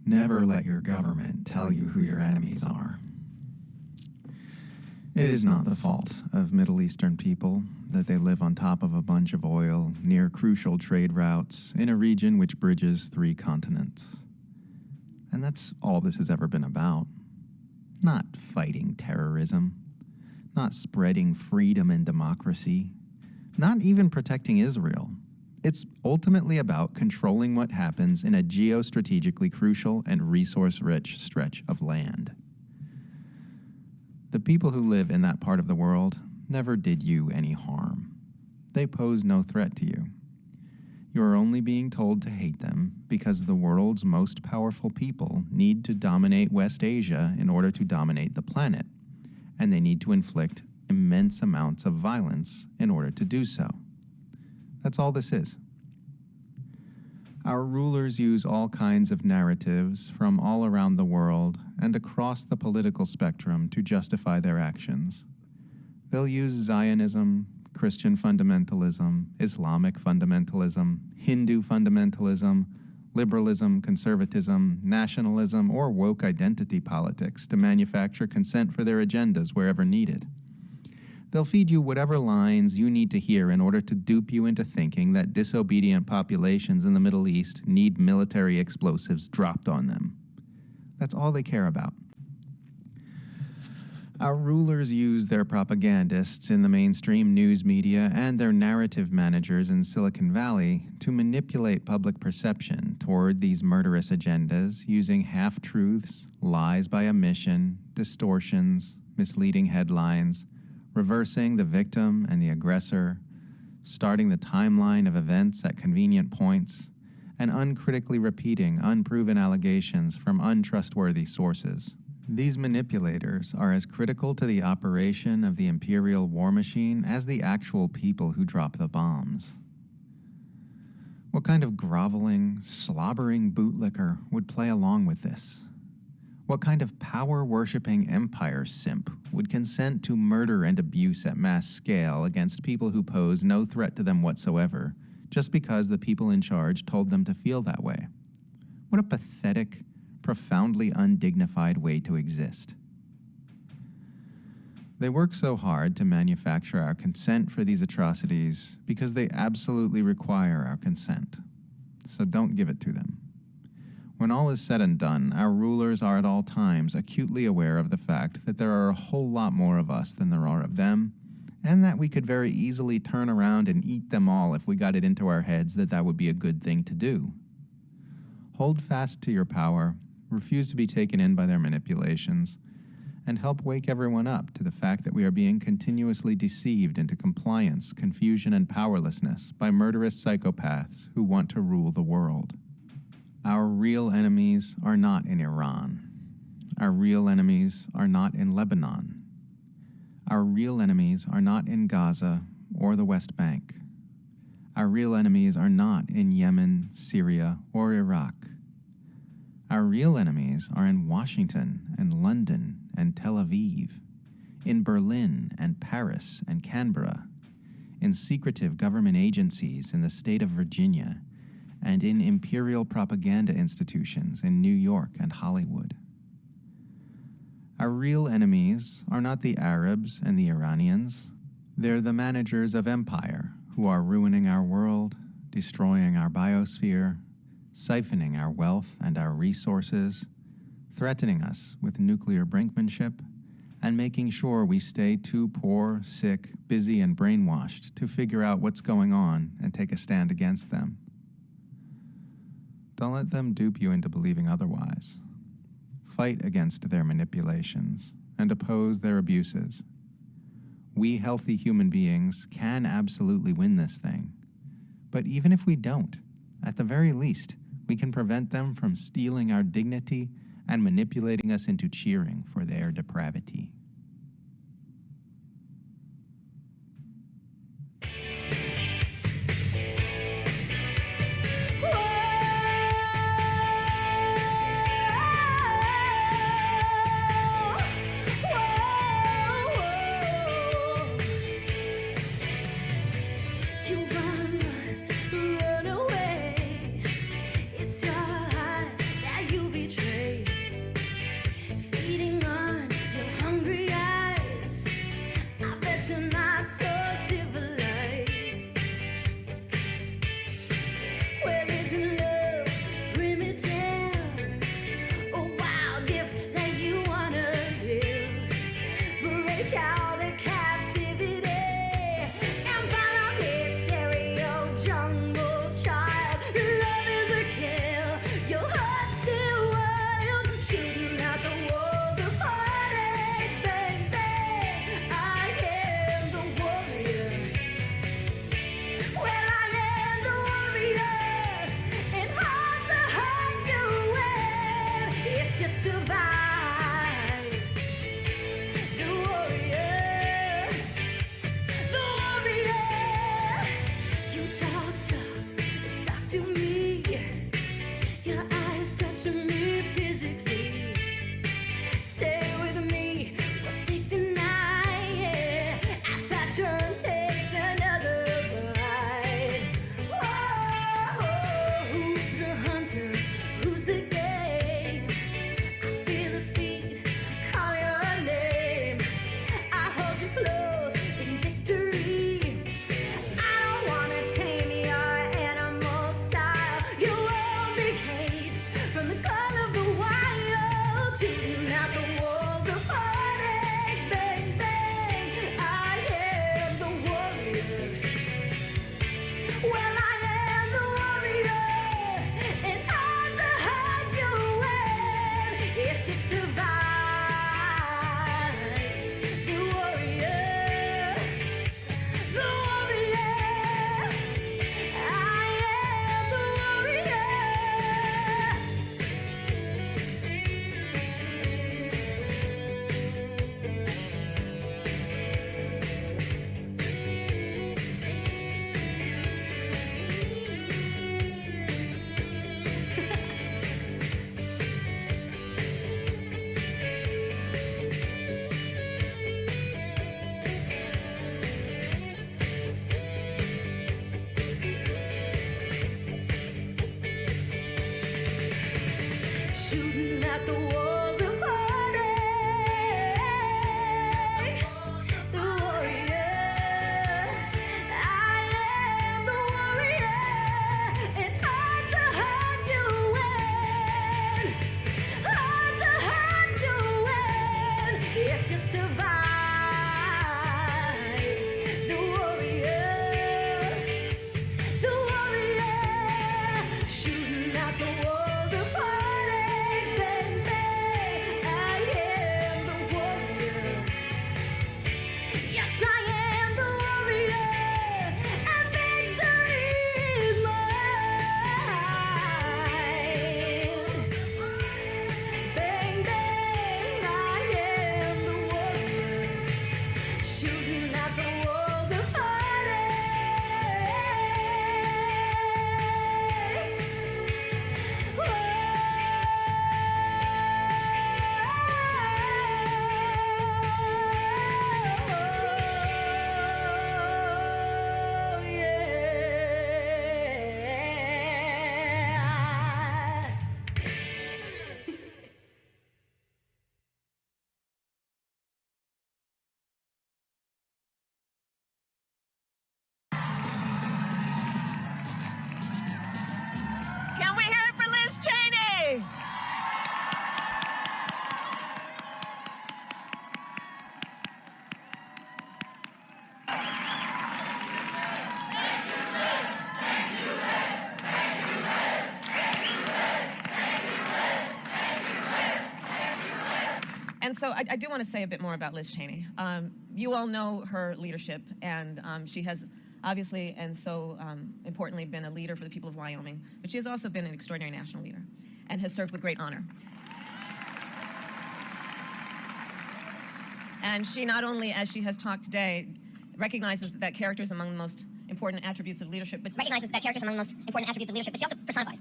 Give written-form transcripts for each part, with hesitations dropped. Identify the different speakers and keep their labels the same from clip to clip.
Speaker 1: Never let your government tell you who your enemies are. It is not the fault of Middle Eastern people that they live on top of a bunch of oil near crucial trade routes in a region which bridges 3 continents. And that's all this has ever been about. Not fighting terrorism, not spreading freedom and democracy, not even protecting Israel. It's ultimately about controlling what happens in a geostrategically crucial and resource-rich stretch of land. The people who live in that part of the world never did you any harm. They pose no threat to you. You are only being told to hate them because the world's most powerful people need to dominate West Asia in order to dominate the planet, and they need to inflict immense amounts of violence in order to do so. That's all this is. Our rulers use all kinds of narratives from all around the world and across the political spectrum to justify their actions. They'll use Zionism, Christian fundamentalism, Islamic fundamentalism, Hindu fundamentalism, liberalism, conservatism, nationalism, or woke identity politics to manufacture consent for their agendas wherever needed. They'll feed you whatever lines you need to hear in order to dupe you into thinking that disobedient populations in the Middle East need military explosives dropped on them. That's all they care about. Our rulers use their propagandists in the mainstream news media and their narrative managers in Silicon Valley to manipulate public perception toward these murderous agendas using half-truths, lies by omission, distortions, misleading headlines, reversing the victim and the aggressor, starting the timeline of events at convenient points, and uncritically repeating unproven allegations from untrustworthy sources. These manipulators are as critical to the operation of the imperial war machine as the actual people who drop the bombs. What kind of groveling, slobbering bootlicker would play along with this? What kind of power-worshipping empire simp would consent to murder and abuse at mass scale against people who pose no threat to them whatsoever, just because the people in charge told them to feel that way? What a pathetic, profoundly undignified way to exist. They work so hard to manufacture our consent for these atrocities because they absolutely require our consent. So don't give it to them. When all is said and done, our rulers are at all times acutely aware of the fact that there are a whole lot more of us than there are of them, and that we could very easily turn around and eat them all if we got it into our heads that that would be a good thing to do. Hold fast to your power, refuse to be taken in by their manipulations, and help wake everyone up to the fact that we are being continuously deceived into compliance, confusion, and powerlessness by murderous psychopaths who want to rule the world. Our real enemies are not in Iran. Our real enemies are not in Lebanon. Our real enemies are not in Gaza or the West Bank. Our real enemies are not in Yemen, Syria, or Iraq. Our real enemies are in Washington and London and Tel Aviv, in Berlin and Paris and Canberra, in secretive government agencies in the state of Virginia, and in imperial propaganda institutions in New York and Hollywood. Our real enemies are not the Arabs and the Iranians. They're the managers of empire who are ruining our world, destroying our biosphere, siphoning our wealth and our resources, threatening us with nuclear brinkmanship, and making sure we stay too poor, sick, busy, and brainwashed to figure out what's going on and take a stand against them. Don't let them dupe you into believing otherwise. Fight against their manipulations and oppose their abuses. We healthy human beings can absolutely win this thing. But even if we don't, at the very least, we can prevent them from stealing our dignity and manipulating us into cheering for their depravity.
Speaker 2: Run away. It's your heart that you'll betray. the walls of heartache. The warrior, I am the warrior, and hard to hurt you when, hard to hurt you when, if you survive. The warrior, shooting out the walls of heartache, baby. I am the warrior. Yes, I am the warrior, and victory is mine. Bang, bang, I am the warrior, shooting out the walls of
Speaker 3: Can we hear it for Liz Cheney? And so I do want to say a bit more about Liz Cheney. You all know her leadership, and she has obviously and so importantly been a leader for the people of Wyoming, but she has also been an extraordinary national leader and has served with great honor. And she not only, as she has talked today, recognizes that character is among the most important attributes of leadership, but she also personifies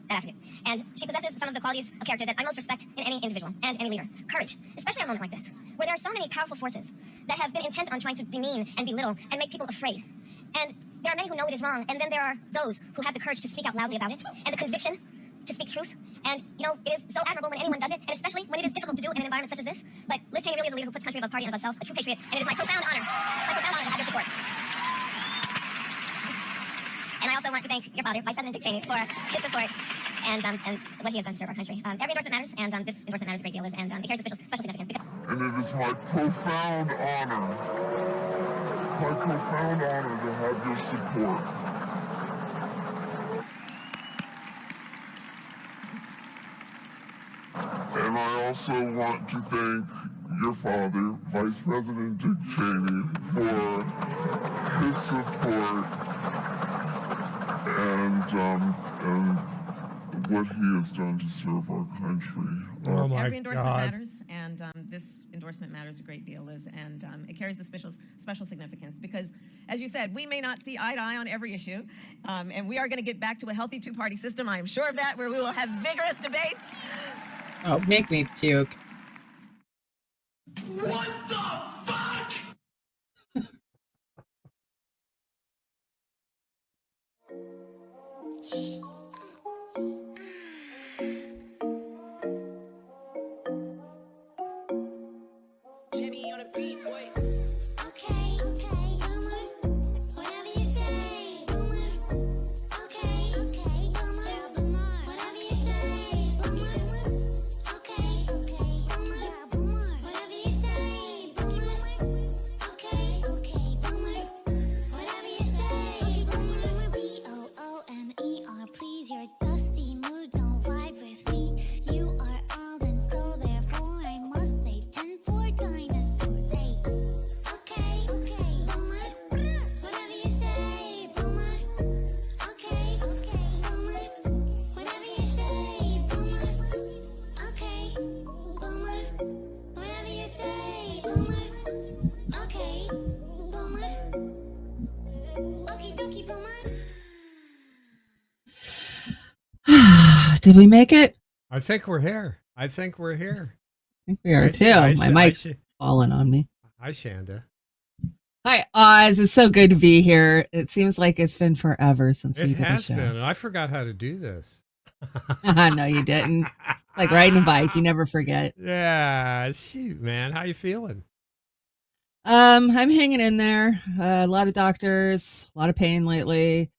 Speaker 3: that attribute. And she possesses some of the qualities of character that I most respect in any individual and any leader. Courage, especially at a moment like this, where there are so many powerful forces that have been intent on trying to demean and belittle and make people afraid. And there are many who know it is wrong, and then there are those who have the courage to speak out loudly about it, and the conviction to speak truth. And, you know, it is so admirable when anyone does it, and especially when it is difficult to do in an environment such as this. But Liz Cheney really is a leader who puts country above party and above self, a true patriot, and it is my profound honor to have your support. And I also want to thank your father, Vice President Dick Cheney, for his support and what he has done to serve our country. Every endorsement matters, and this endorsement matters a great deal, and it carries a special significance.
Speaker 4: And it is my profound honor to have your support. And I also want to thank your father, Vice President Dick Cheney, for his support and what he has done to serve our country.
Speaker 5: Oh my
Speaker 3: Every endorsement
Speaker 5: God.
Speaker 3: matters, and this endorsement matters a great deal, Liz, and it carries a special significance because, as you said, we may not see eye to eye on every issue, and we are going to get back to a healthy two-party system. I am sure of that, where we will have vigorous debates.
Speaker 6: Oh, make me puke.
Speaker 7: What the fuck? Jimmy on the beat, boy.
Speaker 2: Okay, boomer, whatever you say, boomer. Okay, boomer, whatever you say, boomer. Okay, boomer, whatever you say, boomer. Okay, boomer, whatever you say, boomer. BOOMER, please, your dusty mood don't vibe with me. You are old and so therefore I must say 10 for dinosaur. Hey. Okay, boomer, whatever you say, boomer. Okay, boomer, whatever you say, boomer. Okay, boomer, whatever you say, boomer. Okay, boomer. Okie dokie, boomer.
Speaker 6: Did we make it?
Speaker 5: I think we're here.
Speaker 6: I think we are too.
Speaker 5: I
Speaker 6: My
Speaker 5: see-
Speaker 6: mic's
Speaker 5: I see.
Speaker 6: falling on me.
Speaker 5: Hi, Chanda.
Speaker 6: Hi, Oz. It's so good to be here. It seems like it's been forever since we
Speaker 5: It
Speaker 6: did a
Speaker 5: has
Speaker 6: show.
Speaker 5: been. And I forgot how to do this.
Speaker 6: No, you didn't. Like riding a bike, you never forget.
Speaker 5: Yeah, shoot, man. How you feeling?
Speaker 6: I'm hanging in there. A lot of doctors, a lot of pain lately.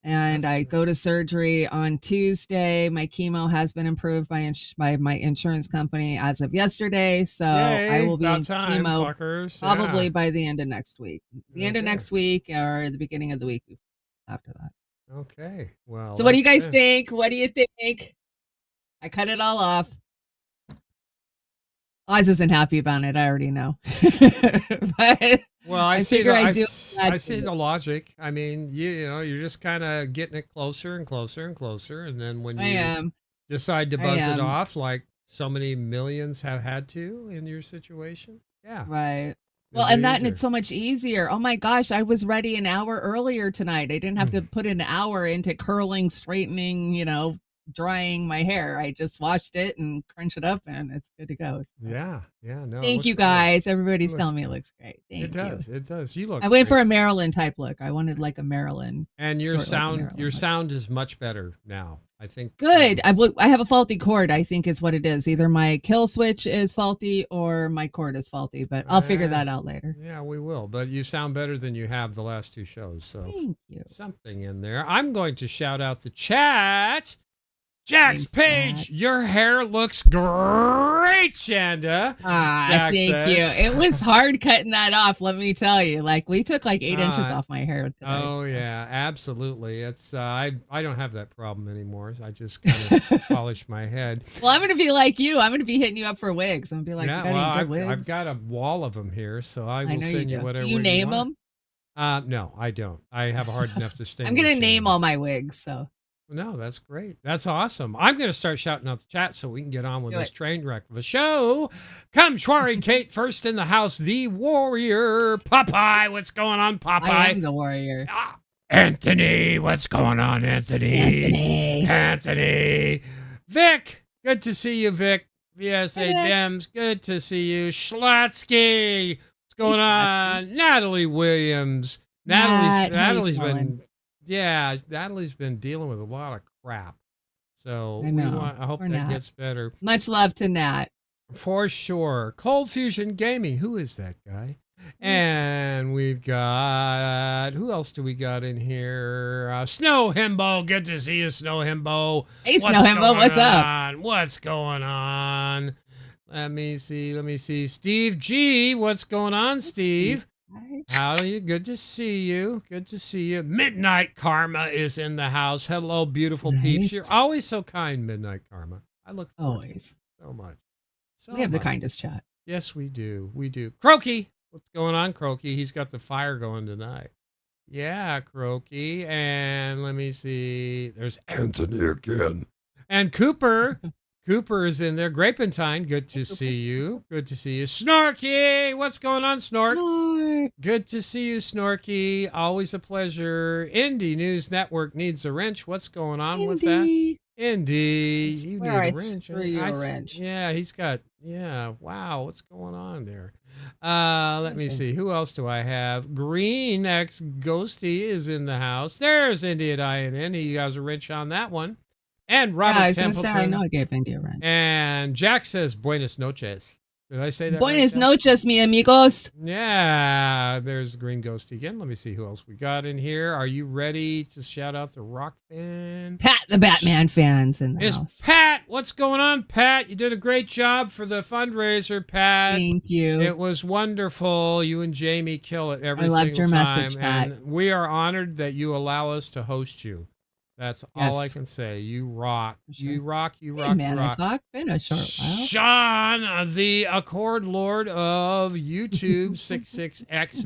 Speaker 6: And I go to surgery on Tuesday. My chemo has been approved by my insurance company as of yesterday. So I
Speaker 5: Yay,
Speaker 6: will be
Speaker 5: about
Speaker 6: in
Speaker 5: time,
Speaker 6: chemo
Speaker 5: fuckers.
Speaker 6: probably
Speaker 5: Yeah.
Speaker 6: by the end of next week. The end of
Speaker 5: Okay.
Speaker 6: next week or the beginning of the week after that.
Speaker 5: Okay. Well,
Speaker 6: So what do you
Speaker 5: that's
Speaker 6: guys
Speaker 5: good.
Speaker 6: think? What do you think? I cut it all off. Oz isn't happy about it. I already know. But
Speaker 5: Well, I
Speaker 6: I
Speaker 5: see
Speaker 6: figure
Speaker 5: the
Speaker 6: I
Speaker 5: I,
Speaker 6: do.
Speaker 5: s- I see the logic. I mean, you know, you're just kind of getting it closer and closer and closer, and then when
Speaker 6: I
Speaker 5: you
Speaker 6: am.
Speaker 5: decide to
Speaker 6: I
Speaker 5: buzz it
Speaker 6: am.
Speaker 5: off, like so many millions have had to in your situation, yeah,
Speaker 6: Right. Well,
Speaker 5: it'll
Speaker 6: and
Speaker 5: be
Speaker 6: that and it's
Speaker 5: easier.
Speaker 6: so much easier. Oh my gosh, I was ready an hour earlier tonight. I didn't have to put an hour into curling, straightening, drying my hair. I just washed it and crunched it up and it's good to go. So,
Speaker 5: Yeah, yeah, no, it
Speaker 6: thank you
Speaker 5: looks great.
Speaker 6: guys.
Speaker 5: It
Speaker 6: Everybody's
Speaker 5: looks,
Speaker 6: telling me it looks great.
Speaker 5: it
Speaker 6: Thank you.
Speaker 5: does, it does. You look
Speaker 6: I went
Speaker 5: great,
Speaker 6: for a Maryland type look. I wanted like a Maryland,
Speaker 5: and your
Speaker 6: short like a
Speaker 5: sound, your
Speaker 6: Maryland look.
Speaker 5: sound is much better now. I think.
Speaker 6: Good. I have a faulty cord, I think is what it is. Either my kill switch is faulty or my cord is faulty, but I'll figure that out later.
Speaker 5: Yeah, we will. But you sound better than you have the last two shows. So
Speaker 6: Thank you.
Speaker 5: something in there. I'm going to shout out the chat. Jax
Speaker 6: Thanks,
Speaker 5: Page,
Speaker 6: Jack.
Speaker 5: your hair looks great, Chanda. Jack
Speaker 6: Thank
Speaker 5: says.
Speaker 6: you. It was hard cutting that off, let me tell you. Like we took like 8 inches off my hair today.
Speaker 5: Oh yeah, absolutely. It's I don't have that problem anymore. I just kind of polish my head.
Speaker 6: Well, I'm gonna be like you. I'm gonna be hitting you up for wigs. I'm gonna be like,
Speaker 5: Yeah,
Speaker 6: you got
Speaker 5: well,
Speaker 6: any good
Speaker 5: I've
Speaker 6: wigs?
Speaker 5: got a wall of them here, so I
Speaker 6: I
Speaker 5: will
Speaker 6: know you
Speaker 5: send you
Speaker 6: do.
Speaker 5: whatever
Speaker 6: Do you name
Speaker 5: want.
Speaker 6: them?
Speaker 5: No, I don't. I have a hard enough
Speaker 6: I'm
Speaker 5: distinguish.
Speaker 6: gonna name all my wigs. So
Speaker 5: No, that's great. That's awesome. I'm going to start shouting out the chat so we can get on with
Speaker 6: Do
Speaker 5: this
Speaker 6: it.
Speaker 5: train wreck of the show. Come, Shwari Kate, first in the house, the warrior. Popeye, what's going on, Popeye?
Speaker 6: I am the warrior.
Speaker 5: Anthony, what's going on, Anthony? Anthony. Vic, good to see you, Vic. VSA
Speaker 6: Hey, Vic.
Speaker 5: Dems, good to see you. Schlatsky, what's going on? Natalie Williams.
Speaker 6: Nat, how you
Speaker 5: Natalie's
Speaker 6: feeling?
Speaker 5: been, yeah, Natalie's been dealing with a lot of crap. So
Speaker 6: I know.
Speaker 5: I hope
Speaker 6: Poor
Speaker 5: that
Speaker 6: Nat.
Speaker 5: gets better.
Speaker 6: Much love to Nat.
Speaker 5: For sure. Cold Fusion Gaming. Who is that guy? And we've got, who else do we got in here? Snow Himbo. Good to see you, Snow Himbo.
Speaker 6: Hey, Snow Himbo, what's up?
Speaker 5: up? What's going on? Let me see. Steve G. What's going on, Steve? How are you? Good to see you. Good to see you. Midnight Karma is in the house. Hello, beautiful peeps.
Speaker 6: Nice.
Speaker 5: You're always so kind, Midnight Karma. I look forward to it
Speaker 6: Always.
Speaker 5: so much. So
Speaker 6: We have the
Speaker 5: much.
Speaker 6: kindest chat.
Speaker 5: Yes, we do. We do. Croaky. What's going on, Croaky? He's got the fire going tonight. Yeah, Croaky. And let me see. There's Anthony again. And Cooper. Cooper is in there. Grapentine. Good to see you. Good to see you. Snorky. What's going on, Snork?
Speaker 6: Mark.
Speaker 5: Good to see you, Snorky. Always a pleasure. Indie News Network needs a wrench. What's going on with that?
Speaker 6: Indy.
Speaker 5: Indy, you need
Speaker 6: swear I
Speaker 5: a wrench.
Speaker 6: threw you a wrench.
Speaker 5: Yeah, he's got. Yeah, wow, what's going on there? Let me see. Who else do I have? Green X Ghosty is in the house. There's Indy at INN. He has a wrench on that one. And Robert
Speaker 6: Yeah, I was gonna say, I
Speaker 5: Templeton.
Speaker 6: know I gave Indy a wrench.
Speaker 5: And Jack says Buenos noches. Did I say that?
Speaker 6: Buenas
Speaker 5: right, Jack?
Speaker 6: noches, mi amigos.
Speaker 5: Yeah, there's Green Ghosty again. Let me see who else we got in here. Are you ready to shout out the Rokfin?
Speaker 6: Pat the Batman fans in the
Speaker 5: It's
Speaker 6: house.
Speaker 5: Pat. What's going on, Pat? You did a great job for the fundraiser, Pat.
Speaker 6: Thank you.
Speaker 5: It was wonderful. You and Jamie kill it every
Speaker 6: I loved
Speaker 5: single
Speaker 6: your
Speaker 5: time.
Speaker 6: message, Pat.
Speaker 5: And we are honored that you allow us to host you. That's all I
Speaker 6: Yes.
Speaker 5: can say. You rock.
Speaker 6: For sure.
Speaker 5: You rock. You
Speaker 6: Hey,
Speaker 5: rock.
Speaker 6: man,
Speaker 5: you
Speaker 6: I
Speaker 5: rock.
Speaker 6: talk. Been a short while.
Speaker 5: Sean, the Accord Lord of YouTube, 66X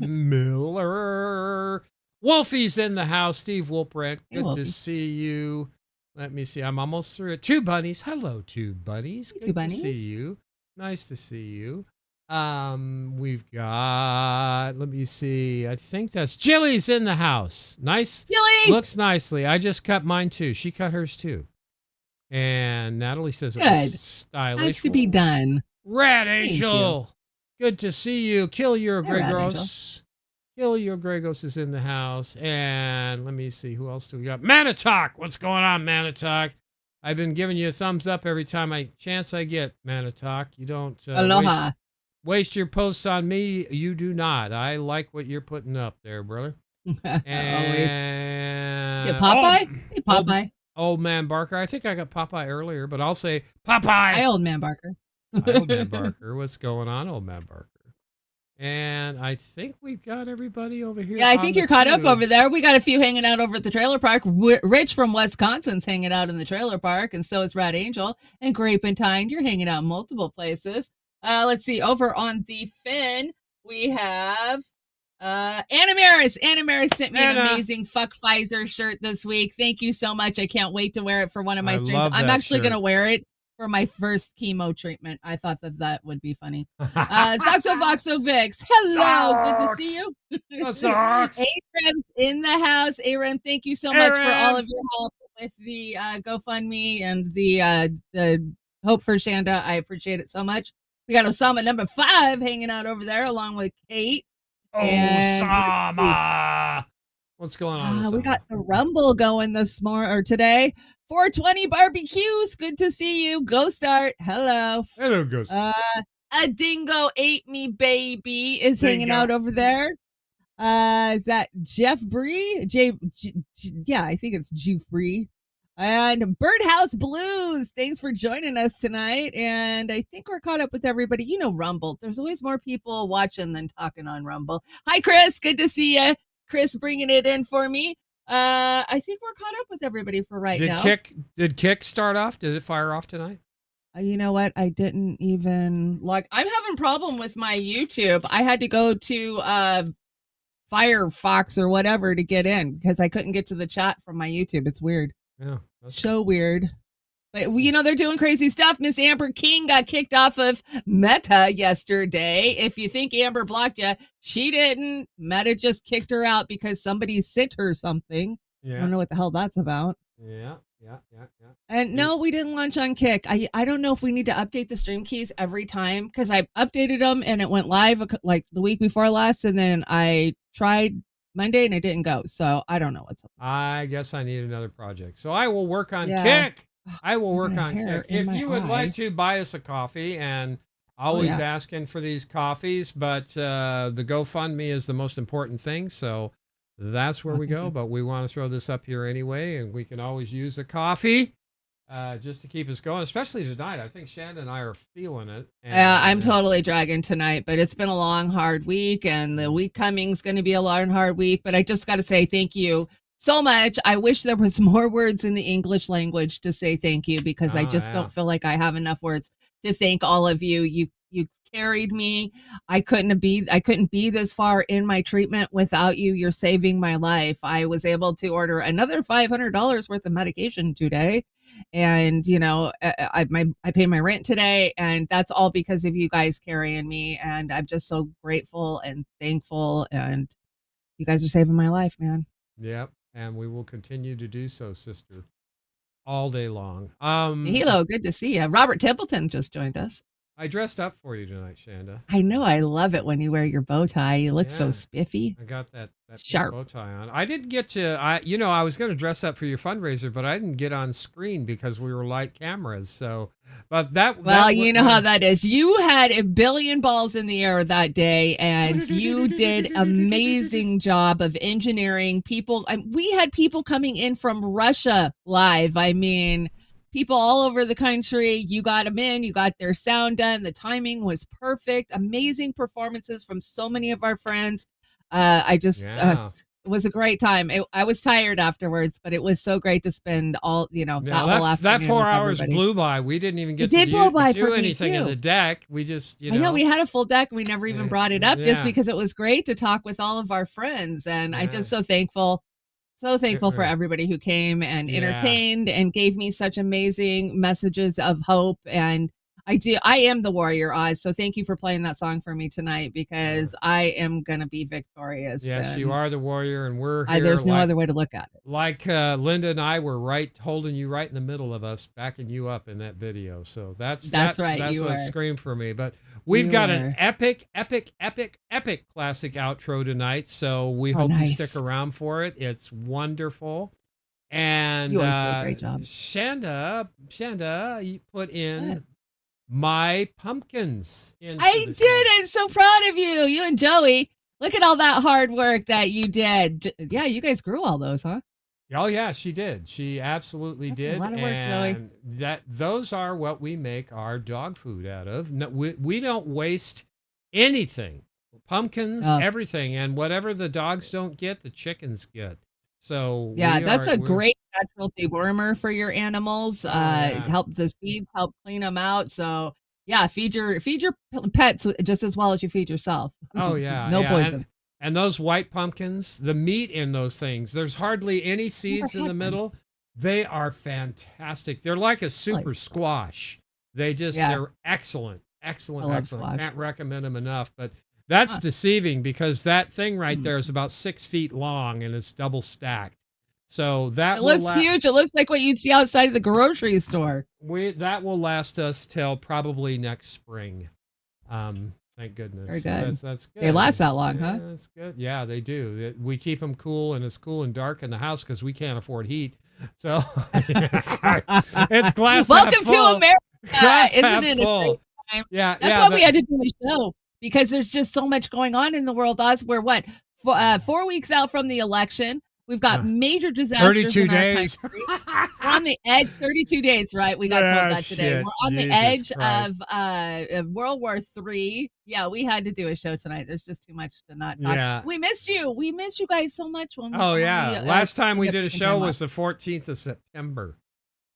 Speaker 5: Miller. Wolfie's in the house. Steve Wolprant,
Speaker 6: Hey,
Speaker 5: good to
Speaker 6: Wolfie.
Speaker 5: see you. Let me see. I'm almost through it. Two bunnies. Hello, two bunnies.
Speaker 6: Hey,
Speaker 5: Good
Speaker 6: two
Speaker 5: to
Speaker 6: bunnies.
Speaker 5: see you. Nice to see you. We've got, let me see. I think that's Jilly's in the house. Nice.
Speaker 6: Billy!
Speaker 5: Looks nicely. I just cut mine too. She cut hers too. And Natalie says it
Speaker 6: Good.
Speaker 5: looks stylish.
Speaker 6: Nice to be done.
Speaker 5: Red
Speaker 6: Thank
Speaker 5: Angel. Good to see you. Kill your
Speaker 6: Hey, Red
Speaker 5: Gregos. Kill your Gregos is in the house. And let me see. Who else do we got? Manitalk. What's going on, Manitalk? I've been giving you a thumbs up every time I chance I get, Manitalk. You don't
Speaker 6: Aloha.
Speaker 5: waste your posts on me. You do not. I like what you're putting up there, brother.
Speaker 6: Always.
Speaker 5: And
Speaker 6: Yeah, Popeye? Hey, Popeye.
Speaker 5: Old man Barker. I think I got Popeye earlier, but I'll say
Speaker 6: Hi,
Speaker 5: Popeye.
Speaker 6: old man Barker.
Speaker 5: Hi, old man Barker. What's going on, old man Barker? And I think we've got everybody over here.
Speaker 6: Yeah, I
Speaker 5: on
Speaker 6: think
Speaker 5: the
Speaker 6: you're caught up over
Speaker 5: tubes.
Speaker 6: there. We got a few hanging out over at the trailer park. Rich from Wisconsin's hanging out in the trailer park, and so is Red Angel. And Grapentine, you're hanging out in multiple places. Let's see. Over on the Fin, we have Anna Maris. Anna Maris sent me an
Speaker 5: Anna.
Speaker 6: amazing Fuck Pfizer shirt this week. Thank you so much. I can't wait to wear it for one of my
Speaker 5: I
Speaker 6: streams.
Speaker 5: love
Speaker 6: I'm
Speaker 5: that
Speaker 6: actually going to
Speaker 5: shirt.
Speaker 6: wear it for my first chemo treatment. I thought that would be funny. Zoxo Voxo Vix. Hello. Good to see you.
Speaker 5: Sucks.
Speaker 6: Aram's in the house. Aram, thank you so much for all of your help with the GoFundMe and the Hope for Shanda. I appreciate it so much. We got Osama number 5 hanging out over there along with Kate. And
Speaker 5: Osama. What's going on?
Speaker 6: we
Speaker 5: Osama?
Speaker 6: got the Rumble going this morning or today. 420 barbecues. Good to see you. Go start. Hello.
Speaker 5: Hello, Ghost.
Speaker 6: A dingo ate me baby is hanging
Speaker 5: Dingo.
Speaker 6: out over there. Is that Jeff Bree? Yeah, I think it's Jeff Bree. And Birdhouse Blues, thanks for joining us tonight. And I think we're caught up with everybody. You know, Rumble. There's always more people watching than talking on Rumble. Hi, Chris. Good to see you. Chris bringing it in for me. I think we're caught up with everybody for right now.
Speaker 5: Did Kick start off? Did it fire off tonight?
Speaker 6: You know what? I didn't even I'm having problem with my YouTube. I had to go to Firefox or whatever to get in because I couldn't get to the chat from my YouTube. It's weird.
Speaker 5: Yeah.
Speaker 6: So weird. But you know, they're doing crazy stuff. Miss Amber King got kicked off of Meta yesterday. If you think Amber blocked you, she didn't. Meta just kicked her out because somebody sent her something. I
Speaker 5: Yeah.
Speaker 6: don't know what the hell that's about.
Speaker 5: Yeah.
Speaker 6: And no, we didn't launch on Kick. I don't know if we need to update the stream keys every time because I updated them and it went live like the week before last, and then I tried Monday and it didn't go. So I don't know what's up.
Speaker 5: I guess I need another project. So I will work on
Speaker 6: Yeah.
Speaker 5: Kick. I will work
Speaker 6: got a
Speaker 5: on
Speaker 6: hair
Speaker 5: Kick.
Speaker 6: in
Speaker 5: If
Speaker 6: my
Speaker 5: you would
Speaker 6: eye.
Speaker 5: like to buy us a coffee, and always
Speaker 6: yeah.
Speaker 5: asking for these coffees, but the GoFundMe is the most important thing. So that's where we
Speaker 6: thank
Speaker 5: go.
Speaker 6: you.
Speaker 5: But we want to throw this up here anyway, and we can always use the coffee just to keep us going, especially tonight. I think Shanda and I are feeling it.
Speaker 6: Yeah, I'm
Speaker 5: And,
Speaker 6: totally dragging tonight, but it's been a long, hard week, and the week coming's going to be a long, hard week. But I just got to say thank you so much. I wish there was more words in the English language to say thank you because I
Speaker 5: Oh,
Speaker 6: just
Speaker 5: yeah.
Speaker 6: don't feel like I have enough words to thank all of you. You carried me. I couldn't be this far in my treatment without you. You're saving my life. I was able to order another $500 worth of medication today. And you know, I pay my rent today, and that's all because of you guys carrying me. And I'm just so grateful and thankful, and you guys are saving my life, man.
Speaker 5: Yep. And we will continue to do so, sister, all day long.
Speaker 6: Hilo, good to see you. Robert Templeton just joined us.
Speaker 5: I dressed up for you tonight, Shanda.
Speaker 6: I know, I love it when you wear your bow tie. You look so
Speaker 5: Yeah.
Speaker 6: spiffy.
Speaker 5: I got that pink
Speaker 6: Sharp.
Speaker 5: bow tie on. I didn't get to. I was going to dress up for your fundraiser, but I didn't get on screen because we were light cameras. So, but that.
Speaker 6: Well,
Speaker 5: that
Speaker 6: you know how that is. You had a billion balls in the air that day, and you did amazing job of engineering people. We had people coming in from Russia live. I mean, people all over the country. You got them in. You got their sound done. The timing was perfect. Amazing performances from so many of our friends.
Speaker 5: Yeah.
Speaker 6: It was a great time. I was tired afterwards, but it was so great to spend all,
Speaker 5: Yeah,
Speaker 6: that whole afternoon.
Speaker 5: that 4
Speaker 6: with
Speaker 5: hours
Speaker 6: everybody.
Speaker 5: blew by. We didn't even get
Speaker 6: It did
Speaker 5: to
Speaker 6: blow by
Speaker 5: do
Speaker 6: for me,
Speaker 5: anything in
Speaker 6: too.
Speaker 5: the deck. We just,
Speaker 6: I know we had a full deck. We never even
Speaker 5: Yeah,
Speaker 6: brought it up just
Speaker 5: yeah.
Speaker 6: because it was great to talk with all of our friends. And I'm
Speaker 5: Yeah.
Speaker 6: just so thankful for
Speaker 5: Right.
Speaker 6: everybody who came and
Speaker 5: Yeah.
Speaker 6: entertained and gave me such amazing messages of hope. And I am the warrior, Oz. So thank you for playing that song for me tonight because I am going to be victorious.
Speaker 5: Yes, you
Speaker 6: and
Speaker 5: are the warrior, and we're here.
Speaker 6: there's no
Speaker 5: like-
Speaker 6: other way to look at it.
Speaker 5: Like Linda and I were holding you right in the middle of us, backing you up in that video. So that's
Speaker 6: right,
Speaker 5: That's
Speaker 6: you
Speaker 5: what
Speaker 6: were.
Speaker 5: screamed for me. But we've
Speaker 6: You
Speaker 5: got
Speaker 6: were.
Speaker 5: an epic classic outro tonight. So we
Speaker 6: Oh,
Speaker 5: hope you
Speaker 6: nice.
Speaker 5: stick around for it. It's wonderful. And
Speaker 6: You always do a great job.
Speaker 5: Shanda, you put in my pumpkins.
Speaker 6: I did. I'm so proud of you. You and Joey. Look at all that hard work that you did. Yeah, you guys grew all those, huh?
Speaker 5: Oh yeah, she did. She absolutely
Speaker 6: That's a
Speaker 5: did.
Speaker 6: lot of work, Joey.
Speaker 5: And those are what we make our dog food out of. No, we don't waste anything. Pumpkins,
Speaker 6: Oh.
Speaker 5: everything, and whatever the dogs don't get, the chickens get. So
Speaker 6: Yeah, that's a
Speaker 5: we're-
Speaker 6: great natural dewormer for your animals.
Speaker 5: yeah.
Speaker 6: Help the seeds, help clean them out. So yeah, feed your pets just as well as you feed yourself.
Speaker 5: Oh yeah,
Speaker 6: No
Speaker 5: yeah.
Speaker 6: poison.
Speaker 5: And those white pumpkins, the meat in those things, there's hardly any seeds in the
Speaker 6: had one.
Speaker 5: middle. They are fantastic. They're like a super squash.
Speaker 6: Yeah.
Speaker 5: They're excellent, excellent,
Speaker 6: I love
Speaker 5: excellent.
Speaker 6: squash.
Speaker 5: Can't recommend them enough. But that's deceiving because that thing right there is about 6 feet long and it's double stacked. So that
Speaker 6: It looks huge. It looks like what you'd see outside of the grocery store.
Speaker 5: that will last us till probably next spring. Thank goodness.
Speaker 6: Very
Speaker 5: So
Speaker 6: good.
Speaker 5: that's good.
Speaker 6: They last that long, huh?
Speaker 5: That's good. Yeah, they do. We keep them cool, and it's cool and dark in the house because we can't afford heat. So it's glass half
Speaker 6: Welcome to
Speaker 5: full.
Speaker 6: America.
Speaker 5: Glass
Speaker 6: Isn't
Speaker 5: half
Speaker 6: it a
Speaker 5: full.
Speaker 6: great time?
Speaker 5: Yeah,
Speaker 6: That's
Speaker 5: yeah.
Speaker 6: why we had to do a show, because there's just so much going on in the world. Us, we're 4 weeks out from the election. We've got major disasters
Speaker 5: 32
Speaker 6: in our
Speaker 5: days.
Speaker 6: country. We're on the edge. 32 days, right? We got told that today.
Speaker 5: Shit.
Speaker 6: We're on the
Speaker 5: Jesus
Speaker 6: edge
Speaker 5: Christ.
Speaker 6: of World War III. Yeah, we had to do a show tonight. There's just too much to not talk.
Speaker 5: Yeah.
Speaker 6: We missed you. We missed you guys so much.
Speaker 5: Oh yeah. Last time we did a show
Speaker 6: up.
Speaker 5: was the 14th of September.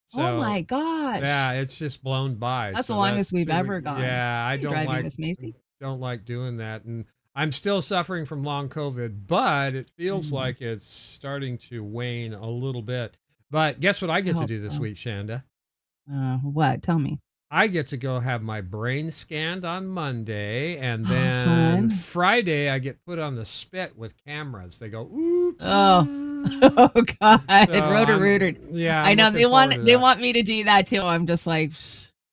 Speaker 5: So,
Speaker 6: Oh my gosh.
Speaker 5: Yeah, it's just blown by.
Speaker 6: That's
Speaker 5: So
Speaker 6: the longest we've
Speaker 5: 2
Speaker 6: ever
Speaker 5: weeks.
Speaker 6: gone.
Speaker 5: Yeah, I
Speaker 6: Are you driving,
Speaker 5: don't
Speaker 6: Miss Macy?
Speaker 5: like doing that, and I'm still suffering from long COVID, but it feels like it's starting to wane a little bit. But guess what I get to
Speaker 6: hope
Speaker 5: do this
Speaker 6: so.
Speaker 5: week, Shanda?
Speaker 6: What? Tell me.
Speaker 5: I get to go have my brain scanned on Monday, and
Speaker 6: Oh,
Speaker 5: then
Speaker 6: fun.
Speaker 5: Friday I get put on the spit with cameras. They go, ooh.
Speaker 6: Oh God.
Speaker 5: So
Speaker 6: Rotor-rooter.
Speaker 5: Yeah,
Speaker 6: I
Speaker 5: I'm
Speaker 6: know
Speaker 5: looking
Speaker 6: they
Speaker 5: forward to
Speaker 6: want
Speaker 5: that.
Speaker 6: me to do that too. I'm just like,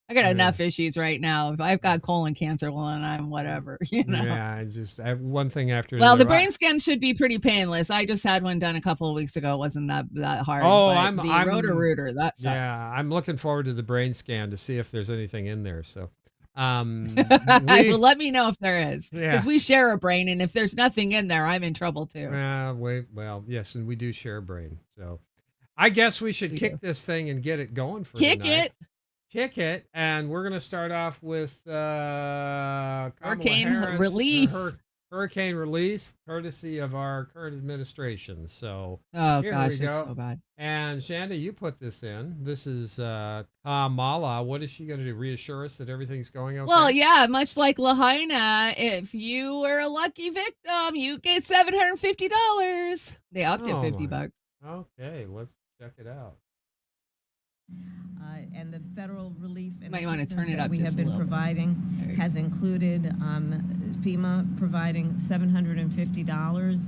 Speaker 6: I got
Speaker 5: Yeah.
Speaker 6: enough issues right now. If I've got colon cancer, well, and I'm whatever, you know.
Speaker 5: Yeah, I just I have one thing after
Speaker 6: Well, the
Speaker 5: another.
Speaker 6: brain scan should be pretty painless. I just had one done a couple of weeks ago. It wasn't that hard.
Speaker 5: Oh,
Speaker 6: but
Speaker 5: I'm-
Speaker 6: the
Speaker 5: I'm-
Speaker 6: rotor-rooter. That sucks.
Speaker 5: Yeah, I'm looking forward to the brain scan to see if there's anything in there. So, we,
Speaker 6: Well, let me know if there is,
Speaker 5: Yeah.
Speaker 6: because we share a brain, and if there's nothing in there, I'm in trouble too.
Speaker 5: well, yes, and we do share a brain. So, I guess we should
Speaker 6: We
Speaker 5: kick
Speaker 6: do.
Speaker 5: this thing and get it going for
Speaker 6: Kick
Speaker 5: tonight.
Speaker 6: it.
Speaker 5: Kick it, and we're gonna start off with Kamala
Speaker 6: Hurricane
Speaker 5: Harris,
Speaker 6: relief.
Speaker 5: Hurricane release, courtesy of our current administration. So,
Speaker 6: Oh
Speaker 5: Here
Speaker 6: gosh,
Speaker 5: we
Speaker 6: it's
Speaker 5: go.
Speaker 6: so bad.
Speaker 5: and Shanda, you put this in. This is Kamala. What is she going to do? Reassure us that everything's going okay?
Speaker 6: Well, yeah, much like Lahaina, if you were a lucky victim, you get $750. They upped it
Speaker 5: Oh,
Speaker 6: 50
Speaker 5: my.
Speaker 6: bucks.
Speaker 5: Okay, let's check it out.
Speaker 3: And the federal relief and
Speaker 6: Might wanna
Speaker 3: assistance
Speaker 6: turn it
Speaker 3: that
Speaker 6: up
Speaker 3: we
Speaker 6: just
Speaker 3: have
Speaker 6: a
Speaker 3: been
Speaker 6: little bit.
Speaker 3: providing
Speaker 6: There you
Speaker 3: has included FEMA providing $750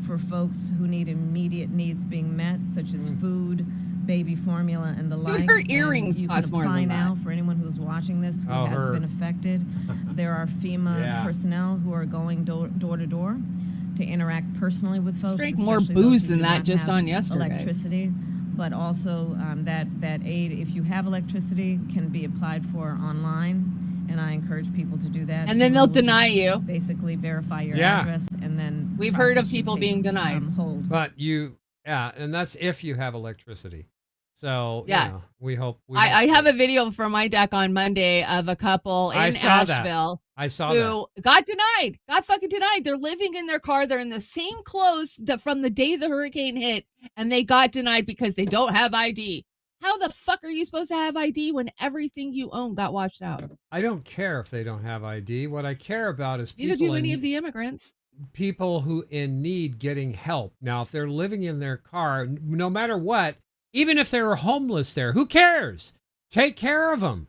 Speaker 3: for folks who need immediate needs being met, such as food, baby formula, and the like.
Speaker 6: her
Speaker 3: And
Speaker 6: earrings
Speaker 3: you
Speaker 6: cost
Speaker 3: can
Speaker 6: more
Speaker 3: apply
Speaker 6: than
Speaker 3: now
Speaker 6: that.
Speaker 3: for anyone who's watching this who
Speaker 5: Oh,
Speaker 3: has
Speaker 5: her.
Speaker 3: been affected. There are FEMA
Speaker 5: Yeah.
Speaker 3: personnel who are going door to door to interact personally with folks.
Speaker 6: Drank more
Speaker 3: especially those
Speaker 6: booze
Speaker 3: who
Speaker 6: than
Speaker 3: do
Speaker 6: that
Speaker 3: not
Speaker 6: just
Speaker 3: have
Speaker 6: on yesterday.
Speaker 3: electricity, but also that aid, if you have electricity, can be applied for online, and I encourage people to do that.
Speaker 6: And then
Speaker 3: FEMA
Speaker 6: they'll
Speaker 3: will just
Speaker 6: deny you.
Speaker 3: Basically verify your
Speaker 5: Yeah.
Speaker 3: address, and then
Speaker 6: We've heard of
Speaker 3: process should
Speaker 6: people
Speaker 3: take,
Speaker 6: being denied.
Speaker 3: Hold.
Speaker 5: But and that's if you have electricity. So,
Speaker 6: Yeah.
Speaker 5: we hope.
Speaker 6: I have a video from my deck on Monday of a couple
Speaker 5: I
Speaker 6: in
Speaker 5: saw that.
Speaker 6: Asheville
Speaker 5: I saw that.
Speaker 6: who got fucking denied. They're living in their car. They're in the same clothes from the day the hurricane hit, and they got denied because they don't have ID. How the fuck are you supposed to have ID when everything you own got washed out?
Speaker 5: I don't care if they don't have ID. What I care about is
Speaker 6: Neither
Speaker 5: people
Speaker 6: do any
Speaker 5: in-
Speaker 6: of the immigrants.
Speaker 5: people who in need getting help. Now, if they're living in their car, no matter what, even if they were homeless there, who cares? Take care of them.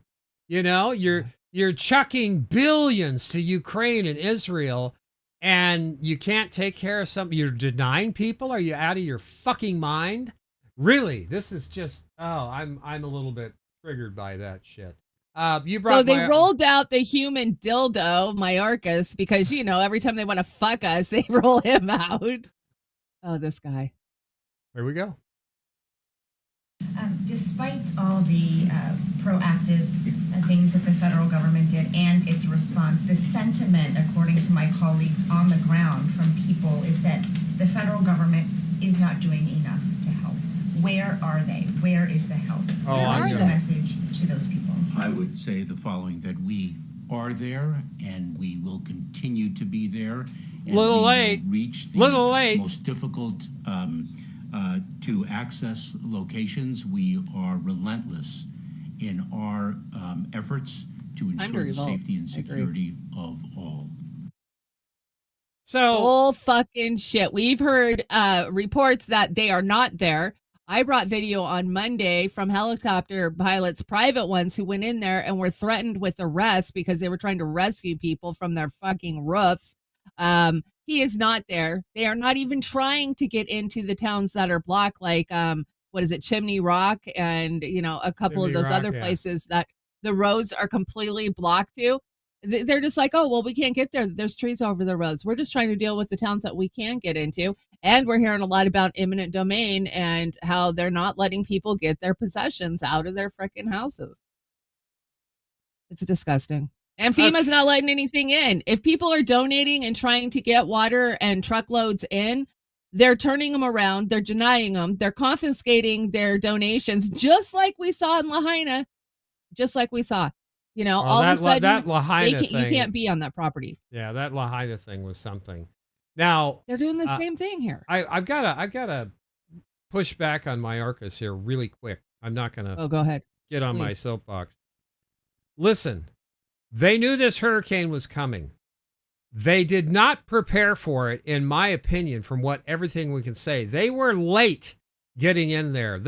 Speaker 5: You're chucking billions to Ukraine and Israel, and you can't take care of something. You're denying people. Are you out of your fucking mind? Really? This is just. Oh, I'm a little bit triggered by that shit. You brought.
Speaker 6: So they rolled out the human dildo, Mayorkas, because every time they want to fuck us, they roll him out. Oh, this guy.
Speaker 5: Here we go.
Speaker 8: Despite all the proactive things that the federal government did and its response, the sentiment, according to my colleagues on the ground from people, is that the federal government is not doing enough to help. Where are they? Where is the help?
Speaker 5: Oh,
Speaker 8: What is the message to those people?
Speaker 9: I would say the following, that we are there and we will continue to be there. And
Speaker 5: Little
Speaker 9: we will
Speaker 5: late.
Speaker 9: reach the
Speaker 5: Little late.
Speaker 9: most difficult to access locations. We are relentless in our efforts to ensure the
Speaker 6: revolt.
Speaker 9: safety and
Speaker 6: I agree.
Speaker 9: security of all.
Speaker 5: So
Speaker 6: Bull fucking shit. We've heard reports that they are not there. I brought video on Monday from helicopter pilots, private ones, who went in there and were threatened with arrest because they were trying to rescue people from their fucking roofs. He is not there. They are not even trying to get into the towns that are blocked, like what is it, Chimney Rock, and a couple
Speaker 5: Chimney
Speaker 6: of those
Speaker 5: Rock,
Speaker 6: other
Speaker 5: yeah.
Speaker 6: places that the roads are completely blocked to. They're just like, oh, well, we can't get there. There's trees over the roads. We're just trying to deal with the towns that we can get into. And we're hearing a lot about eminent domain and how they're not letting people get their possessions out of their freaking houses. It's disgusting. And FEMA's not letting anything in. If people are donating and trying to get water and truckloads in, they're turning them around. They're denying them. They're confiscating their donations, just like we saw in Lahaina. Just like we saw. All of a sudden,
Speaker 5: that Lahaina
Speaker 6: you
Speaker 5: thing,
Speaker 6: can't be on that property.
Speaker 5: yeah, that Lahaina thing was something. Now
Speaker 6: They're doing the same thing here.
Speaker 5: I've gotta push back on Mayorkas here really quick. I'm not gonna
Speaker 6: Oh, go ahead.
Speaker 5: get on my
Speaker 6: please.
Speaker 5: soapbox. Listen, they knew this hurricane was coming. They did not prepare for it, in my opinion, from what everything we can say. They were late getting in there.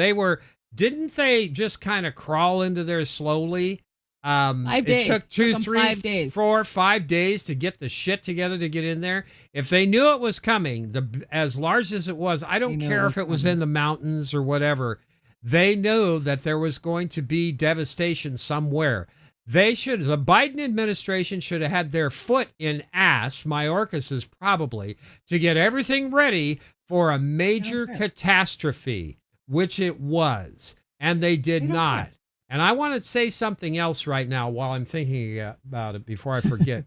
Speaker 5: Didn't they just kind of crawl into there slowly?
Speaker 6: 5 days.
Speaker 5: It took 2,
Speaker 6: Took 'em
Speaker 5: 3,
Speaker 6: 5 days.
Speaker 5: 4, 5 days to get the shit together to get in there. If they knew it was coming, as large as it was, I don't
Speaker 6: They knew
Speaker 5: care
Speaker 6: it
Speaker 5: if
Speaker 6: was
Speaker 5: it was
Speaker 6: coming.
Speaker 5: in the mountains or whatever. They knew that there was going to be devastation somewhere. The Biden administration should have had their foot in ass, Mayorkas's probably, to get everything ready for a major
Speaker 6: Okay.
Speaker 5: catastrophe, which it was. And they did
Speaker 6: They don't
Speaker 5: not.
Speaker 6: care.
Speaker 5: And I want to say something else right now while I'm thinking about it before I forget.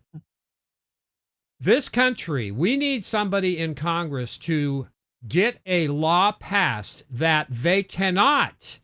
Speaker 5: This country, we need somebody in Congress to get a law passed that they cannot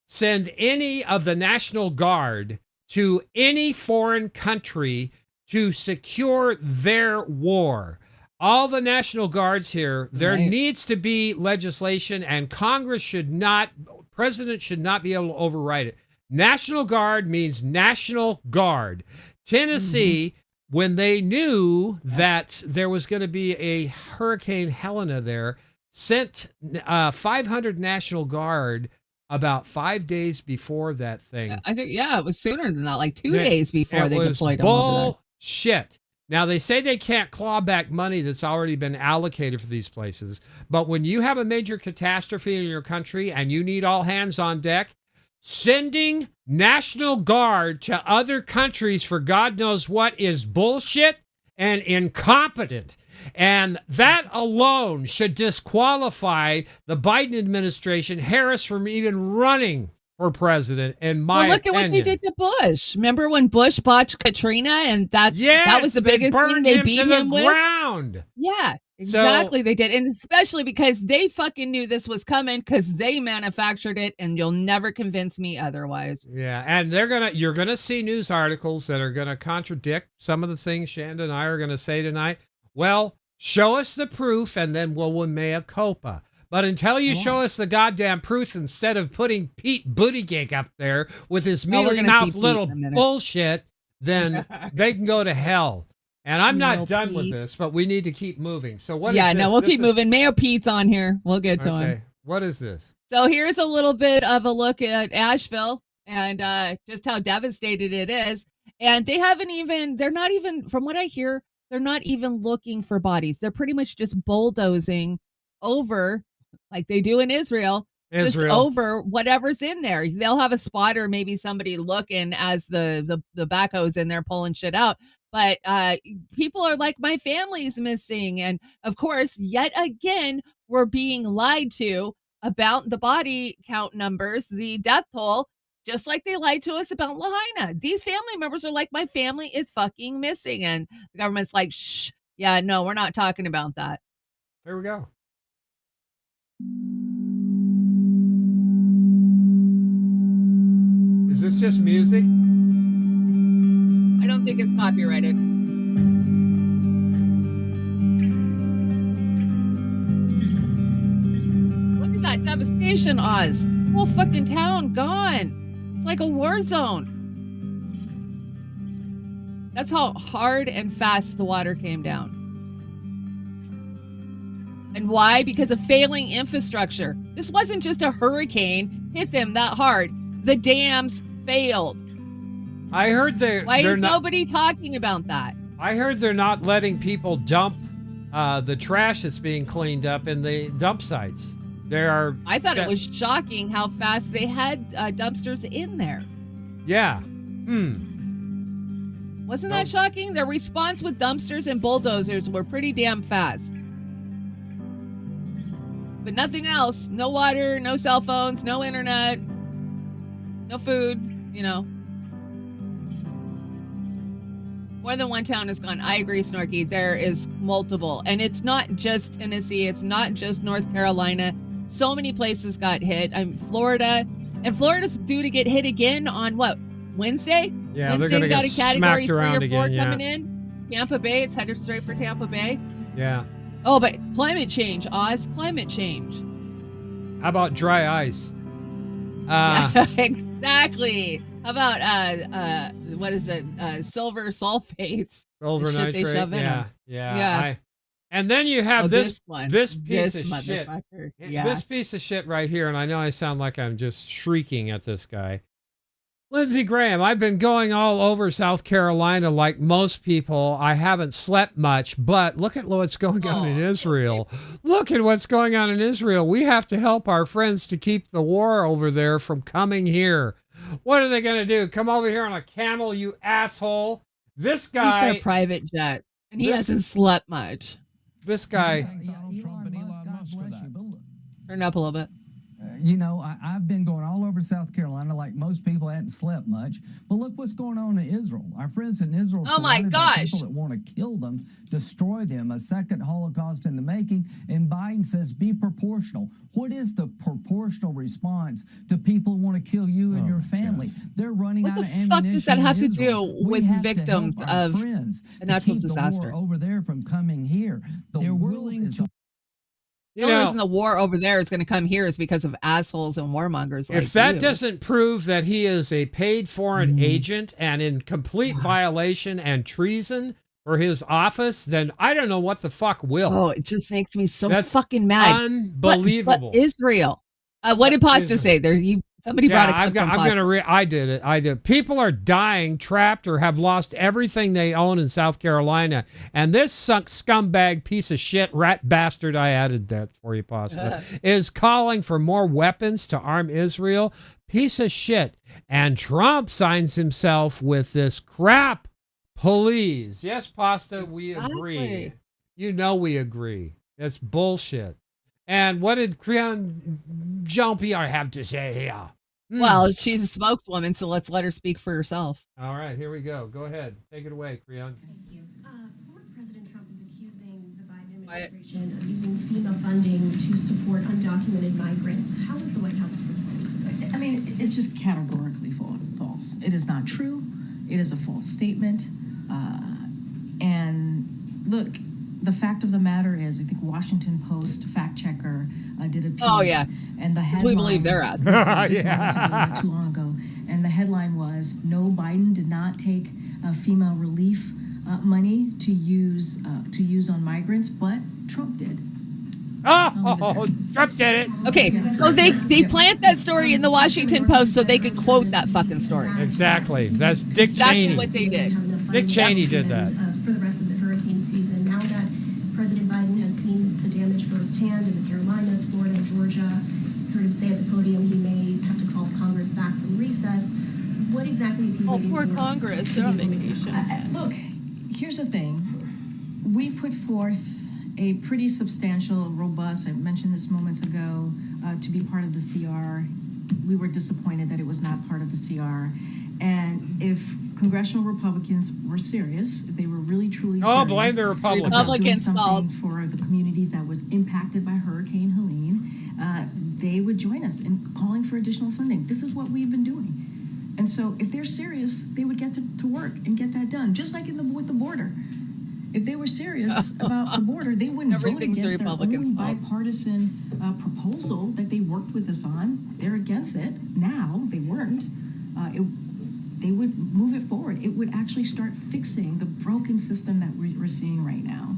Speaker 5: send any of the National Guard to any foreign country to secure their war. All the National Guards here, there
Speaker 6: Right.
Speaker 5: needs to be legislation, and President should not be able to override it. National Guard means National Guard. Tennessee, when they knew that there was going to be a Hurricane Helena there, sent 500 National Guard about 5 days before that thing.
Speaker 6: I think, it was sooner than that, like 2
Speaker 5: That-
Speaker 6: days before
Speaker 5: it
Speaker 6: they
Speaker 5: was
Speaker 6: deployed them over there.
Speaker 5: bullshit. Now, they say they can't claw back money that's already been allocated for these places. But when you have a major catastrophe in your country and you need all hands on deck, sending National Guard to other countries for God knows what is bullshit and incompetent. And that alone should disqualify the Biden administration, Harris, from even running for president, in my
Speaker 6: Well, look at
Speaker 5: opinion.
Speaker 6: what they did to Bush. Remember when Bush botched Katrina, and that was the biggest thing
Speaker 5: burned
Speaker 6: they
Speaker 5: him
Speaker 6: beat
Speaker 5: to the
Speaker 6: him with?
Speaker 5: ground.
Speaker 6: Yeah, exactly. They did, and especially because they fucking knew this was coming because they manufactured it, and you'll never convince me otherwise.
Speaker 5: Yeah, and you're gonna see news articles that are gonna contradict some of the things Shanda and I are gonna say tonight. Well, show us the proof, and then we'll mea culpa. But until you show us the goddamn proof, instead of putting Pete Buttigieg up there with his
Speaker 6: Well, we're
Speaker 5: mealy
Speaker 6: gonna see
Speaker 5: mouth
Speaker 6: Pete
Speaker 5: little
Speaker 6: in a minute.
Speaker 5: bullshit, then they can go to hell. And I'm
Speaker 6: No,
Speaker 5: not done with
Speaker 6: Pete.
Speaker 5: this, but we need to keep moving. So what is
Speaker 6: Yeah,
Speaker 5: this?
Speaker 6: no, we'll
Speaker 5: This
Speaker 6: keep
Speaker 5: is-
Speaker 6: moving. Mayo Pete's on here. We'll get to him.
Speaker 5: Okay, what is this?
Speaker 6: So here's a little bit of a look at Asheville and just how devastated it is. And they're not even, from what I hear, they're not even looking for bodies. They're pretty much just bulldozing over, like they do in Israel, just over whatever's in there. They'll have a spotter, maybe somebody looking as the backhoe's in there pulling shit out. But people are like, my family's missing. And of course, yet again, we're being lied to. about the body count numbers, the death toll, just like they lied to us about Lahaina. These family members are like, my family is fucking missing. And the government's like, shh, yeah, no, we're not talking about that.
Speaker 5: There we go. Is this just music?
Speaker 6: I don't think it's copyrighted. Look at that devastation, Oz. Whole fucking town gone. It's like a war zone. That's how hard and fast the water came down. And why? Because of failing infrastructure. This wasn't just a hurricane hit them that hard. The dams failed.
Speaker 5: I heard
Speaker 6: Why is nobody talking about that?
Speaker 5: I heard they're not letting people dump the trash that's being cleaned up in the dump sites.
Speaker 6: I thought it was shocking how fast they had dumpsters in there.
Speaker 5: Yeah.
Speaker 6: Wasn't that shocking? Their response with dumpsters and bulldozers were pretty damn fast. But nothing else. No water, no cell phones, no internet, no food, More than one town is gone. I agree, Snorky. There is multiple. And it's not just Tennessee. It's not just North Carolina. So many places got hit. Florida. And Florida's due to get hit again on what? Wednesday?
Speaker 5: Yeah,
Speaker 6: Wednesday,
Speaker 5: they're going to
Speaker 6: got
Speaker 5: get
Speaker 6: a category
Speaker 5: smacked around
Speaker 6: 3 or 4
Speaker 5: again.
Speaker 6: coming in. Tampa Bay. It's headed straight for Tampa Bay.
Speaker 5: Yeah.
Speaker 6: Oh, but climate change, Oz. Climate change.
Speaker 5: How about dry ice?
Speaker 6: Yeah, exactly. How about what is it? Silver sulfates.
Speaker 5: Silver
Speaker 6: The shit they
Speaker 5: nitrate.
Speaker 6: shove in 'em.
Speaker 5: Yeah. And then you have
Speaker 6: this one.
Speaker 5: this piece of shit.
Speaker 6: Motherfucker. Yeah.
Speaker 5: This piece of shit right here, and I know I sound like I'm just shrieking at this guy. Lindsey Graham, I've been going all over South Carolina like most people. I haven't slept much, but look at what's going on in Israel. Look at what's going on in Israel. We have to help our friends to keep the war over there from coming here. What are they going to do? Come over here on a camel, you asshole. This guy.
Speaker 6: He's got a private jet, and he hasn't slept much.
Speaker 5: This guy.
Speaker 6: Turn up a little bit.
Speaker 10: I've been going all over South Carolina like most people. I hadn't slept much. But look what's going on in Israel. Our friends in Israel
Speaker 6: Oh my
Speaker 10: surrounded by
Speaker 6: gosh.
Speaker 10: people that want to kill them, destroy them, a second Holocaust in the making. And Biden says be proportional. What is the proportional response to people who want to kill you and your family? They're running
Speaker 6: What
Speaker 10: out
Speaker 6: the
Speaker 10: of
Speaker 6: fuck
Speaker 10: ammunition.
Speaker 6: does that have
Speaker 10: in
Speaker 6: to
Speaker 10: Israel.
Speaker 6: do
Speaker 10: We
Speaker 6: with
Speaker 10: have to
Speaker 6: victims
Speaker 10: help our
Speaker 6: of
Speaker 10: friends
Speaker 6: a
Speaker 10: to
Speaker 6: natural
Speaker 10: keep
Speaker 6: disaster?
Speaker 10: the war over there from coming here. The world is
Speaker 6: The only reason the war over there is going to come here is because of assholes and warmongers like
Speaker 5: If that
Speaker 6: you.
Speaker 5: doesn't prove that he is a paid foreign agent and in complete violation and treason for his office, then I don't know what the fuck will.
Speaker 6: Oh, it just makes me so
Speaker 5: That's
Speaker 6: fucking mad.
Speaker 5: unbelievable.
Speaker 6: But Israel. What did Pasta
Speaker 5: Israel.
Speaker 6: say? Somebody brought a clip from
Speaker 5: I'm
Speaker 6: Pasta.
Speaker 5: gonna I did it. I did. People are dying, trapped, or have lost everything they own in South Carolina. And this scumbag piece of shit, rat bastard, I added that for you, Pasta, is calling for more weapons to arm Israel. Piece of shit. And Trump signs himself with this crap. Please. Yes, Pasta, we agree.
Speaker 6: Exactly.
Speaker 5: We agree. That's bullshit. And what did Creon Jean-Pierre have to say here?
Speaker 6: Well, she's a spokeswoman, so let's let her speak for herself.
Speaker 5: All right, here we go. Go ahead. Take it away, Creon.
Speaker 11: Thank you. Former President Trump is accusing the Biden administration of using FEMA funding to support undocumented migrants. How is the White House responding to that?
Speaker 12: I mean, it's just categorically false. It is not true. It is a false statement. And look, the fact of the matter is, I think Washington Post fact checker did a piece.
Speaker 6: Oh, yeah.
Speaker 12: And the headline.
Speaker 6: We believe they're at.
Speaker 12: Not too long ago. And the headline was, no, Biden did not take FEMA relief money to use on migrants, but Trump did.
Speaker 5: Oh, Trump did it.
Speaker 6: Okay, so they plant that story in the Washington Post so they could quote that fucking story.
Speaker 5: Exactly. That's Dick
Speaker 6: Exactly
Speaker 5: Cheney.
Speaker 6: what they did.
Speaker 5: Dick Cheney did that.
Speaker 11: For the rest of the hurricane season, now that President Biden has seen the damage firsthand in the Carolinas, Florida, Georgia, heard him say at the podium he may have to call Congress back from recess. What exactly is he waiting
Speaker 6: poor
Speaker 11: for?
Speaker 6: Congress. They're on vacation.
Speaker 12: Look, here's the thing. We put forth a pretty substantial, robust, I mentioned this moments ago, to be part of the CR. We were disappointed that it was not part of the CR. And if congressional Republicans were serious, if they were really truly serious,
Speaker 5: blame the Republicans.
Speaker 12: about doing
Speaker 6: Republicans' fault.
Speaker 12: something for the communities that was impacted by Hurricane Helene, they would join us in calling for additional funding. This is what we've been doing. And so if they're serious, they would get to work and get that done, just like with the border. If they were serious about the border, they wouldn't vote
Speaker 6: Everything's the
Speaker 12: against their
Speaker 6: Republicans'
Speaker 12: own
Speaker 6: fault.
Speaker 12: bipartisan proposal that they worked with us on. They're against it now. They weren't. They would move it forward. It would actually start fixing the broken system that we're seeing right now.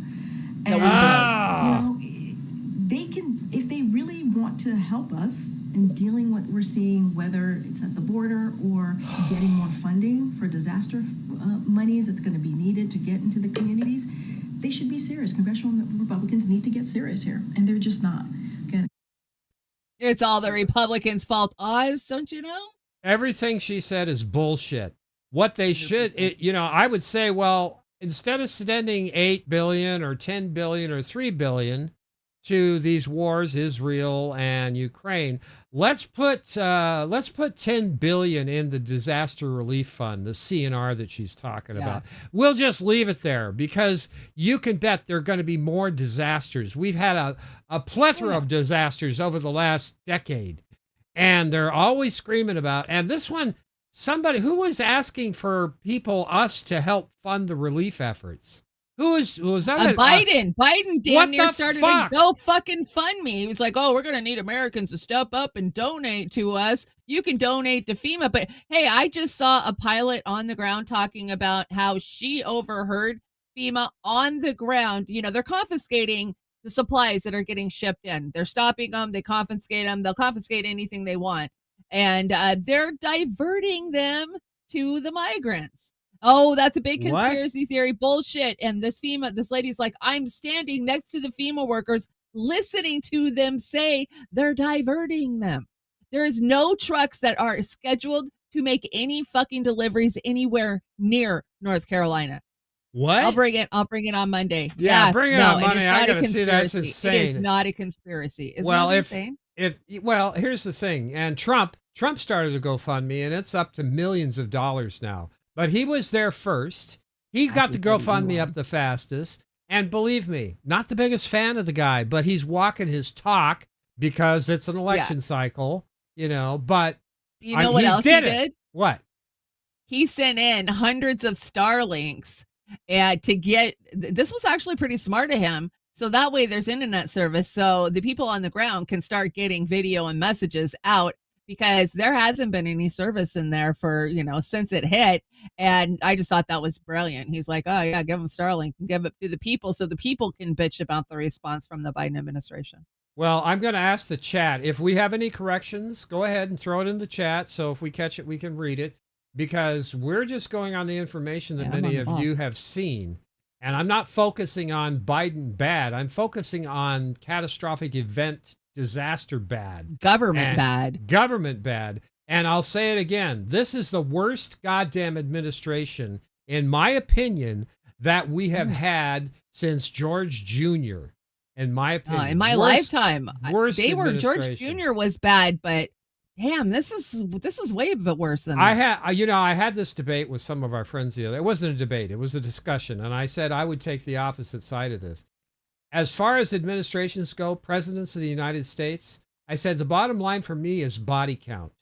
Speaker 12: And you know, they can, if they really want to help us in dealing with what we're seeing, whether it's at the border or getting more funding for disaster monies that's going to be needed to get into the communities, they should be serious. Congressional Republicans need to get serious here, and they're just not. Again,
Speaker 6: It's all the Republicans' fault. Oz, don't you know?
Speaker 5: Everything she said is bullshit. What they should, I would say, well, instead of sending 8 billion or 10 billion or 3 billion to these wars, Israel and Ukraine, let's put 10 billion in the disaster relief fund, the CNR that she's talking about. We'll just leave it there because you can bet there are going to be more disasters. We've had a plethora of disasters over the last decade, and they're always screaming about. And this one, somebody who was asking for us to help fund the relief efforts. Who was that?
Speaker 6: Biden. Biden damn near started
Speaker 5: fuck?
Speaker 6: to go fucking fund me. He was like, "Oh, we're gonna need Americans to step up and donate to us. You can donate to FEMA." But hey, I just saw a pilot on the ground talking about how she overheard FEMA on the ground. You know, they're confiscating the supplies that are getting shipped in. They're stopping them. They confiscate them. They'll confiscate anything they want, and they're diverting them to the migrants. Oh, that's a big conspiracy theory. Bullshit. And this lady's like, I'm standing next to the FEMA workers, listening to them say they're diverting them. There is no trucks that are scheduled to make any fucking deliveries anywhere near North Carolina.
Speaker 5: What?
Speaker 6: I'll bring it on Monday.
Speaker 5: Yeah, bring it on Monday. I gotta see that's
Speaker 6: It
Speaker 5: insane.
Speaker 6: is not a conspiracy. Isn't
Speaker 5: Well,
Speaker 6: that insane?
Speaker 5: Well, here's the thing. And Trump started a GoFundMe, and it's up to millions of dollars now. But he was there first. He got the GoFundMe up the fastest. And believe me, not the biggest fan of the guy, but he's walking his talk because it's an election cycle, but
Speaker 6: you know what else he did?
Speaker 5: What?
Speaker 6: He sent in hundreds of Starlinks to get, this was actually pretty smart of him. So that way there's internet service. So the people on the ground can start getting video and messages out, because there hasn't been any service in there for, since it hit. And I just thought that was brilliant. He's like, oh yeah, give them Starlink and give it to the people so the people can bitch about the response from the Biden administration.
Speaker 5: Well, I'm going to ask the chat. If we have any corrections, go ahead and throw it in the chat. So if we catch it, we can read it, because we're just going on the information that many of you have seen. And I'm not focusing on Biden bad. I'm focusing on catastrophic event disaster bad.
Speaker 6: Government bad. And I'll say it again. This is the worst goddamn administration, in my opinion, that we have had since George Jr. In my opinion. In my lifetime.
Speaker 5: Worst
Speaker 6: George Jr. was bad, but damn, this is way worse than that.
Speaker 5: I had this debate with some of our friends the other day. It wasn't a debate. It was a discussion. And I said I would take the opposite side of this. As far as administrations go, presidents of the United States, I said the bottom line for me is body count.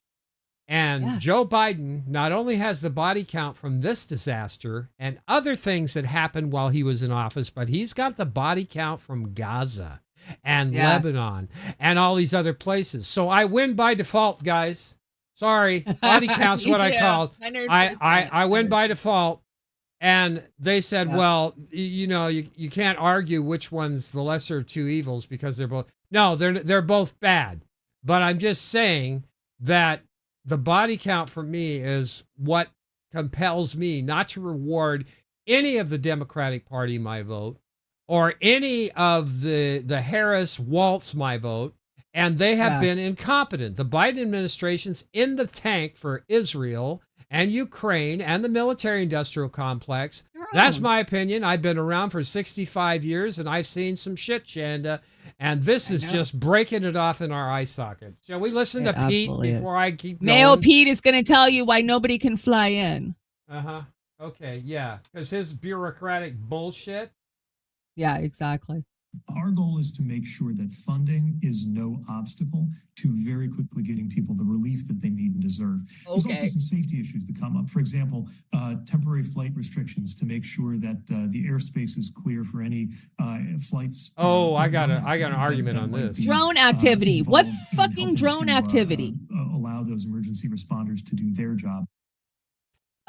Speaker 5: And Joe Biden not only has the body count from this disaster and other things that happened while he was in office, but he's got the body count from Gaza and Lebanon and all these other places. So I win by default, guys. Sorry, body count's what I called. I win by default. And they said, well, you can't argue which one's the lesser of two evils because they're both. No, they're both bad. But I'm just saying that the body count for me is what compels me not to reward any of the Democratic Party my vote, or any of the Harris Waltz my vote. And they have been incompetent. The Biden administration's in the tank for Israel and Ukraine and the military-industrial complex. That's my opinion. I've been around for 65 years, and I've seen some shit, Chanda. And this is just breaking it off in our eye socket. Shall we listen to Pete before I keep going?
Speaker 6: Mayo Pete is going to tell you why nobody can fly in.
Speaker 5: Uh-huh. Okay, yeah. Because his bureaucratic bullshit.
Speaker 6: Yeah, exactly.
Speaker 13: Our goal is to make sure that funding is no obstacle to very quickly getting people the relief that they need and deserve. There's also some safety issues that come up. For example, temporary flight restrictions to make sure that the airspace is clear for any flights.
Speaker 5: I got an argument on this.
Speaker 6: Drone activity. What fucking drone activity?
Speaker 13: Allow those emergency responders to do their job.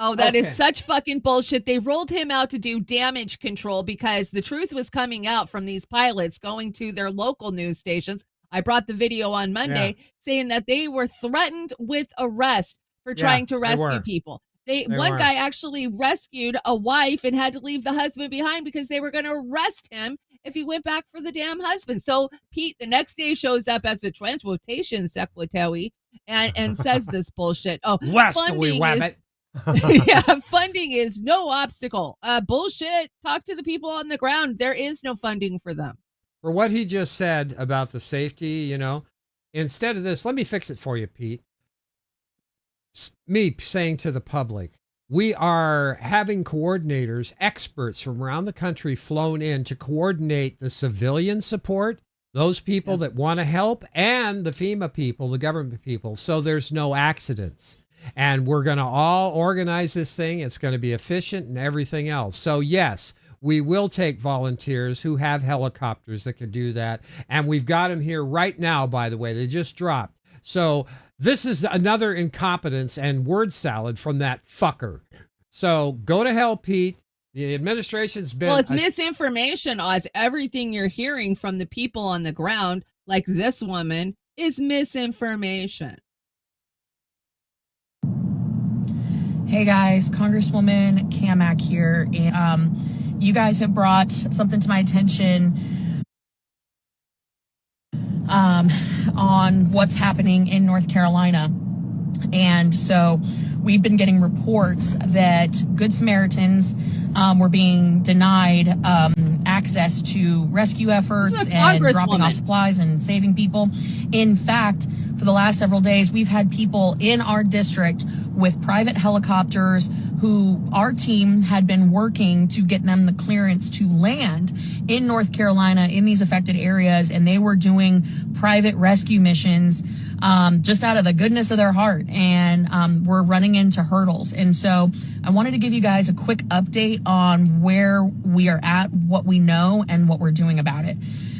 Speaker 6: Oh, that is such fucking bullshit. They rolled him out to do damage control because the truth was coming out from these pilots going to their local news stations. I brought the video on Monday saying that they were threatened with arrest for trying to rescue people. One guy actually rescued a wife and had to leave the husband behind because they were going to arrest him if he went back for the damn husband. So Pete the next day shows up as the transportation secretary and says this bullshit. Oh, funding is no obstacle. Bullshit. Talk to the people on the ground. There is no funding for them.
Speaker 5: For what he just said about the safety, instead of this, let me fix it for you, Pete. Me saying to the public, we are having coordinators, experts from around the country flown in to coordinate the civilian support, those people that want to help, and the FEMA people, the government people, so there's no accidents. And we're going to all organize this thing. It's going to be efficient and everything else. So, yes, we will take volunteers who have helicopters that can do that. And we've got them here right now, by the way. They just dropped. So this is another incompetence and word salad from that fucker. So go to hell, Pete. The administration's been...
Speaker 6: Well, it's misinformation, Oz. Everything you're hearing from the people on the ground, like this woman, is misinformation.
Speaker 14: Hey guys, Congresswoman Kamak here. You guys have brought something to my attention on what's happening in North Carolina. And so we've been getting reports that Good Samaritans were being denied access to rescue efforts and dropping off supplies and saving people. In fact, for the last several days, we've had people in our district with private helicopters who our team had been working to get them the clearance to land in North Carolina in these affected areas. And they were doing private rescue missions just out of the goodness of their heart. And we're running into hurdles. And so I wanted to give you guys a quick update on where we are at, what we know, and what we're doing about it.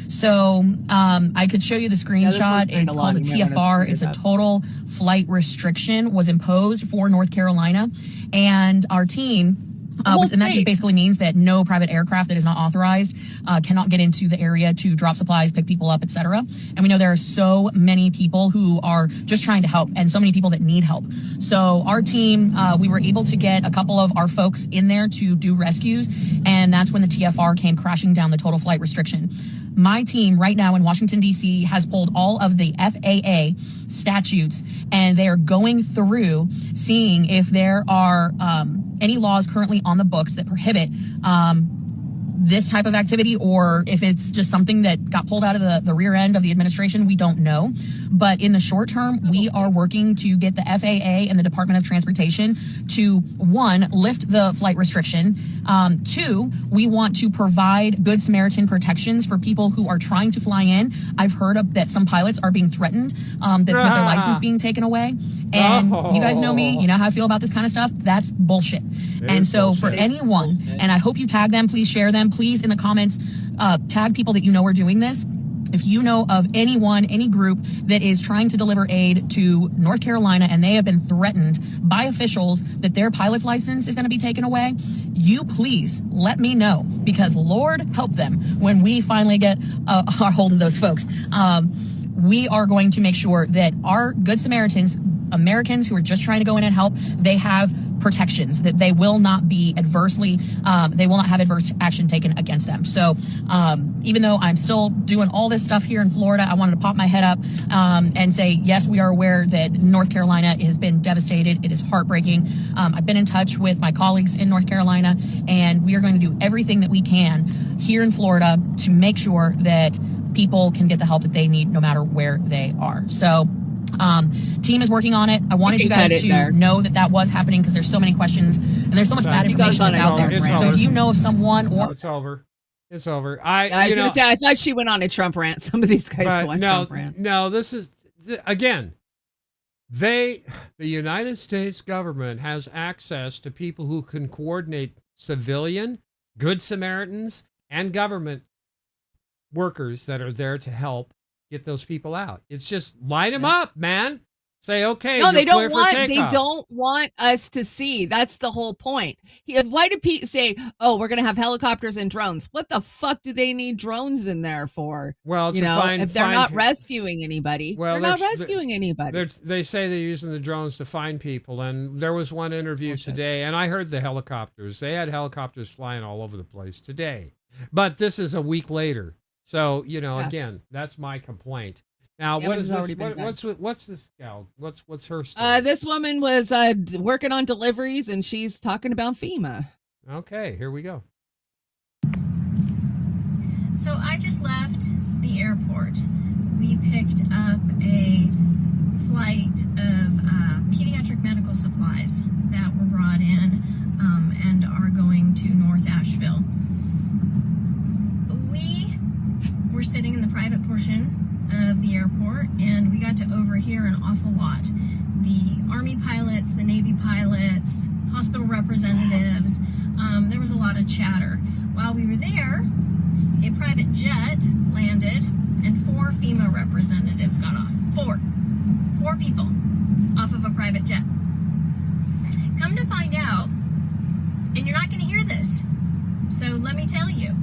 Speaker 14: So I could show you the screenshot. It's called a TFR. It's a total flight restriction was imposed for North Carolina. And our team, and that just basically means that no private aircraft that is not authorized cannot get into the area to drop supplies, pick people up, etc. And we know there are so many people who are just trying to help and so many people that need help. So our team, we were able to get a couple of our folks in there to do rescues. And that's when the TFR came crashing down, the total flight restriction. My team right now in Washington, D.C. has pulled all of the FAA statutes, and they are going through seeing if there are any laws currently on the books that prohibit this type of activity, or if it's just something that got pulled out of the rear end of the administration. We don't know. But in the short term, we are working to get the FAA and the Department of Transportation to, one, lift the flight restriction. Two, we want to provide Good Samaritan protections for people who are trying to fly in. I've heard that some pilots are being threatened, with their license being taken away. And you guys know me, you know how I feel about this kind of stuff. That's bullshit. And so for anyone, and I hope you tag them, please share them, please in the comments, tag people that you know are doing this. If you know of anyone, any group that is trying to deliver aid to North Carolina and they have been threatened by officials that their pilot's license is going to be taken away, you please let me know, because Lord help them when we finally get our hold of those folks. We are going to make sure that our Good Samaritans, Americans who are just trying to go in and help, they have protections, that they will not be they will not have adverse action taken against them. So even though I'm still doing all this stuff here in Florida, I wanted to pop my head up and say, yes, we are aware that North Carolina has been devastated. It is heartbreaking. I've been in touch with my colleagues in North Carolina, and we are going to do everything that we can here in Florida to make sure that people can get the help that they need no matter where they are. So team is working on it. I wanted you guys to know that was happening because there's so many questions and there's so much bad information that's out there. So if you know someone or
Speaker 5: it's over. It's over.
Speaker 6: I was going to say, I thought she went on a Trump rant. Some of these guys go on Trump rant.
Speaker 5: No, this is, again, the United States government has access to people who can coordinate civilian, Good Samaritans, and government workers that are there to help get those people out. It's just line them up, man. Say, okay.
Speaker 6: No, they don't want us to see. That's the whole point. Why do people say, oh, we're going to have helicopters and drones? What the fuck do they need drones in there for?
Speaker 5: Well,
Speaker 6: if they're not rescuing anybody, they're not rescuing anybody.
Speaker 5: They say they're using the drones to find people. And there was one interview today, and I heard the helicopters. They had helicopters flying all over the place today. But this is a week later. So, again, that's my complaint. Now, what is this? What's this gal? What's her story?
Speaker 6: This woman was working on deliveries, and she's talking about FEMA.
Speaker 5: Okay, here we go.
Speaker 15: So I just left the airport. We picked up a flight of pediatric medical supplies that were brought in and are going to North Asheville. We were sitting in the private portion of the airport, and we got to overhear an awful lot. The Army pilots, the Navy pilots, hospital representatives, there was a lot of chatter. While we were there, a private jet landed and 4 FEMA representatives got off. 4 people off of a private jet. Come to find out, and you're not going to hear this, so let me tell you.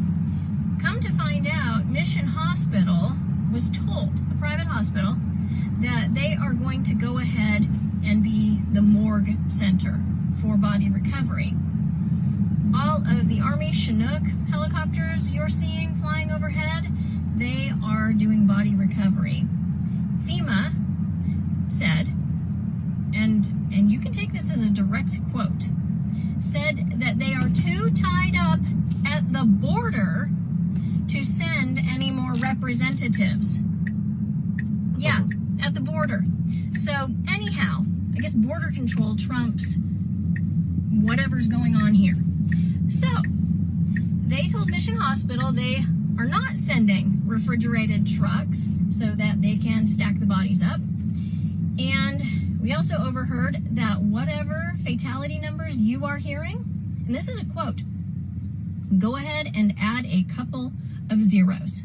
Speaker 15: Come to find out, Mission Hospital was told, a private hospital, that they are going to go ahead and be the morgue center for body recovery. All of the Army Chinook helicopters you're seeing flying overhead, they are doing body recovery. FEMA said, and you can take this as a direct quote, said that they are too tied up at the border to send any more representatives. Yeah, at the border. So anyhow, I guess border control trumps whatever's going on here. So they told Mission Hospital they are not sending refrigerated trucks so that they can stack the bodies up. And we also overheard that whatever fatality numbers you are hearing, and this is a quote, go ahead and add a couple of zeros.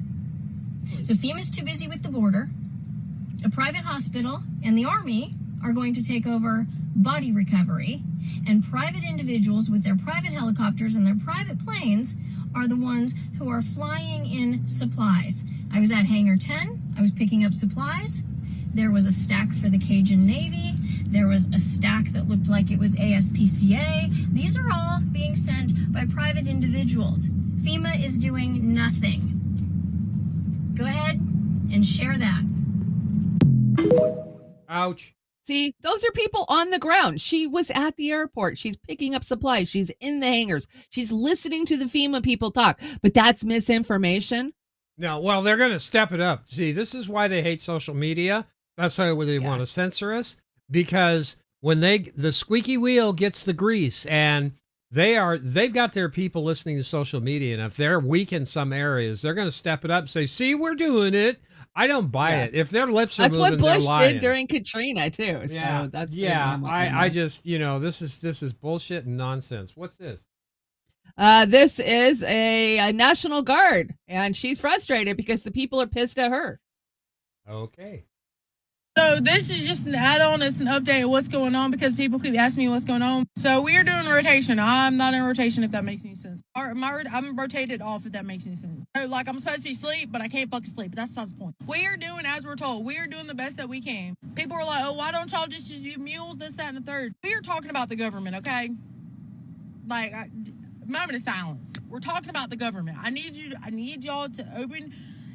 Speaker 15: So FEMA's too busy with the border. A private hospital and the Army are going to take over body recovery, and private individuals with their private helicopters and their private planes are the ones who are flying in supplies. I was at Hangar 10. I was picking up supplies. There was a stack for the Cajun Navy. There was a stack that looked like it was ASPCA. These are all being sent by private individuals. FEMA is doing nothing. Go ahead and share that.
Speaker 5: Ouch.
Speaker 6: See, those are people on the ground. She was at the airport. She's picking up supplies. She's in the hangars. She's listening to the FEMA people talk. But that's misinformation.
Speaker 5: No, well, they're going to step it up. See, this is why they hate social media. That's why they want to censor us. Because when the squeaky wheel gets the grease, and they've got their people listening to social media, and if they're weak in some areas, they're going to step it up and say, see, we're doing it. I don't buy it. If their lips are moving,
Speaker 6: that's what Bush
Speaker 5: they're lying.
Speaker 6: did during Katrina too. So that's
Speaker 5: I just this is bullshit and nonsense. What's this?
Speaker 6: This is a National Guard, and she's frustrated because the people are pissed at her.
Speaker 5: Okay.
Speaker 16: So this is just an add-on. It's an update of what's going on because people keep asking me what's going on. So we are doing rotation. I'm not in rotation, if that makes any sense. I'm rotated off, if that makes any sense. So, like, I'm supposed to be asleep, but I can't fucking sleep. But that's the point. We are doing as we're told. We are doing the best that we can. People are like, oh, why don't y'all just use mules, this, that, and the third? We are talking about the government, okay? Like, moment of silence. We're talking about the government. I need y'all to open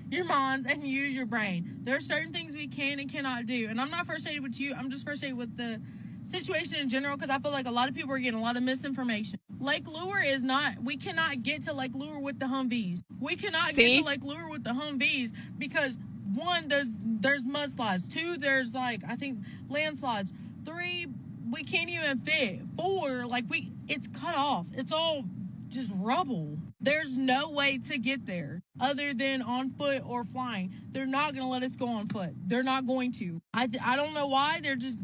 Speaker 16: your minds and use your brain. There are certain things we can and cannot do. And I'm not frustrated with you. I'm just frustrated with the situation in general, because I feel like a lot of people are getting a lot of misinformation. Lake Lure is not, we cannot get to Lake Lure with the Humvees. We cannot get to Lake Lure with the Humvees because, one, there's mudslides. Two, there's like, I think, landslides. Three, we can't even fit. Four, like it's cut off. It's all just rubble. There's no way to get there other than on foot or flying. They're not going to let us go on foot. They're not going to. I don't know why. They're just,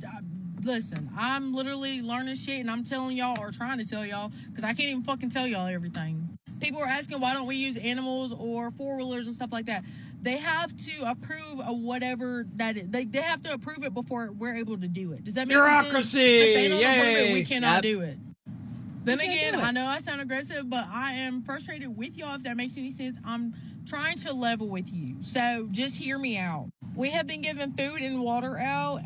Speaker 16: listen, I'm literally learning shit and I'm telling y'all or trying to tell y'all because I can't even fucking tell y'all everything. People are asking why don't we use animals or four-wheelers and stuff like that. They have to approve of whatever that is. They have to approve it before we're able to do it. Does that make sense?
Speaker 5: Bureaucracy!
Speaker 16: If they don't approve it,
Speaker 5: Yay!
Speaker 16: we cannot
Speaker 5: Yep.
Speaker 16: do it. Then
Speaker 6: We can't
Speaker 16: again,
Speaker 6: do it.
Speaker 16: I know I sound aggressive, but I am frustrated with y'all, if that makes any sense. I'm trying to level with you. So just hear me out. We have been giving food and water out.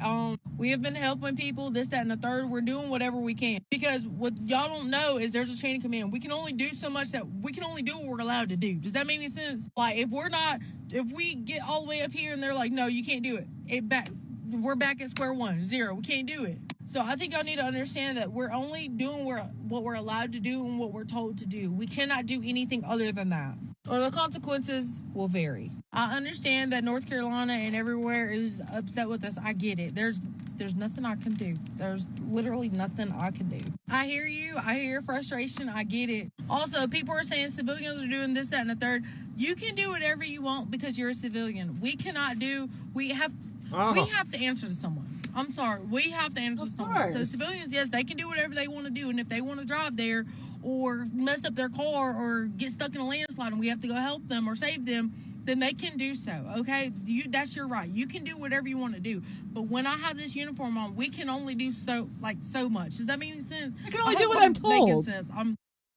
Speaker 16: We have been helping people, this, that, and the third. We're doing whatever we can. Because what y'all don't know is there's a chain of command. We can only do so much that we can only do what we're allowed to do. Does that make any sense? Like, if we get all the way up here and they're like, no, you can't do it. We're back at square one, 0. We can't do it. So I think y'all need to understand that we're only doing what we're allowed to do and what we're told to do. We cannot do anything other than that. Or the consequences will vary. I understand that North Carolina and everywhere is upset with us. I get it. There's nothing I can do. There's literally nothing I can do. I hear you. I hear your frustration. I get it. Also, people are saying civilians are doing this, that, and the third. You can do whatever you want because you're a civilian. We cannot do. We have to answer to someone. I'm sorry. We have to answer to someone. So civilians, yes, they can do whatever they want to do. And if they want to drive there or mess up their car or get stuck in a landslide and we have to go help them or save them, then they can do so, okay? That's your right. You can do whatever you want to do. But when I have this uniform on, we can only do so much. Does that make any sense?
Speaker 6: I can only do what I'm told.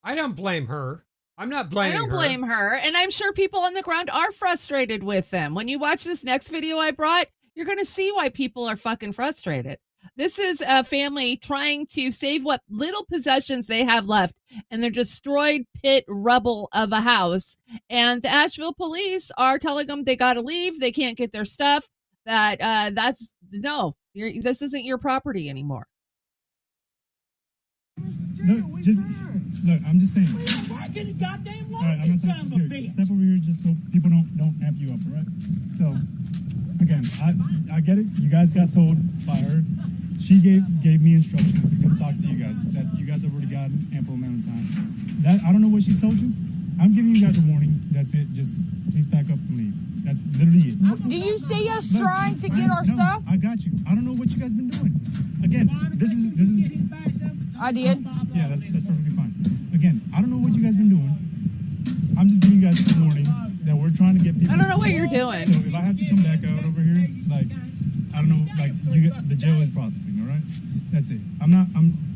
Speaker 5: I don't blame her. I'm not blaming her.
Speaker 6: I don't blame her. And I'm sure people on the ground are frustrated with them. When you watch this next video I brought, you're going to see why people are fucking frustrated. This is a family trying to save what little possessions they have left in their destroyed pit rubble of a house. And the Asheville police are telling them they got to leave. They can't get their stuff. This isn't your property anymore.
Speaker 17: Look, I'm just saying.
Speaker 7: Why did the goddamn
Speaker 17: All right, I'm not talking here. Step over here just so people don't amp you up, all right? So, again, I get it. You guys got told by her. She gave me instructions to come talk to you guys. That you guys have already gotten ample amount of time. I don't know what she told you. I'm giving you guys a warning. That's it. Just please back up and leave. That's literally it.
Speaker 18: Do you see us trying to get our stuff?
Speaker 17: I got you. I don't know what you guys been doing. Again, this is.
Speaker 18: I did.
Speaker 17: Yeah, that's perfectly fine. Again, I don't know what you guys been doing. I'm just giving you guys a warning that we're trying to get people.
Speaker 6: I don't know what you're doing.
Speaker 17: So if I have to come back out over here, like, I don't know, like, the jail is processing, all right? That's it.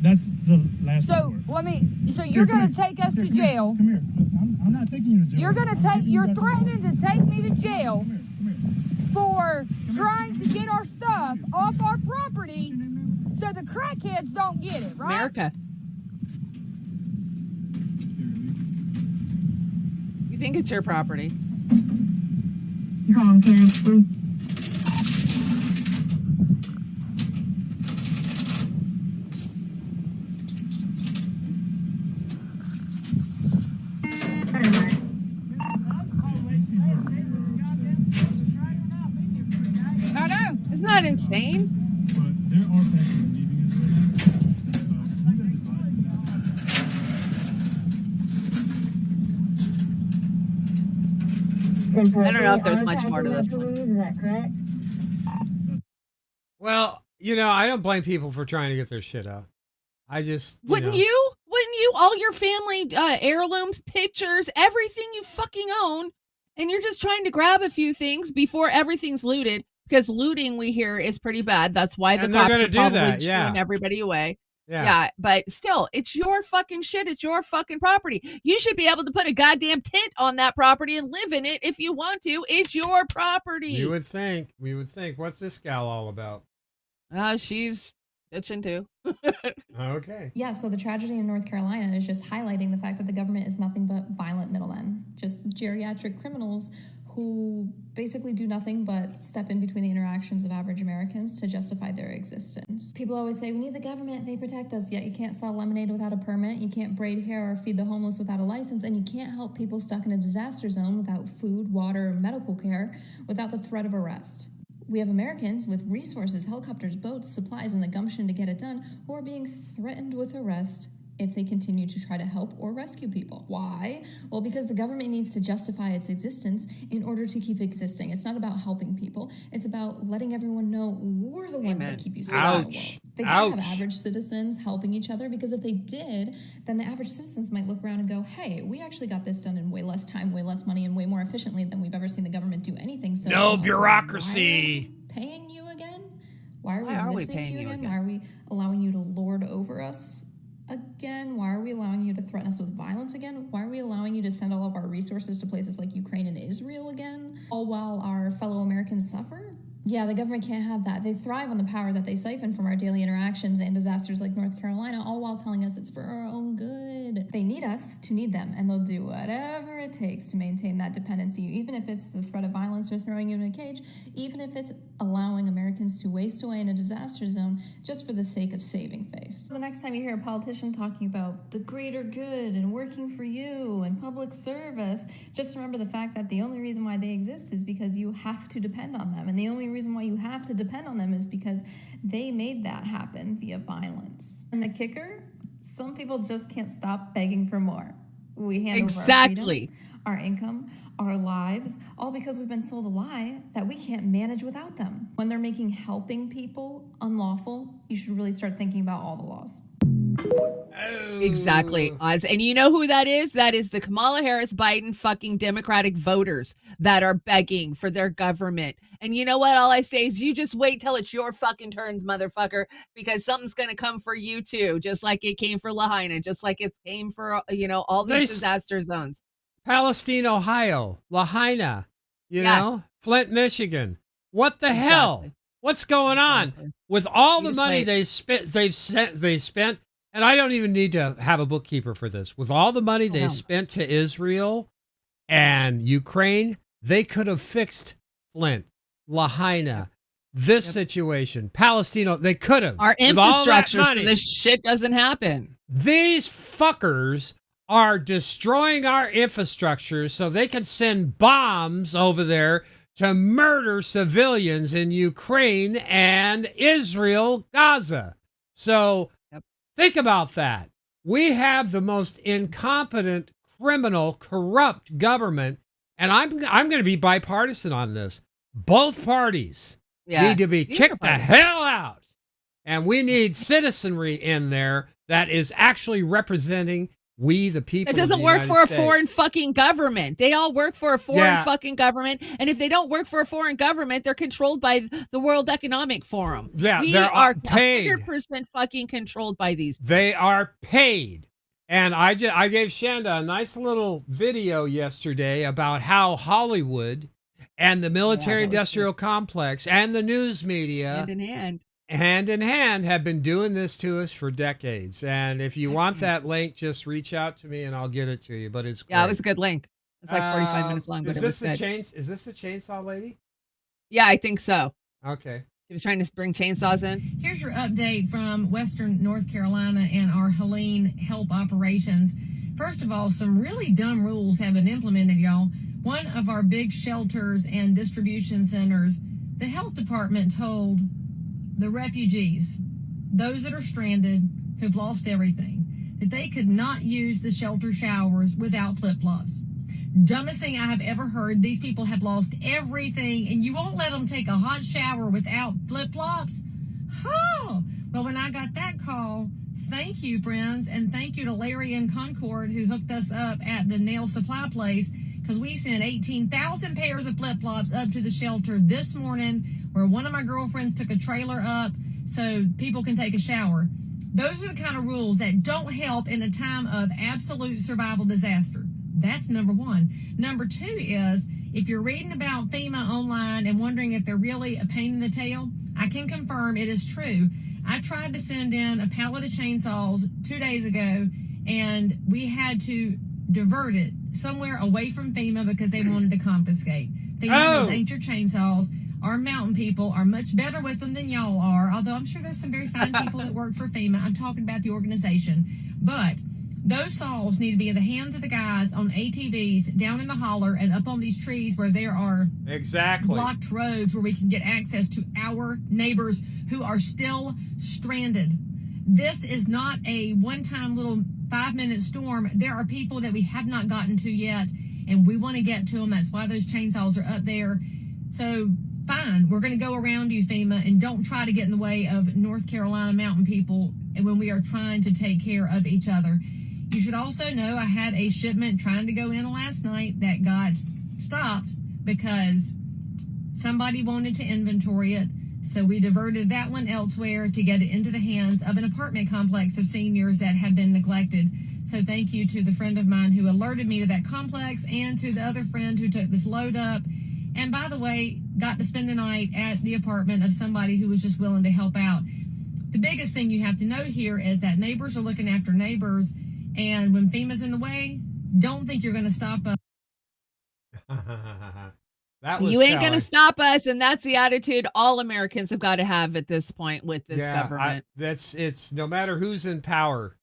Speaker 17: That's the last word.
Speaker 18: So you're going to take us to jail.
Speaker 17: Come here. I'm not taking you to jail.
Speaker 18: You're threatening to take me to jail for trying to get our stuff off our property so the crackheads don't get it, right?
Speaker 6: America. You think it's your property?
Speaker 2: You're wrong, Karen.
Speaker 6: I know. Isn't that insane?
Speaker 17: But there are taxes leaving us right now.
Speaker 6: I don't know if there's much more to this one.
Speaker 2: Is that correct?
Speaker 5: Well, I don't blame people for trying to get their shit out. I just
Speaker 6: Wouldn't you? All your family heirlooms, pictures, everything you fucking own, and you're just trying to grab a few things before everything's looted, because looting, we hear, is pretty bad. That's why the cops are probably shooing everybody away. Yeah, but still, it's your fucking shit. It's your fucking property. You should be able to put a goddamn tent on that property and live in it if you want to. It's your property.
Speaker 5: You would think. We would think. What's this gal all about?
Speaker 6: She's bitching too.
Speaker 5: Okay.
Speaker 19: Yeah, so the tragedy in North Carolina is just highlighting the fact that the government is nothing but violent middlemen, just geriatric criminals who basically do nothing but step in between the interactions of average Americans to justify their existence. People always say, we need the government, they protect us, yet you can't sell lemonade without a permit, you can't braid hair or feed the homeless without a license, and you can't help people stuck in a disaster zone without food, water, or medical care without the threat of arrest. We have Americans with resources, helicopters, boats, supplies, and the gumption to get it done who are being threatened with arrest if they continue to try to help or rescue people. Why? Well, because the government needs to justify its existence in order to keep existing. It's not about helping people. It's about letting everyone know we're the ones that keep you safe in the world. They can't have average citizens helping each other, because if they did, then the average citizens might look around and go, hey, we actually got this done in way less time, way less money, and way more efficiently than we've ever seen the government do anything. So
Speaker 5: no bureaucracy.
Speaker 19: Paying you again? Why are we listening to you again? Why are we allowing you to lord over us again? Why are we allowing you to threaten us with violence again? Why are we allowing you to send all of our resources to places like Ukraine and Israel again, all while our fellow Americans suffer? Yeah, the government can't have that. They thrive on the power that they siphon from our daily interactions and disasters like North Carolina, all while telling us it's for our own good. They need us to need them, and they'll do whatever it takes to maintain that dependency, even if it's the threat of violence or throwing you in a cage, even if it's allowing Americans to waste away in a disaster zone just for the sake of saving face. The next time you hear a politician talking about the greater good and working for you and public service, just remember the fact that the only reason why they exist is because you have to depend on them, and the only reason why you have to depend on them is because they made that happen via violence. And the kicker? Some people just can't stop begging for more. We hand over our freedom, our income, our lives, all because we've been sold a lie that we can't manage without them. When they're making helping people unlawful, you should really start thinking about all the laws.
Speaker 6: Exactly, Oz. And you know who that is? That is the Kamala Harris Biden fucking Democratic voters that are begging for their government. And you know what? All I say is you just wait till it's your fucking turns, motherfucker, because something's going to come for you too, just like it came for Lahaina, just like it came for, all these disaster zones.
Speaker 5: Palestine, Ohio, Lahaina, you know, Flint, Michigan. What the hell? What's going on with all the money they've spent? And I don't even need to have a bookkeeper for this. With all the money they spent to Israel and Ukraine, they could have fixed Flint, Lahaina, this situation, Palestine. They could have.
Speaker 6: Our infrastructure, so this shit doesn't happen.
Speaker 5: These fuckers are destroying our infrastructure so they can send bombs over there to murder civilians in Ukraine and Israel, Gaza. So think about that. We have the most incompetent, criminal, corrupt government, and I'm going to be bipartisan on this. Both parties need to be kicked the hell out, and we need citizenry in there that is actually representing we, the people.
Speaker 6: It doesn't work for a foreign fucking government. They all work for a foreign fucking government. And if they don't work for a foreign government, they're controlled by the World Economic Forum.
Speaker 5: Yeah,
Speaker 6: we
Speaker 5: they are paid.
Speaker 6: 100% fucking controlled by these people.
Speaker 5: They are paid. And I gave Chanda a nice little video yesterday about how Hollywood and the military-industrial complex and the news media hand in hand have been doing this to us for decades. And if you want that link, just reach out to me and I'll get it to you. But it's great.
Speaker 6: Yeah, it was a good link. It's like 45 minutes long, but it was good.
Speaker 5: Is this the chainsaw lady?
Speaker 6: Yeah, I think so.
Speaker 5: Okay.
Speaker 6: She was trying to bring chainsaws in.
Speaker 15: Here's your update from Western North Carolina and our Helene help operations. First of all, some really dumb rules have been implemented, y'all. One of our big shelters and distribution centers, the health department told the refugees, those that are stranded, who've lost everything, that they could not use the shelter showers without flip-flops. Dumbest thing I have ever heard. These people have lost everything, and you won't let them take a hot shower without flip-flops? Oh, well, when I got that call, thank you, friends, and thank you to Larry and Concord who hooked us up at the nail supply place, because we sent 18,000 pairs of flip-flops up to the shelter this morning, where one of my girlfriends took a trailer up so people can take a shower. Those are the kind of rules that don't help in a time of absolute survival disaster. That's number one. Number two is, if you're reading about FEMA online and wondering if they're really a pain in the tail, I can confirm it is true. I tried to send in a pallet of chainsaws 2 days ago, and we had to divert it somewhere away from FEMA because they wanted to confiscate.
Speaker 20: those ain't your chainsaws. Our mountain people are much better with them than y'all are, although I'm sure there's some very fine people that work for FEMA. I'm talking about the organization. But those saws need to be in the hands of the guys on ATVs down in the holler and up on these trees where there are blocked roads where we can get access to our neighbors who are still stranded. This is not a one-time little 5-minute storm. There are people that we have not gotten to yet, and we want to get to them. That's why those chainsaws are up there. So, fine, we're going to go around you, FEMA, and don't try to get in the way of North Carolina mountain people when we are trying to take care of each other. You should also know I had a shipment trying to go in last night that got stopped because somebody wanted to inventory it. So we diverted that one elsewhere to get it into the hands of an apartment complex of seniors that have been neglected. So thank you to the friend of mine who alerted me to that complex and to the other friend who took this load up. And by the way, got to spend the night at the apartment of somebody who was just willing to help out. The biggest thing you have to know here is that neighbors are looking after neighbors. And when FEMA's in the way, don't think you're going to stop us.
Speaker 6: You ain't going to stop us. And that's the attitude all Americans have got to have at this point with this government.
Speaker 5: It's no matter who's in power,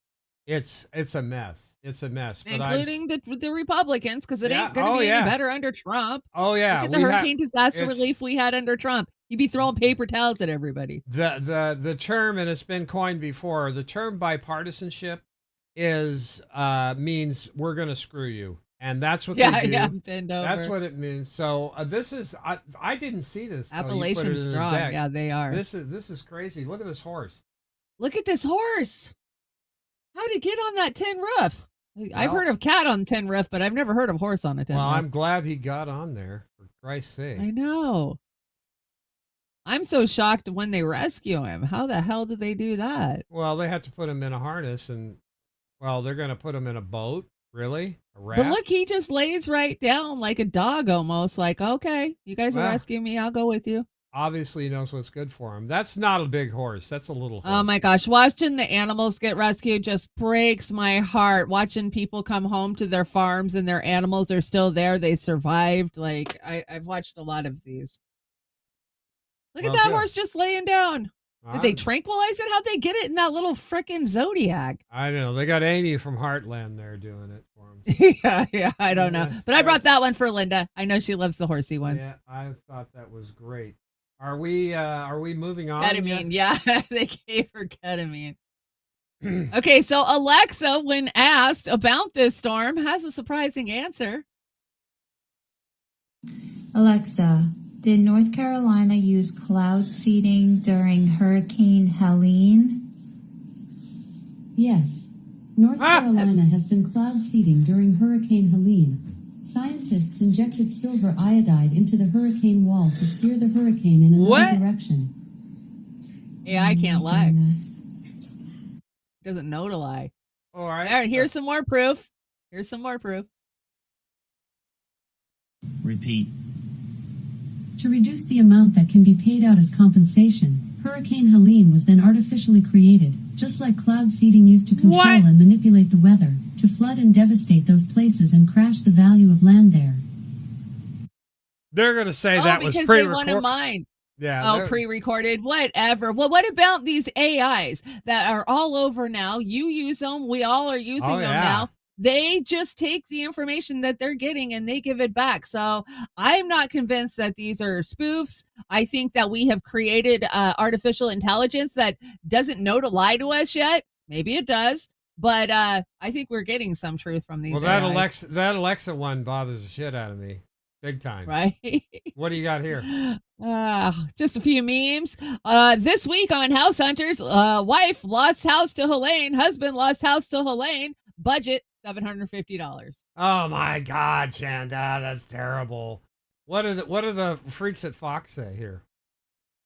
Speaker 5: it's a mess. It's a mess. But
Speaker 6: including the Republicans, because it ain't going to be any better under Trump.
Speaker 5: Oh, yeah.
Speaker 6: Look at the hurricane disaster relief we had under Trump. You'd be throwing paper towels at everybody.
Speaker 5: The term, and it's been coined before, the term bipartisanship means we're going to screw you. And that's what they do.
Speaker 6: Bend over.
Speaker 5: That's what it means. So this is, I didn't see this.
Speaker 6: Appalachian strong. Yeah, they are.
Speaker 5: This is crazy. Look at this horse.
Speaker 6: Look at this horse. How'd it get on that tin roof? I've heard of cat on tin roof, but I've never heard of horse on a tin roof.
Speaker 5: Well, I'm glad he got on there, for Christ's sake.
Speaker 6: I know. I'm so shocked when they rescue him. How the hell did they do that?
Speaker 5: Well, they had to put him in a harness, and, well, they're going to put him in a boat. Really? A raft?
Speaker 6: But look, he just lays right down like a dog almost, like, okay, you guys are rescuing me, I'll go with you.
Speaker 5: Obviously he knows what's good for him. That's not a big horse. That's a little horse.
Speaker 6: Oh my gosh, watching the animals get rescued just breaks my heart. Watching people come home to their farms and their animals are still there. They survived. Like, I've watched a lot of these. Look at that horse just laying down. Did they tranquilize it? How'd they get it in that little frickin' Zodiac?
Speaker 5: I don't know. They got Amy from Heartland there doing it for him.
Speaker 6: yeah, I don't know. But I brought that one for Linda. I know she loves the horsey ones.
Speaker 5: Yeah, I thought that was great. Are we moving on?
Speaker 6: Ketamine, yeah. They gave her ketamine. Okay, so Alexa, when asked about this storm, has a surprising answer.
Speaker 21: Alexa, did North Carolina use cloud seeding during Hurricane Helene?
Speaker 22: Yes. North Carolina has been cloud seeding during Hurricane Helene. Scientists injected silver iodide into the hurricane wall to steer the hurricane in another direction.
Speaker 6: Yeah, I can't lie. Doesn't know to lie.
Speaker 5: All right.
Speaker 6: Here's some more proof.
Speaker 22: Repeat. To reduce the amount that can be paid out as compensation, Hurricane Helene was then artificially created, just like cloud seeding used to control and manipulate the weather, to flood and devastate those places and crash the value of land there.
Speaker 5: They're going to say that was
Speaker 6: pre-recorded.
Speaker 5: pre-recorded.
Speaker 6: Because they want mine.
Speaker 5: Yeah.
Speaker 6: Pre-recorded, whatever. Well, what about these AIs that are all over now? You use them. We all are using them now. They just take the information that they're getting and they give it back. So I'm not convinced that these are spoofs. I think that we have created artificial intelligence that doesn't know to lie to us yet. Maybe it does. But I think we're getting some truth from these.
Speaker 5: Well, that Alexa one bothers the shit out of me. Big time.
Speaker 6: Right?
Speaker 5: What do you got here?
Speaker 6: Just a few memes. This week on House Hunters, wife lost house to Helene. Husband lost house to Helene. Budget $750.
Speaker 5: Oh my God, Chanda, that's terrible. What do the freaks at Fox say here?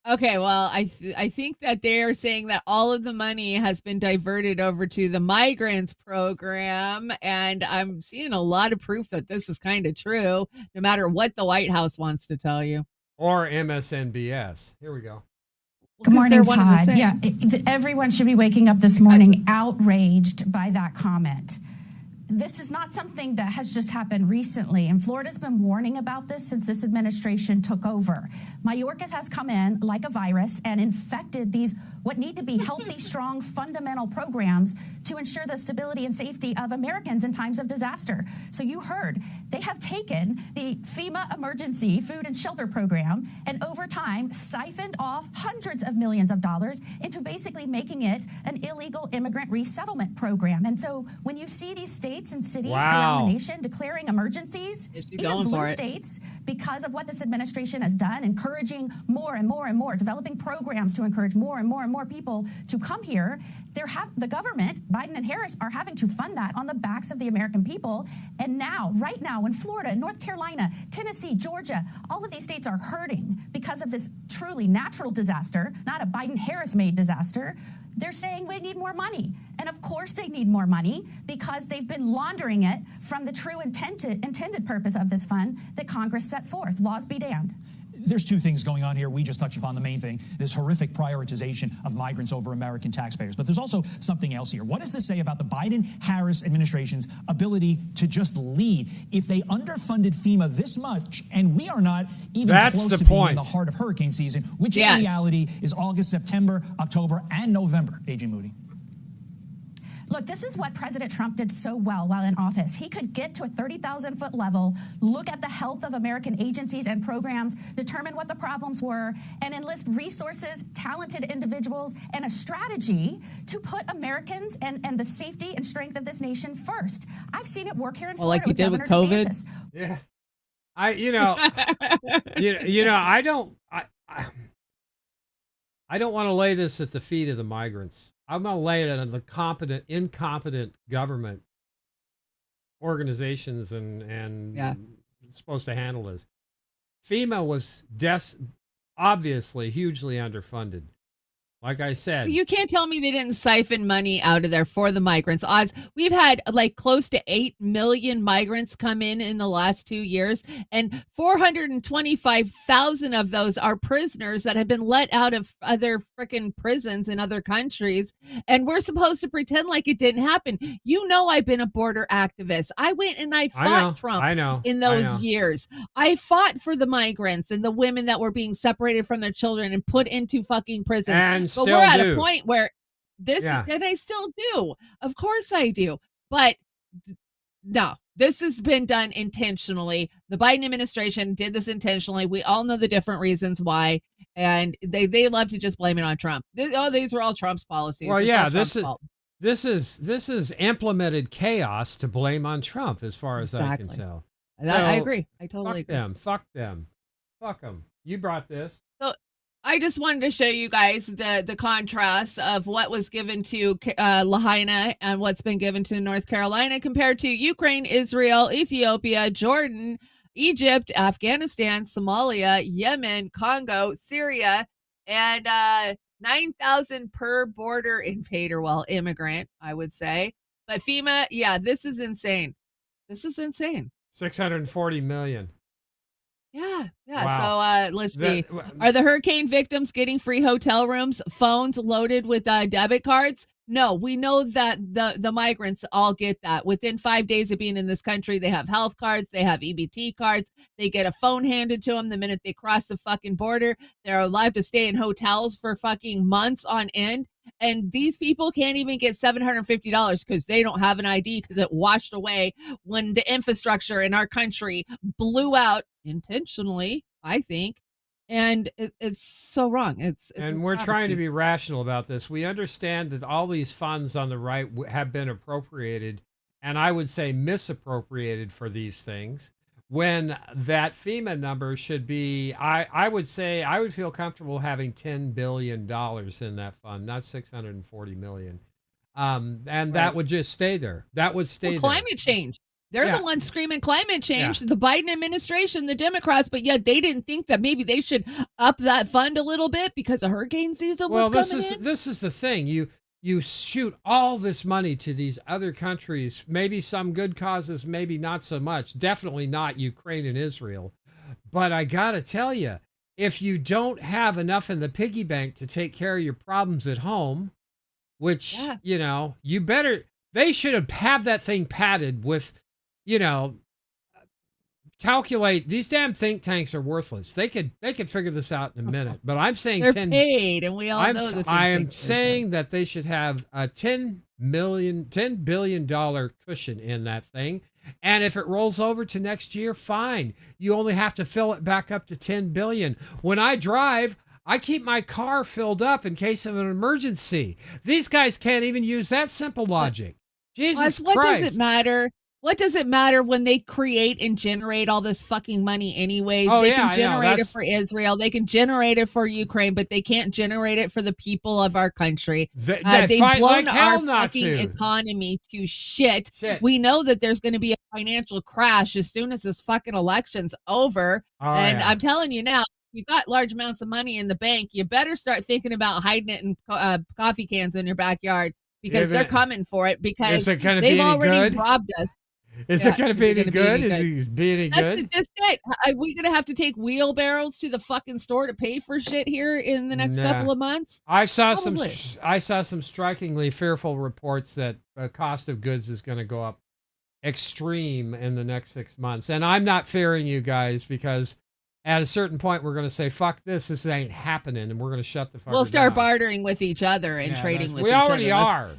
Speaker 6: Okay, well, I think that they are saying that all of the money has been diverted over to the migrants program, and I'm seeing a lot of proof that this is kind of true, no matter what the White House wants to tell you.
Speaker 5: Or MSNBS. Here we go.
Speaker 23: Good morning, Todd. Yeah, everyone should be waking up this morning outraged by that comment.
Speaker 1: this is not something that has just happened recently, and Florida's been warning about this since this administration took over. Mayorkas has come in like a virus and infected these what need to be healthy, strong, fundamental programs to ensure the stability and safety of Americans in times of disaster. So you heard, they have taken the FEMA Emergency Food and Shelter Program and over time siphoned off hundreds of millions of dollars into basically making it an illegal immigrant resettlement program. And so when you see these states and cities around the nation declaring emergencies, even blue states, because of what this administration has done, encouraging more and more and more, developing programs to encourage more and more and more people to come here, the government, Biden and Harris, are having to fund that on the backs of the American people. And now, right now, in Florida, North Carolina, Tennessee, Georgia, all of these states are hurting because of this truly natural disaster, not a Biden-Harris-made disaster. They're saying we need more money. And of course they need more money because they've been laundering it from the true intended purpose of this fund that Congress set forth. Laws be damned.
Speaker 3: There's two things going on here. We just touched upon the main thing, this horrific prioritization of migrants over American taxpayers. But there's also something else here. What does this say about the Biden-Harris administration's ability to just lead? If they underfunded FEMA this much, and we are not even close to being in the heart of hurricane season, which in reality is August, September, October, and November, A.J. Moody.
Speaker 1: Look, this is what President Trump did so well while in office. He could get to a 30,000-foot level, look at the health of American agencies and programs, determine what the problems were, and enlist resources, talented individuals, and a strategy to put Americans and the safety and strength of this nation first. I've seen it work here in Florida
Speaker 6: like you did with COVID.
Speaker 1: DeSantis.
Speaker 5: Yeah. I don't want to lay this at the feet of the migrants. I'm going to lay it on the incompetent government organizations and supposed to handle this. FEMA was obviously hugely underfunded. Like I said,
Speaker 6: you can't tell me they didn't siphon money out of there for the migrants. Odds we've had like close to 8 million migrants come in the last 2 years, and 425,000 of those are prisoners that have been let out of other freaking prisons in other countries. And we're supposed to pretend like it didn't happen. You know, I've been a border activist. I went and I fought Trump in those years. I fought for the migrants and the women that were being separated from their children and put into fucking prisons. But we're at a point where and I still do. Of course I do. But no, this has been done intentionally. The Biden administration did this intentionally. We all know the different reasons why. And they love to just blame it on Trump. These were all Trump's policies.
Speaker 5: Well, yeah, this is implemented chaos to blame on Trump, as far as I can tell.
Speaker 6: I agree. I totally agree.
Speaker 5: Fuck them. Fuck them. You brought this.
Speaker 6: So I just wanted to show you guys the contrast of what was given to Lahaina and what's been given to North Carolina compared to Ukraine, Israel, Ethiopia, Jordan, Egypt, Afghanistan, Somalia, Yemen, Congo, Syria, and 9,000 per border invader, immigrant, I would say. But FEMA, this is insane. This is insane.
Speaker 5: 640 million.
Speaker 6: Yeah.
Speaker 5: Wow.
Speaker 6: So let's see. Are the hurricane victims getting free hotel rooms, phones loaded with debit cards? No, we know that the migrants all get that. Within 5 days of being in this country, they have health cards, they have EBT cards, they get a phone handed to them the minute they cross the fucking border. They're allowed to stay in hotels for fucking months on end. And these people can't even get $750 because they don't have an ID because it washed away when the infrastructure in our country blew out intentionally, I think. And it's so wrong.
Speaker 5: And we're trying to be rational about this. We understand that all these funds on the right have been appropriated, and I would say misappropriated for these things, when that FEMA number should be, I would say, I would feel comfortable having $10 billion in that fund, not $640 million. And that would just stay there. That would stay there.
Speaker 6: Climate change. They're the ones screaming climate change, the Biden administration, the Democrats, but yet they didn't think that maybe they should up that fund a little bit because the hurricane season was coming in.
Speaker 5: This is the thing. You shoot all this money to these other countries, maybe some good causes, maybe not so much, definitely not Ukraine and Israel. But I got to tell you, if you don't have enough in the piggy bank to take care of your problems at home, which, you better... They should have that thing padded with, you know, calculate. These damn think tanks are worthless. They could figure this out in a minute. But I'm saying
Speaker 6: They're paid, and we all know that.
Speaker 5: I am saying that they should have a $10 billion cushion in that thing. And if it rolls over to next year, fine. You only have to fill it back up to 10 billion. When I drive, I keep my car filled up in case of an emergency. These guys can't even use that simple logic. Jesus
Speaker 6: What
Speaker 5: Christ.
Speaker 6: does it matter? What does it matter when they create and generate all this fucking money anyways?
Speaker 5: Oh,
Speaker 6: they
Speaker 5: yeah,
Speaker 6: can generate it for Israel. They can generate it for Ukraine, but they can't generate it for the people of our country. They've
Speaker 5: fight
Speaker 6: blown
Speaker 5: like hell
Speaker 6: our
Speaker 5: not
Speaker 6: fucking
Speaker 5: to.
Speaker 6: economy to shit. We know that there's going to be a financial crash as soon as this fucking election's over. And I'm telling you now, you got large amounts of money in the bank, you better start thinking about hiding it in coffee cans in your backyard, because they're coming for it, because they've already robbed us.
Speaker 5: Is it going to be any good? Is he being good?
Speaker 6: That's it. Are we going to have to take wheelbarrows to the fucking store to pay for shit here in the next couple of months?
Speaker 5: I saw some strikingly fearful reports that the cost of goods is going to go up extreme in the next 6 months. And I'm not fearing you guys, because at a certain point, we're going to say, fuck this ain't happening, and we're going to shut the fuck down.
Speaker 6: We'll start bartering with each other and trading with each other.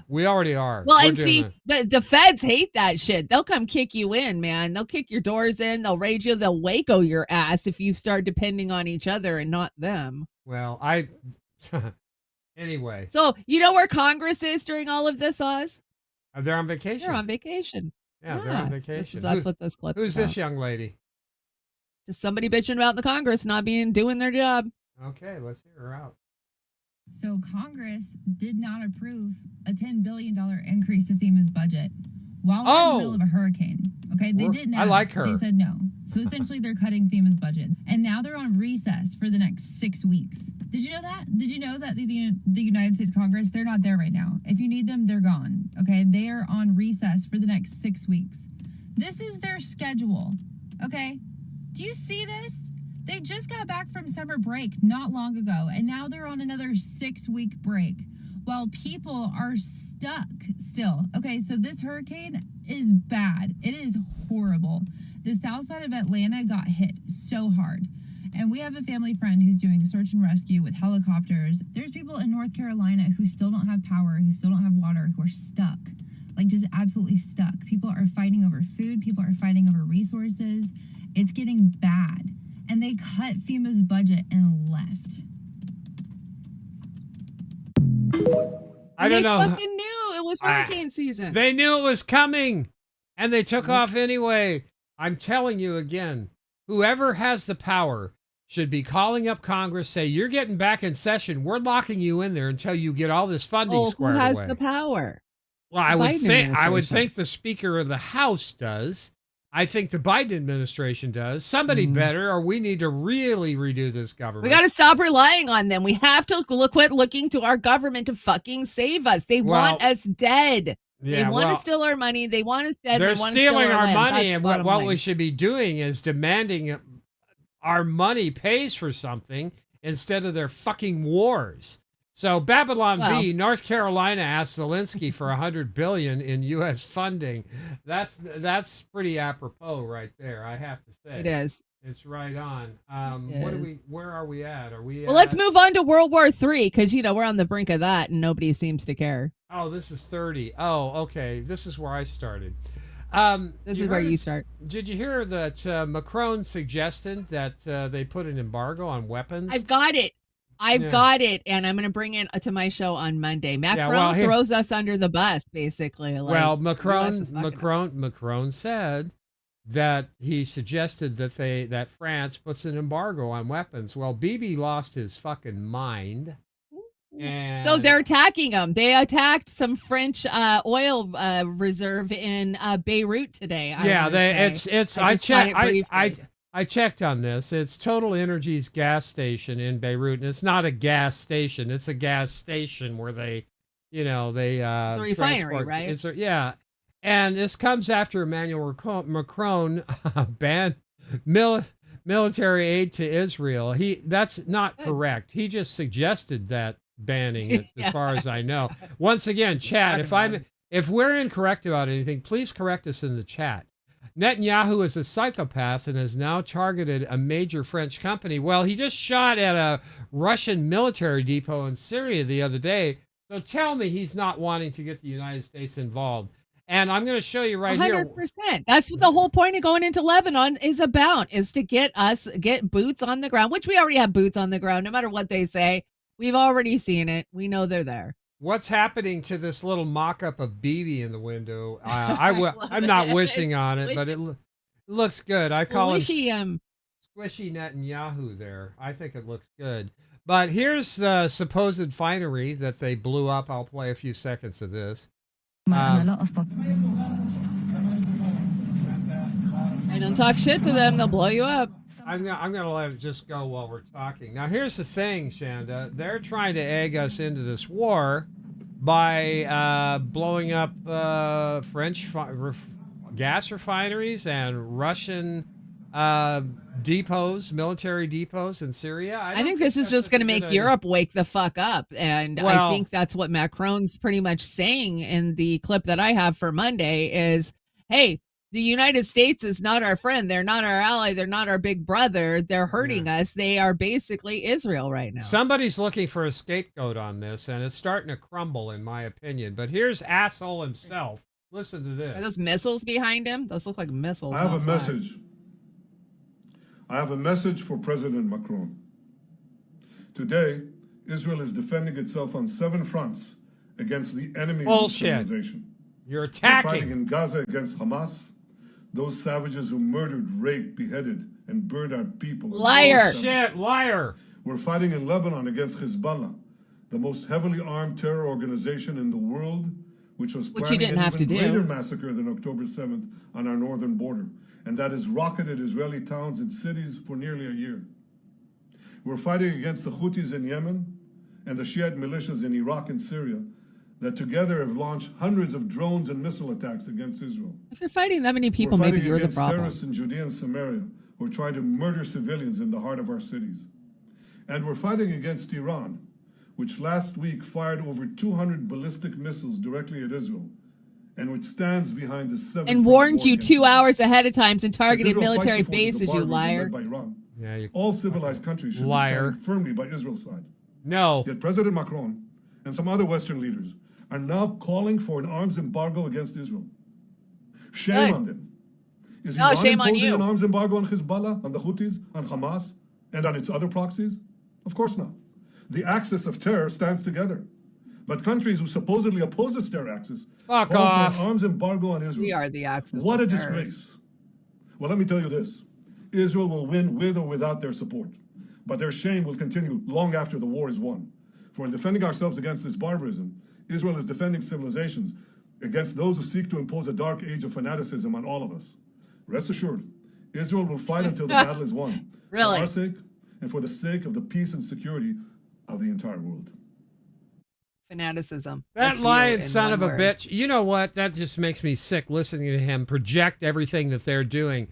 Speaker 5: We already are.
Speaker 6: Well, and see, the feds hate that shit. They'll come kick you in, man. They'll kick your doors in. They'll raid you. They'll Waco your ass if you start depending on each other and not them.
Speaker 5: Well, anyway.
Speaker 6: So, you know where Congress is during all of this, Oz?
Speaker 5: They're on vacation.
Speaker 6: They're on vacation.
Speaker 5: Yeah, they're on vacation.
Speaker 6: That's what this clip is
Speaker 5: Who's this young lady?
Speaker 6: Just somebody bitching about the Congress not doing their job.
Speaker 5: Okay, let's hear her out.
Speaker 4: So Congress did not approve a $10 billion increase to FEMA's budget while we're in the middle of a hurricane. Okay, they didn't.
Speaker 5: I like her.
Speaker 4: They said no. So essentially, they're cutting FEMA's budget, and now they're on recess for the next 6 weeks. Did you know that? Did you know that the United States Congress, they're not there right now? If you need them, they're gone. Okay, they are on recess for the next 6 weeks. This is their schedule. Okay. Do you see this? They just got back from summer break not long ago, and now they're on another 6-week break while people are stuck still. Okay, so this hurricane is bad. It is horrible. The south side of Atlanta got hit so hard. And we have a family friend who's doing search and rescue with helicopters. There's people in North Carolina who still don't have power, who still don't have water, who are stuck. Like, just absolutely stuck. People are fighting over food. People are fighting over resources. It's getting bad. And they cut FEMA's budget and left.
Speaker 5: I don't know.
Speaker 6: They fucking knew it was hurricane season.
Speaker 5: They knew it was coming, and they took off anyway. I'm telling you again, whoever has the power should be calling up Congress, say, you're getting back in session. We're locking you in there until you get all this funding squared away.
Speaker 6: Who has the power?
Speaker 5: Well, I would think the Speaker of the House does. I think the Biden administration does. Somebody better, or we need to really redo this government.
Speaker 6: We got to stop relying on them. We have to quit looking to our government to fucking save us. They want us dead.
Speaker 5: Yeah,
Speaker 6: they want to steal our money. They want us dead.
Speaker 5: They're
Speaker 6: they want
Speaker 5: stealing
Speaker 6: to steal
Speaker 5: our
Speaker 6: land.
Speaker 5: money,
Speaker 6: That's
Speaker 5: and what we should be doing is demanding our money pays for something instead of their fucking wars. So Babylon B, North Carolina asked Zelensky for $100 billion in U.S. funding. That's pretty apropos right there, I have to say.
Speaker 6: It is.
Speaker 5: It's right on. Where are we at?
Speaker 6: Let's move on to World War III, because we're on the brink of that and nobody seems to care.
Speaker 5: Oh, this is 30. Oh, okay. This is where I started.
Speaker 6: This is where you start.
Speaker 5: Did you hear that Macron suggested that they put an embargo on weapons?
Speaker 6: I've got it. Got it, and I'm going to bring it to my show on Monday. Macron throws us under the bus, basically.
Speaker 5: Macron said that he suggested that France puts an embargo on weapons. Well, Bibi lost his fucking mind. And
Speaker 6: so they're attacking them. They attacked some French oil reserve in Beirut today.
Speaker 5: I checked on this. It's Total Energy's gas station in Beirut, and it's not a gas station. It's a gas station where they it's
Speaker 6: a refinery, right?
Speaker 5: And this comes after Emmanuel Macron banned military aid to Israel. That's not correct. He just suggested that banning it, as far as I know. Once again, Chad, If we're incorrect about anything, please correct us in the chat. Netanyahu is a psychopath and has now targeted a major French company. Well, he just shot at a Russian military depot in Syria the other day. So tell me he's not wanting to get the United States involved. And I'm going to show you right 100%.
Speaker 6: Here. 100%. That's what the whole point of going into Lebanon is about, is to get boots on the ground, which we already have boots on the ground, no matter what they say. We've already seen it. We know they're there.
Speaker 5: What's happening to this little mock-up of Bibi in the window? I'm not wishing on it, but it looks good. I call him Squishy Netanyahu there. I think it looks good. But here's the supposed finery that they blew up. I'll play a few seconds of this.
Speaker 6: I don't talk shit to them. They'll blow you up.
Speaker 5: I'm gonna let it just go while we're talking. Now, here's the thing, Chanda. They're trying to egg us into this war by blowing up French gas refineries and Russian depots, military depots in Syria.
Speaker 6: I think this is just going to make Europe wake the fuck up. And I think that's what Macron's pretty much saying in the clip that I have for Monday is, hey, the United States is not our friend. They're not our ally. They're not our big brother. They're hurting us. They are basically Israel right now.
Speaker 5: Somebody's looking for a scapegoat on this, and it's starting to crumble, in my opinion. But here's asshole himself. Listen to this.
Speaker 6: Are those missiles behind him? Those look like missiles.
Speaker 8: I have a message. I have a message for President Macron. Today, Israel is defending itself on 7 fronts against the enemies of civilization.
Speaker 5: You're attacking.
Speaker 8: We're fighting in Gaza against Hamas, those savages who murdered, raped, beheaded, and burned our people.
Speaker 6: Liar.
Speaker 5: Liar.
Speaker 8: We're fighting in Lebanon against Hezbollah, the most heavily armed terror organization in the world, which was planning an even greater massacre than October 7th on our northern border, and that has rocketed Israeli towns and cities for nearly a year. We're fighting against the Houthis in Yemen and the Shiite militias in Iraq and Syria that together have launched hundreds of drones and missile attacks against Israel.
Speaker 6: If you're fighting that many people, maybe you're the problem.
Speaker 8: We're fighting against terrorists in Judea and Samaria who are trying to murder civilians in the heart of our cities. And we're fighting against Iran, which last week fired over 200 ballistic missiles directly at Israel, and which stands behind the 7th
Speaker 6: and warned you 2 hours ahead of time and targeted military bases, you liar.
Speaker 8: Yeah, all civilized countries should be standing firmly by Israel's side.
Speaker 5: No.
Speaker 8: Yet President Macron and some other Western leaders are now calling for an arms embargo against Israel. Shame on them. Is Iran imposing an arms embargo on Hezbollah, on the Houthis, on Hamas, and on its other proxies? Of course not. The axis of terror stands together. But countries who supposedly oppose this terror axis call for an arms embargo on Israel.
Speaker 6: We are the axis.
Speaker 8: What a disgrace. Well, let me tell you this. Israel will win with or without their support. But their shame will continue long after the war is won. For in defending ourselves against this barbarism, Israel is defending civilizations against those who seek to impose a dark age of fanaticism on all of us. Rest assured, Israel will fight until the battle is won.
Speaker 6: Really?
Speaker 8: For our sake and for the sake of the peace and security of the entire world.
Speaker 6: Fanaticism.
Speaker 5: That lying son of a bitch. You know what? That just makes me sick listening to him project everything that they're doing.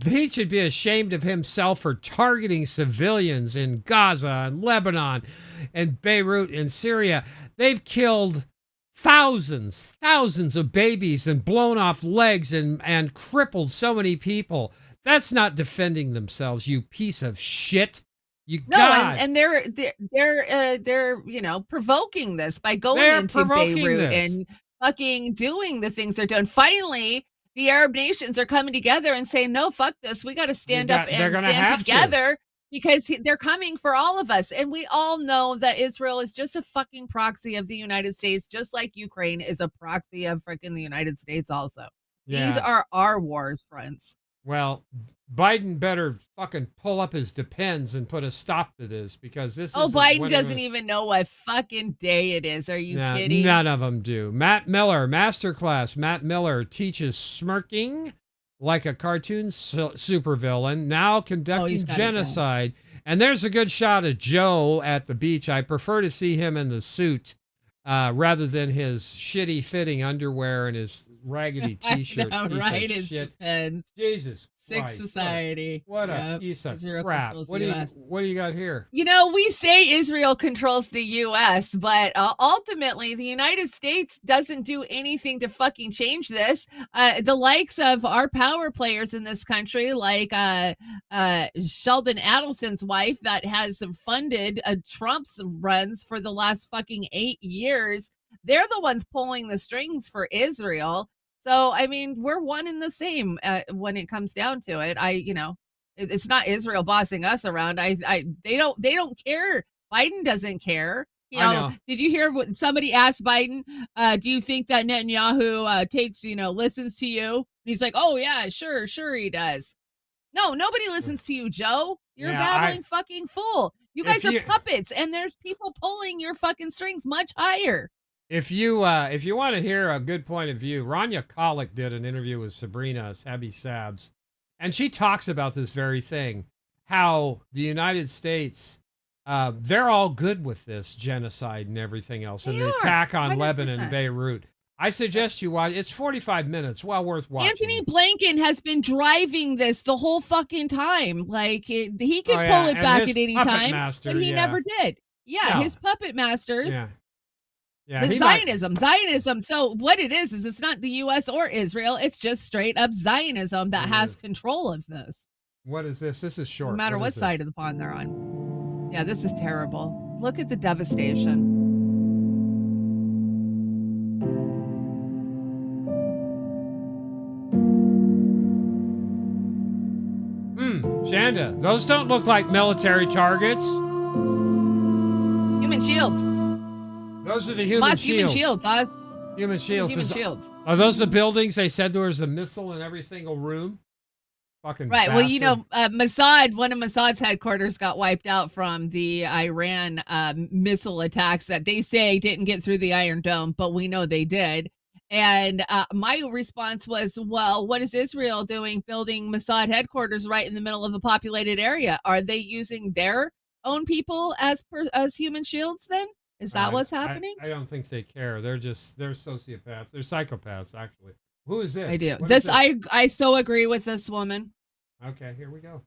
Speaker 5: He should be ashamed of himself for targeting civilians in Gaza and Lebanon and Beirut and Syria. They've killed thousands of babies and blown off legs and crippled so many people. That's not defending themselves, you piece of shit. And they're provoking this by going into Beirut and fucking doing the things they're doing. Finally, the Arab nations are coming together and saying, no, fuck this. We got to stand up and stand together because they're coming for all of us. And we all know that Israel is just a fucking proxy of the United States, just like Ukraine is a proxy of freaking the United States also. Yeah. These are our wars, friends. Well, Biden better fucking pull up his depends and put a stop to this because this is.
Speaker 6: Oh, Biden doesn't even know what fucking day it is. Are you kidding?
Speaker 5: None of them do. Matt Miller, masterclass. Matt Miller teaches smirking like a cartoon supervillain, now conducting genocide. And there's a good shot of Joe at the beach. I prefer to see him in the suit rather than his shitty fitting underwear and his raggedy t-shirt.
Speaker 6: Right?
Speaker 5: Shit. Jesus
Speaker 6: Sick society.
Speaker 5: What a piece of
Speaker 6: Israel
Speaker 5: crap.
Speaker 6: controls
Speaker 5: What
Speaker 6: the
Speaker 5: do
Speaker 6: US.
Speaker 5: you got here?
Speaker 6: You know, we say Israel controls the U.S., but ultimately the United States doesn't do anything to fucking change this. The likes of our power players in this country, like Sheldon Adelson's wife that has funded Trump's runs for the last fucking 8 years, they're the ones pulling the strings for Israel. So, I mean, we're one and the same when it comes down to it. It's not Israel bossing us around. They don't care. Biden doesn't care.
Speaker 5: I know.
Speaker 6: Did you hear what somebody asked Biden? Do you think that Netanyahu listens to you? And he's like, oh yeah, sure he does. No, nobody listens to you, Joe. You're babbling fucking fool. You guys are puppets, and there's people pulling your fucking strings much higher.
Speaker 5: If you want to hear a good point of view, Rania Khalek did an interview with Sabrina Sabi Sabs, and she talks about this very thing, how the United States, they're all good with this genocide and everything else, and the attack on 100%. Lebanon and Beirut. I suggest you watch. It's 45 minutes, well worth watching.
Speaker 6: Anthony Blinken has been driving this the whole fucking time. Like he could pull it back at any time, but he never did. Yeah, his puppet masters.
Speaker 5: Yeah,
Speaker 6: Zionism. So what it is it's not the U.S. or Israel. It's just straight up Zionism that has control of this.
Speaker 5: What is this? This is short.
Speaker 6: No matter what side of the pond they're on. Yeah, this is terrible. Look at the devastation.
Speaker 5: Chanda, those don't look like military targets.
Speaker 6: Human shields.
Speaker 5: Those are the human shields.
Speaker 6: Human shields, Oz.
Speaker 5: Human shields.
Speaker 6: Human shields.
Speaker 5: Are those the buildings they said there was a missile in every single room? Fucking
Speaker 6: right.
Speaker 5: bastard.
Speaker 6: Well, Mossad, one of Mossad's headquarters got wiped out from the Iran missile attacks that they say didn't get through the Iron Dome, but we know they did. And my response was, well, what is Israel doing building Mossad headquarters right in the middle of a populated area? Are they using their own people as human shields then? Is that what's happening?
Speaker 5: I don't think they care. They're sociopaths. They're psychopaths, actually. Who is this?
Speaker 6: I do.
Speaker 5: What is this?
Speaker 6: I so agree with this woman.
Speaker 5: Okay, here we go.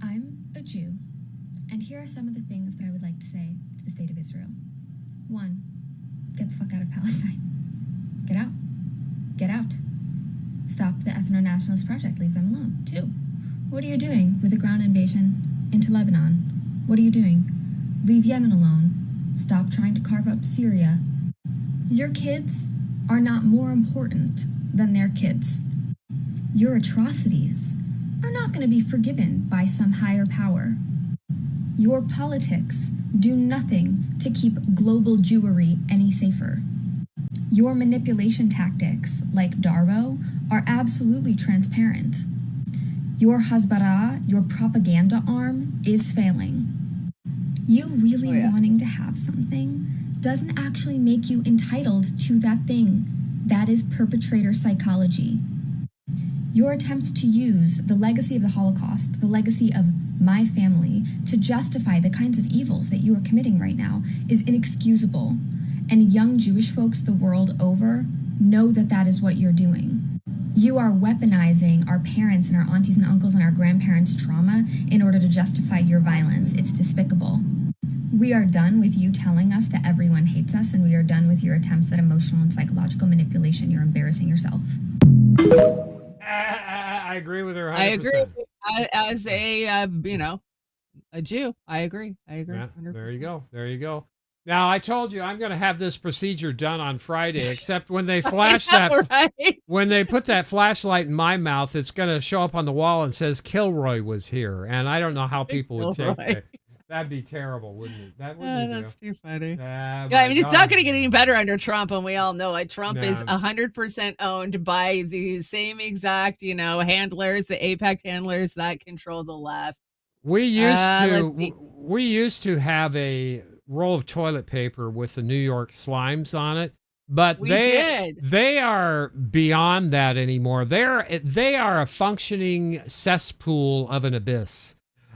Speaker 9: I'm a Jew, and here are some of the things that I would like to say to the state of Israel. 1, get the fuck out of Palestine. Get out. Get out. Stop the ethno-nationalist project. Leave them alone. 2, what are you doing with a ground invasion into Lebanon? What are you doing? Leave Yemen alone. Stop trying to carve up Syria. Your kids are not more important than their kids. Your atrocities are not going to be forgiven by some higher power. Your politics do nothing to keep global Jewry any safer. Your manipulation tactics, like Darvo, are absolutely transparent. Your Hasbara, your propaganda arm, is failing. You really wanting to have something doesn't actually make you entitled to that thing. That is perpetrator psychology. Your attempts to use the legacy of the Holocaust, the legacy of my family, to justify the kinds of evils that you are committing right now is inexcusable. And young Jewish folks the world over know that that is what you're doing. You are weaponizing our parents and our aunties and uncles and our grandparents' trauma in order to justify your violence. It's despicable. We are done with you telling us that everyone hates us, and we are done with your attempts at emotional and psychological manipulation. You're embarrassing yourself.
Speaker 5: I agree with her 100%.
Speaker 6: I agree. As a Jew, I agree.
Speaker 5: Yeah, there you go. There you go. Now, I told you I'm going to have this procedure done on Friday, except when they flash when they put that flashlight in my mouth, it's going to show up on the wall and says Kilroy was here. And I don't know how people would take it. That'd be terrible, wouldn't it? That wouldn't be
Speaker 6: that's too funny.
Speaker 5: Yeah,
Speaker 6: I mean, it's not going to get any better under Trump, and we all know it. Trump is 100% owned by the same exact, handlers, the AIPAC handlers that control the left.
Speaker 5: We used to have a roll of toilet paper with the New York Slimes on it, but they are beyond that anymore. They are a functioning cesspool of an abyss.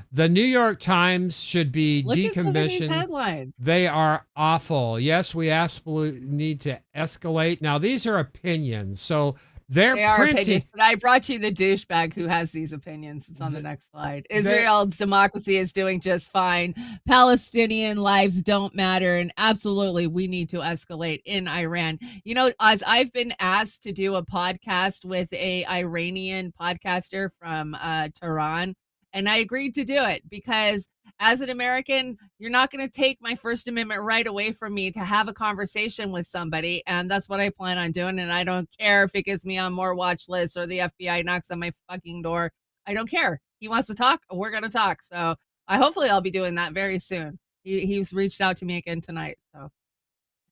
Speaker 5: The New York Times should be decommissioned. Look at some of these headlines. They are awful. Yes, we absolutely need to escalate. Now, these are opinions, so
Speaker 6: They are opinions, but I brought you the douchebag who has these opinions. It's on the next slide. Israel's democracy is doing just fine. Palestinian lives don't matter. And absolutely, we need to escalate in Iran. You know, as I've been asked to do a podcast with a Iranian podcaster from Tehran, and I agreed to do it because as an American, you're not going to take my First Amendment right away from me to have a conversation with somebody. And that's what I plan on doing. And I don't care if it gets me on more watch lists or the FBI knocks on my fucking door. I don't care. He wants to talk. We're going to talk. So hopefully I'll be doing that very soon. He's reached out to me again tonight. So,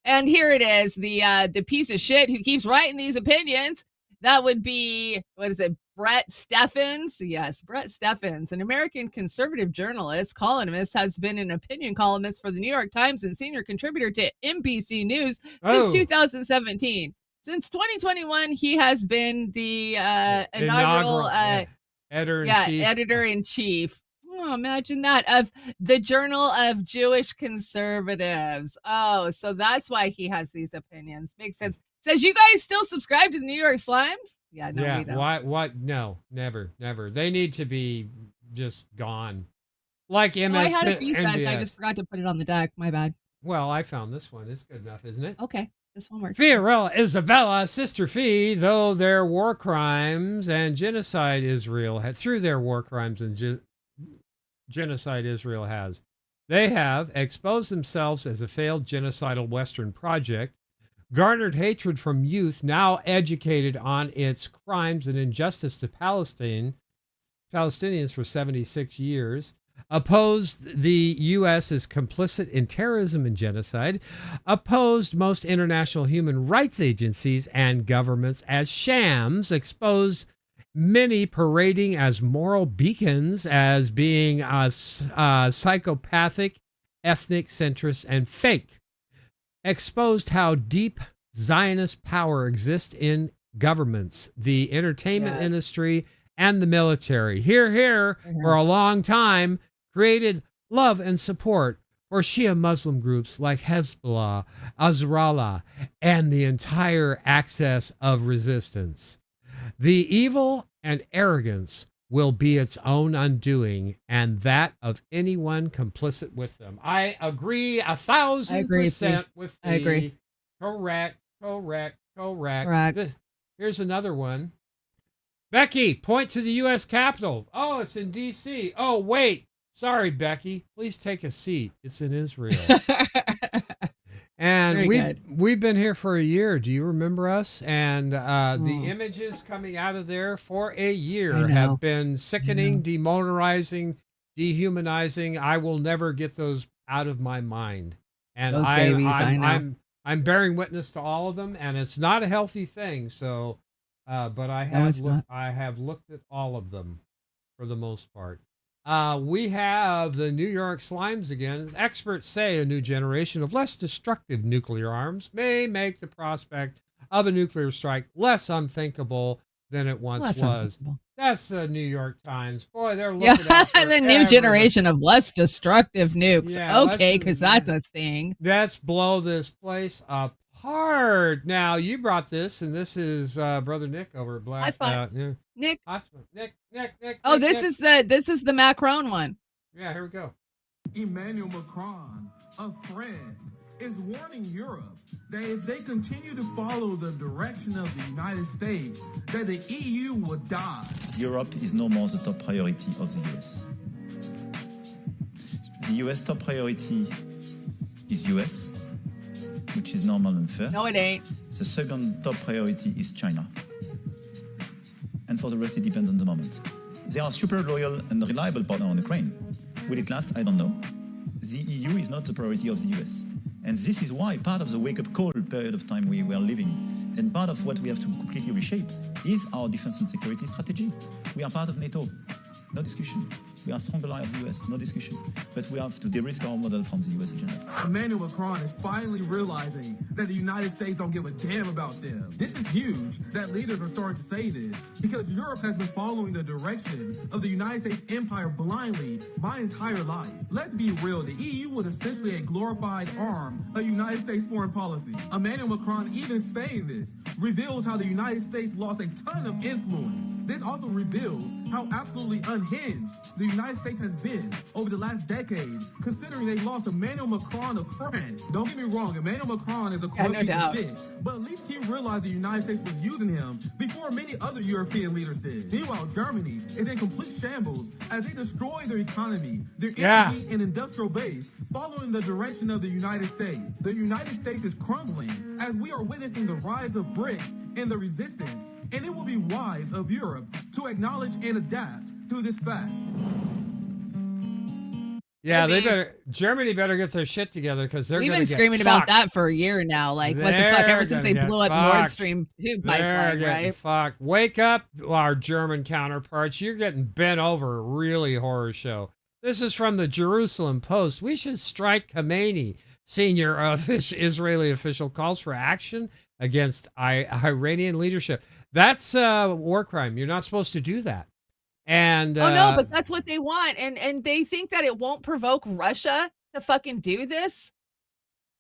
Speaker 6: and here it is, the piece of shit who keeps writing these opinions. That would be, what is it? Brett Steffens. Yes, Brett Steffens, an American conservative journalist, columnist, has been an opinion columnist for the New York Times and senior contributor to NBC News since 2017. Since 2021, he has been the inaugural editor-in-chief. Oh, imagine that, of the Journal of Jewish Conservatives. Oh, so that's why he has these opinions. Makes sense. Says, you guys still subscribe to the New York Slimes? Yeah, no, we don't.
Speaker 5: What? No, never. They need to be just gone. Like MS.
Speaker 6: I had a few sets. I just forgot to put it on the deck. My bad.
Speaker 5: Well, I found this one. It's good enough, isn't it?
Speaker 6: Okay, this one works.
Speaker 5: Fiorella Isabella, Sister Fee, though their war crimes and genocide Israel had, through their war crimes and genocide Israel has, they have exposed themselves as a failed genocidal Western project, garnered hatred from youth now educated on its crimes and injustice to Palestinians for 76 years, opposed the U.S. as complicit in terrorism and genocide, opposed most international human rights agencies and governments as shams, exposed many parading as moral beacons as being psychopathic, ethnic, centrist, and fake, exposed how deep Zionist power exists in governments, the entertainment industry, and the military. Here, for a long time, created love and support for Shia Muslim groups like Hezbollah, Nasrallah, and the entire axis of resistance. The evil and arrogance will be its own undoing, and that of anyone complicit with them. I agree 1,000% with the.
Speaker 6: I agree.
Speaker 5: Correct. Here's another one. Becky, point to the U.S. Capitol. Oh, it's in D.C. Oh, wait. Sorry, Becky. Please take a seat. It's in Israel. And we've been here for a year. Do you remember us? And the images coming out of there for a year have been sickening, demonetizing, dehumanizing. I will never get those out of my mind. And
Speaker 6: those babies,
Speaker 5: I'm bearing witness to all of them, and it's not a healthy thing. So, but I have looked at all of them for the most part. We have the New York Slimes again. Experts say a new generation of less destructive nuclear arms may make the prospect of a nuclear strike less unthinkable than it once was. That's the New York Times. Boy, they're looking at
Speaker 6: the new generation of less destructive nukes. Yeah, okay, because that's a thing.
Speaker 5: Let's blow this place apart. Now, you brought this, and this is Brother Nick over at Black.
Speaker 6: That's fine. Nick.
Speaker 5: Nick.
Speaker 6: Oh, this is the Macron one.
Speaker 5: Yeah, here we go.
Speaker 10: Emmanuel Macron of France is warning Europe that if they continue to follow the direction of the United States, that the EU will die.
Speaker 11: Europe is no more the top priority of the US. The US top priority is US, which is normal and fair.
Speaker 6: No, it ain't.
Speaker 11: The second top priority is China. And for the rest, it depends on the moment. They are super loyal and reliable partner on Ukraine. Will it last? I don't know. The EU is not the priority of the US. And this is why part of the wake-up call period of time we are living, and part of what we have to completely reshape, is our defense and security strategy. We are part of NATO. No discussion. We are strong ally of the US, no discussion. But we have to de-risk our model from the US agenda.
Speaker 10: Emmanuel Macron is finally realizing that the United States don't give a damn about them. This is huge that leaders are starting to say this because Europe has been following the direction of the United States empire blindly my entire life. Let's be real, the EU was essentially a glorified arm of United States foreign policy. Emmanuel Macron even saying this reveals how the United States lost a ton of influence. This also reveals how absolutely unhinged the United States has been over the last decade, considering they lost Emmanuel Macron of France. Don't get me wrong, Emmanuel Macron is a corrupt piece of shit, but at least he realized the United States was using him before many other European leaders did. Meanwhile, Germany is in complete shambles as they destroy their economy, their energy and industrial base, following the direction of the United States. The United States is crumbling as we are witnessing the rise of BRICS and the resistance, and it will be wise of Europe to acknowledge and adapt to this fact.
Speaker 5: Yeah, Germany better get their shit together because they're going to get
Speaker 6: We've been screaming about that for a year now. Like, what the fuck? Ever since they blew up Nord Stream 2 pipeline, right?
Speaker 5: Fuck. Wake up, our German counterparts. You're getting bent over. Really horror show. This is from the Jerusalem Post. We should strike Khamenei. Senior Israeli official calls for action against Iranian leadership. That's a war crime. You're not supposed to do that. And
Speaker 6: oh no, but that's what they want, and they think that it won't provoke Russia to fucking do this.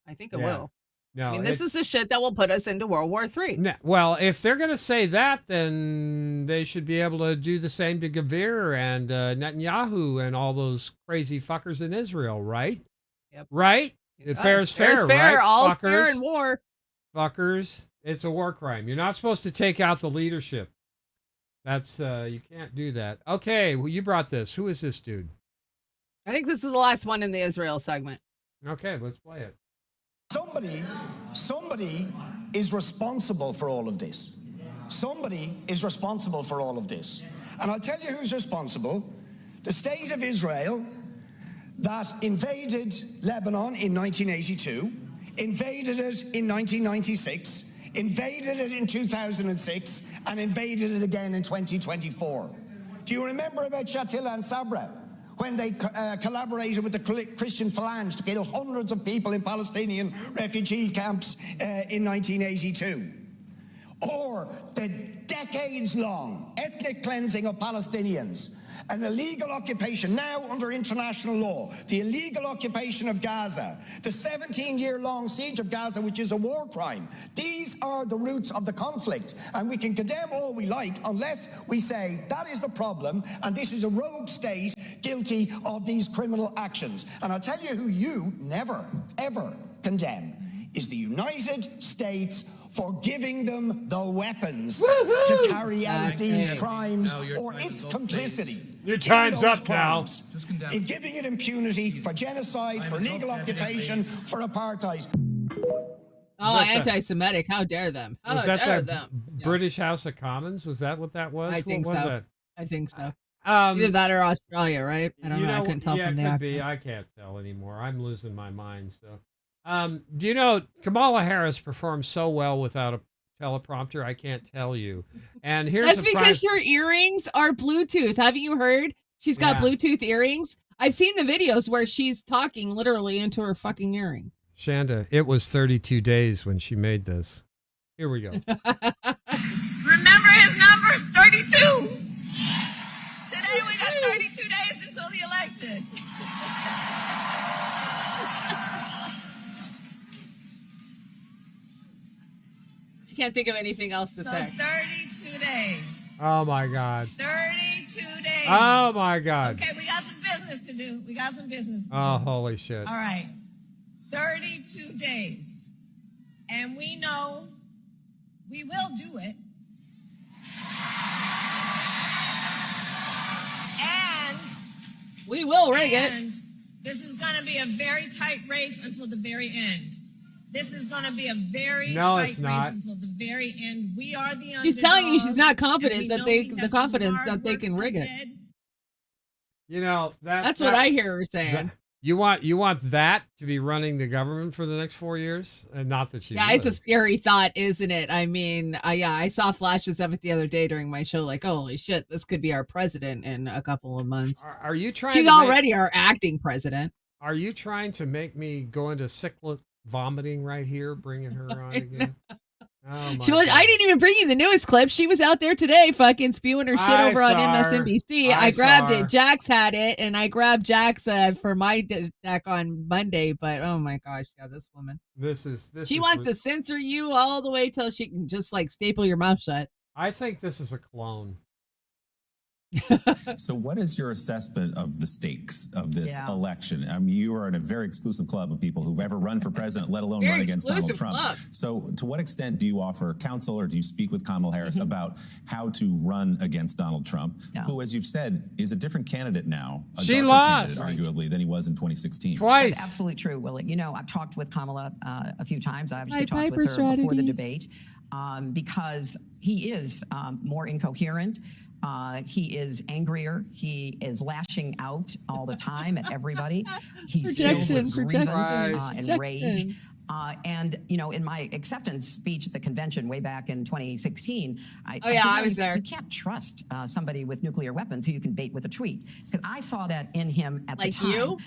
Speaker 6: I think it will.
Speaker 5: No,
Speaker 6: I mean, this is the shit that will put us into World War III.
Speaker 5: No, well, if they're going to say that, then they should be able to do the same to Gvir and Netanyahu and all those crazy fuckers in Israel, right?
Speaker 6: Yep.
Speaker 5: Right? Fair is fair,
Speaker 6: fair,
Speaker 5: right?
Speaker 6: all
Speaker 5: fuckers,
Speaker 6: fair in war.
Speaker 5: Fuckers, it's a war crime. You're not supposed to take out the leadership. That's you can't do that. Okay, well, you brought this. Who is this dude?
Speaker 6: I think this is the last one in the Israel segment.
Speaker 5: Okay, let's play it.
Speaker 12: Somebody is responsible for all of this. Somebody is responsible for all of this. And I'll tell you who's responsible. The state of Israel that invaded Lebanon in 1982, invaded it in 1996, invaded it in 2006, and invaded it again in 2024. Do you remember about Shatila and Sabra, when they collaborated with the Christian Phalange to kill hundreds of people in Palestinian refugee camps in 1982? Or the decades-long ethnic cleansing of Palestinians, an illegal occupation now under international law, the illegal occupation of Gaza, the 17-year-long siege of Gaza, which is a war crime. These are the roots of the conflict, and we can condemn all we like unless we say that is the problem, and this is a rogue state guilty of these criminal actions. And I'll tell you who you never, ever condemn is the United States for giving them the weapons to carry out these crimes, or its complicity.
Speaker 5: Your time's up now.
Speaker 12: In giving it impunity for genocide, for legal occupation, for apartheid.
Speaker 6: Oh, anti-Semitic! How dare them? How dare them?
Speaker 5: British House of Commons? Was that what that was?
Speaker 6: I think
Speaker 5: what was
Speaker 6: so.
Speaker 5: That?
Speaker 6: I think so. Either that or Australia, right? I don't know. I couldn't tell from the accent.
Speaker 5: Be. I can't tell anymore. I'm losing my mind. So. Do you know Kamala Harris performs so well without a teleprompter? I can't tell you. And here's
Speaker 6: that's because her earrings are Bluetooth. Haven't you heard? She's got Bluetooth earrings. I've seen the videos where she's talking literally into her fucking earring.
Speaker 5: Shanda, it was 32 days when she made this. Here we go.
Speaker 13: Remember his number? 32. Today we got 32 days until the election.
Speaker 6: Can't think of anything else to say.
Speaker 13: 32 days.
Speaker 5: Oh my God.
Speaker 13: 32 days.
Speaker 5: Oh my God.
Speaker 13: Okay, we got some business to do.
Speaker 5: Oh, holy shit.
Speaker 13: All right. 32 days. And we know we will do it. And
Speaker 6: we will rig it.
Speaker 13: And this is going to be a very tight race until the very end. This is going to be a very tight race until the very end. We are the underdogs.
Speaker 6: She's telling you she's not confident that they can rig it.
Speaker 5: You know,
Speaker 6: that's what I hear her saying.
Speaker 5: You want that to be running the government for the next 4 years? And not that she
Speaker 6: Yeah,
Speaker 5: would.
Speaker 6: it's a scary thought, isn't it? I mean, I saw flashes of it the other day during my show, like, holy shit, this could be our president in a couple of months.
Speaker 5: Are you trying
Speaker 6: She's
Speaker 5: to
Speaker 6: already our acting president.
Speaker 5: Are you trying to make me go into cyclic vomiting right here, bringing her on again? Oh my
Speaker 6: I didn't even bring you the newest clip. She was out there today fucking spewing her shit over on MSNBC. I grabbed it. Jax had it, and I grabbed Jax for my deck on Monday. But oh my gosh, yeah, this woman. She wants to censor you all the way till she can just like staple your mouth shut.
Speaker 5: I think this is a clone.
Speaker 7: So what is your assessment of the stakes of this election? I mean, you are in a very exclusive club of people who've ever run for president, let alone run against Donald Trump. So to what extent do you offer counsel or do you speak with Kamala Harris about how to run against Donald Trump, who, as you've said, is a different candidate now,
Speaker 5: She lost,
Speaker 7: arguably, than he was in 2016.
Speaker 14: That's absolutely true, Willie. You know, I've talked with Kamala a few times. I obviously talked with her before the debate because he is more incoherent. He is angrier. He is lashing out all the time at everybody. He's filled with grievance and rage. And, you know, in my acceptance speech at the convention way back in 2016, I was there. You can't trust somebody with nuclear weapons who you can bait with a tweet. Because I saw that in him at the time.
Speaker 6: You?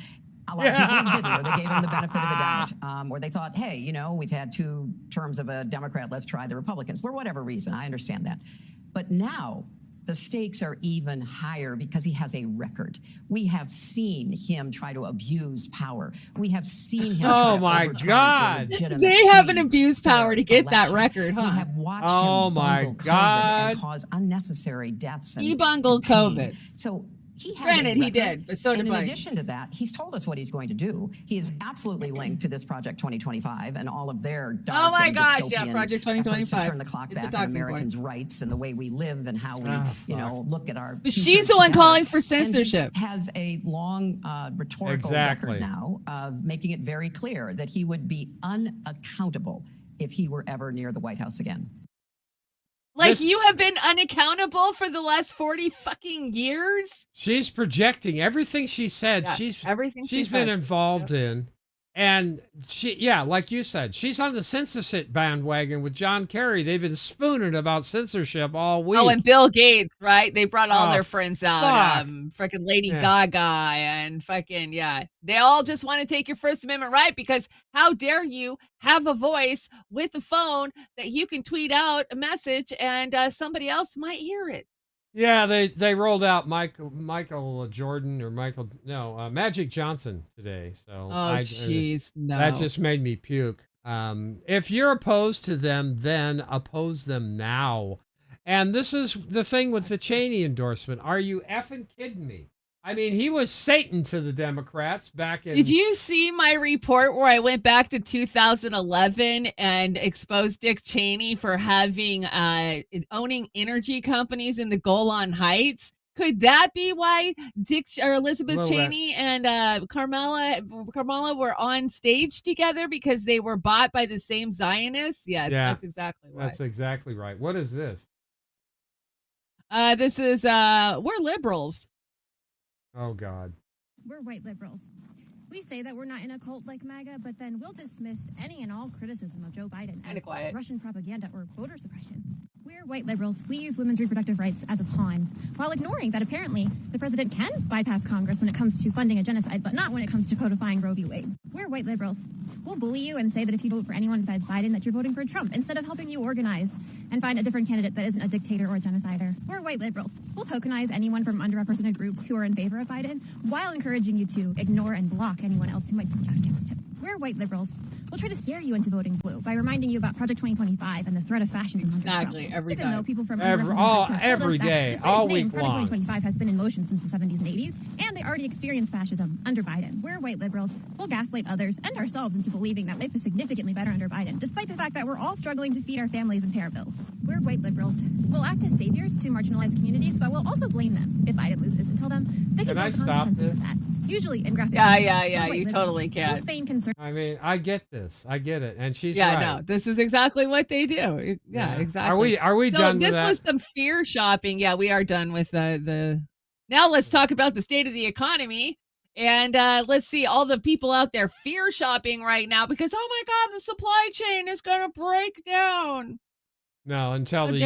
Speaker 14: A lot of people didn't, or they gave him the benefit of the doubt, or they thought, hey, you know, we've had 2 terms of a Democrat, let's try the Republicans, for whatever reason. I understand that. But now the stakes are even higher because he has a record. We have seen him try to abuse power. We have seen him try to overturn illegitimate
Speaker 6: They haven't abused power to get that record, huh?
Speaker 14: We have watched him bungle COVID and cause unnecessary deaths.
Speaker 6: He bungled COVID.
Speaker 14: So he had
Speaker 6: Granted, he did, but so did
Speaker 14: in
Speaker 6: Biden.
Speaker 14: addition to that, he's told us what he's going to do. He is absolutely linked to this Project 2025 and all of their dark
Speaker 6: oh my gosh,
Speaker 14: dystopian
Speaker 6: Project 2025
Speaker 14: to turn the clock back on Americans' rights and the way we live and how we, you know, look at our.
Speaker 6: But she's the one calling for censorship.
Speaker 14: And he has a long rhetorical record now of making it very clear that he would be unaccountable if he were ever near the White House again.
Speaker 6: Like you have been unaccountable for the last 40 fucking years.
Speaker 5: She's projecting everything she said. She's been involved in, and like you said, she's on the censorship bandwagon with John Kerry. They've been spooning about censorship all week.
Speaker 6: Oh, and Bill Gates, right? They brought all their friends out. Freaking Lady Gaga and fucking they all just want to take your First Amendment right because how dare you have a voice with a phone that you can tweet out a message and somebody else might hear it.
Speaker 5: Yeah, they rolled out Michael Jordan or Magic Johnson today. So
Speaker 6: jeez, no.
Speaker 5: That just made me puke. If you're opposed to them, then oppose them now. And this is the thing with the Cheney endorsement. Are you effing kidding me? I mean, he was Satan to the Democrats back in...
Speaker 6: Did you see my report where I went back to 2011 and exposed Dick Cheney for having owning energy companies in the Golan Heights? Could that be why Elizabeth Cheney and Kamala were on stage together because they were bought by the same Zionists? Yes, that's exactly why.
Speaker 5: That's exactly right. What is this?
Speaker 6: This is we're liberals.
Speaker 5: Oh, God.
Speaker 16: We're white liberals. We say that we're not in a cult like MAGA, but then we'll dismiss any and all criticism of Joe Biden as Russian propaganda or voter suppression. We're white liberals. We use women's reproductive rights as a pawn, while ignoring that apparently the president can bypass Congress when it comes to funding a genocide, but not when it comes to codifying Roe v. Wade. We're white liberals. We'll bully you and say that if you vote for anyone besides Biden, that you're voting for Trump, instead of helping you organize and find a different candidate that isn't a dictator or a genocider. We're white liberals. We'll tokenize anyone from underrepresented groups who are in favor of Biden, while encouraging you to ignore and block anyone else who might speak out against him. We're white liberals. We'll try to scare you into voting blue by reminding you about Project 2025 and the threat of fascism under Trump.
Speaker 6: Every
Speaker 16: Even though people from
Speaker 5: every day, all week long.
Speaker 16: Project 2025 has been in motion since the 70s and 80s, and they already experienced fascism under Biden. We're white liberals. We'll gaslight others and ourselves into believing that life is significantly better under Biden, despite the fact that we're all struggling to feed our families and pay our bills. We're white liberals. We'll act as saviors to marginalized communities, but we'll also blame them if Biden loses and tell them they can take the consequences of that. Usually in graphic.
Speaker 6: Yeah, you totally can.
Speaker 5: I mean, I get this. I get it. And she's
Speaker 6: right.
Speaker 5: no,
Speaker 6: this is exactly what they do. Yeah, exactly.
Speaker 5: Are we done with that?
Speaker 6: This was some fear shopping. Yeah, we are done with the. Now let's talk about the state of the economy. And let's see, all the people out there fear shopping right now because, oh my God, the supply chain is going to break down.
Speaker 5: No, until the